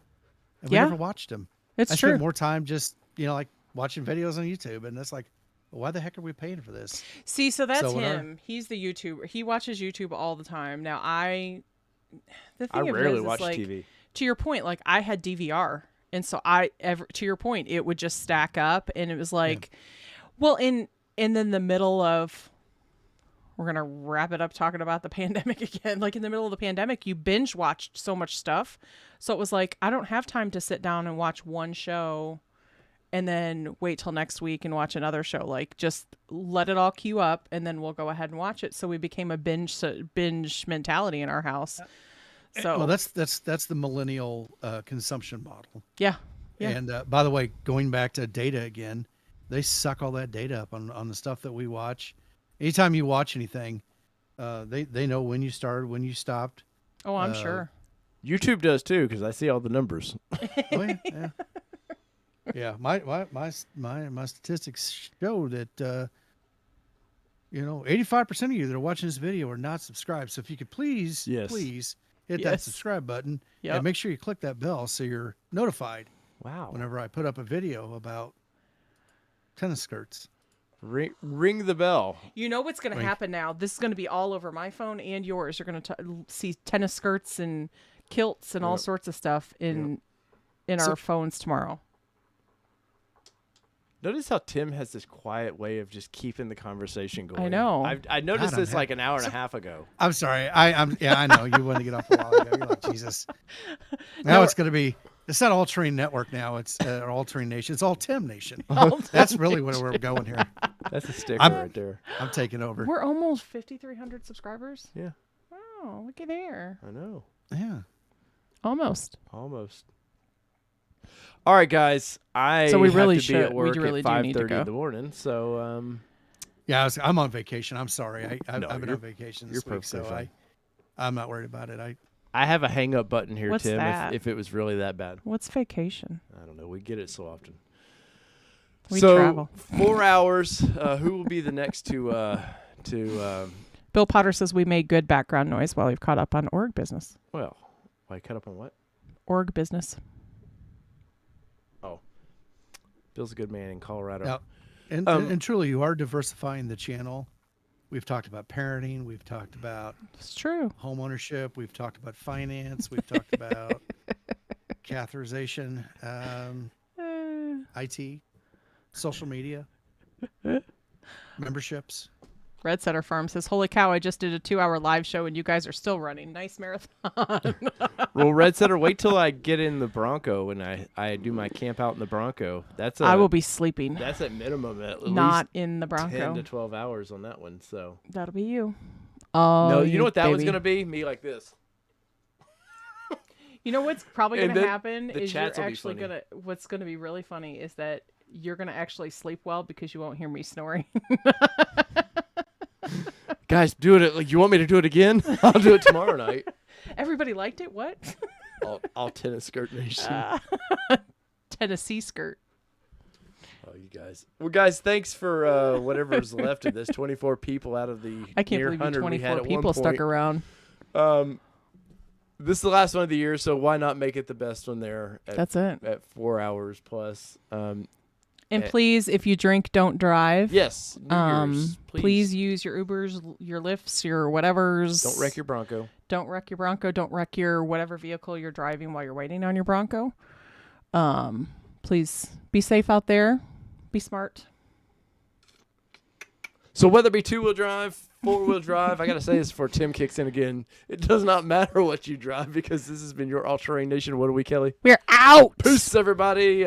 and we never watched them. It's I true. spent more time just like watching videos on YouTube, and it's like, well, why the heck are we paying for this? See, so that's him. He's the YouTuber. He watches YouTube all the time. Now I rarely watch TV. To your point, like I had DVR, and so to your point, it would just stack up, and it was like, well, and then the middle of. We're going to wrap it up talking about the pandemic again. Like in the middle of the pandemic, you binge watched so much stuff. So it was like, I don't have time to sit down and watch one show and then wait till next week and watch another show. Like just let it all queue up and then we'll go ahead and watch it. So we became a binge mentality in our house. So well, that's the millennial consumption model. Yeah. And by the way, going back to data again, they suck all that data up on the stuff that we watch. Anytime you watch anything, they know when you started, when you stopped. Oh, I'm sure. YouTube does too, because I see all the numbers. Oh, yeah. Yeah, my statistics show that 85% of you that are watching this video are not subscribed. So if you could please hit that subscribe button and make sure you click that bell so you're notified. Wow. Whenever I put up a video about tennis skirts. Ring the bell. You know what's going to happen now? This is going to be all over my phone and yours. You're going to see tennis skirts and kilts and all sorts of stuff in our phones tomorrow. Notice how Tim has this quiet way of just keeping the conversation going. I know. I noticed this like an hour and a half ago. I'm sorry. I know you wanted to get off a while ago. You're like, Jesus. Now it's going to be. It's not All Terrain Network now. It's All Terrain Nation. It's All Tim Nation. That's really where we're going here. That's a sticker right there. I'm taking over. We're almost 5,300 subscribers. Yeah. Oh, look at there. I know. Yeah. Almost. All right, guys. So we really should. Be at work we really at do need to 5:30 go. in the morning. So. Yeah, I'm on vacation. I'm sorry. I've been on vacation this you're week, so fine. I'm not worried about it. I have a hang up button here, What's Tim, that? if it was really that bad. What's vacation? I don't know. We get it so often. We travel. 4 hours. Who will be the next to Bill Potter says we made good background noise while we've caught up on org business. Well, I caught up on what? Org business. Oh. Bill's a good man in Colorado. Now, and truly, you are diversifying the channel. We've talked about parenting. We've talked about It's true. home ownership. We've talked about finance. We've talked about catheterization, IT, social media, memberships. Red Setter Farm says, holy cow, I just did a 2-hour live show and you guys are still running. Nice marathon. Well, Red Setter, wait till I get in the Bronco and I do my camp out in the Bronco. I will be sleeping. That's at minimum at Not least in the Bronco. 10 to 12 hours on that one. So that'll be you. no, you know what that was going to be? Me like this. You know what's probably And going to then happen the is you're chats will be actually funny. what's going to be really funny is that you're going to actually sleep well because you won't hear me snoring. Guys, do it. Like, you want me to do it again? I'll do it tomorrow night. Everybody liked it? What? I'll tennis skirt nation. Tennessee skirt. Oh, you guys. Well, guys, thanks for whatever's left of this. 24 people out of the I can't near believe you 100 we had 24 at people one stuck point. around. This is the last one of the year, so why not make it the best one there? That's it. At 4 hours plus. And please, if you drink, don't drive. Yes. New Year's, please use your Ubers, your Lyfts, your whatevers. Don't wreck your Bronco. Don't wreck your Bronco. Don't wreck your whatever vehicle you're driving while you're waiting on your Bronco. Please be safe out there. Be smart. So whether it be 2-wheel drive, 4-wheel drive, I got to say this before Tim kicks in again. It does not matter what you drive because this has been your All Terrain Nation. What are we, Kelly? We're out. Peace, everybody.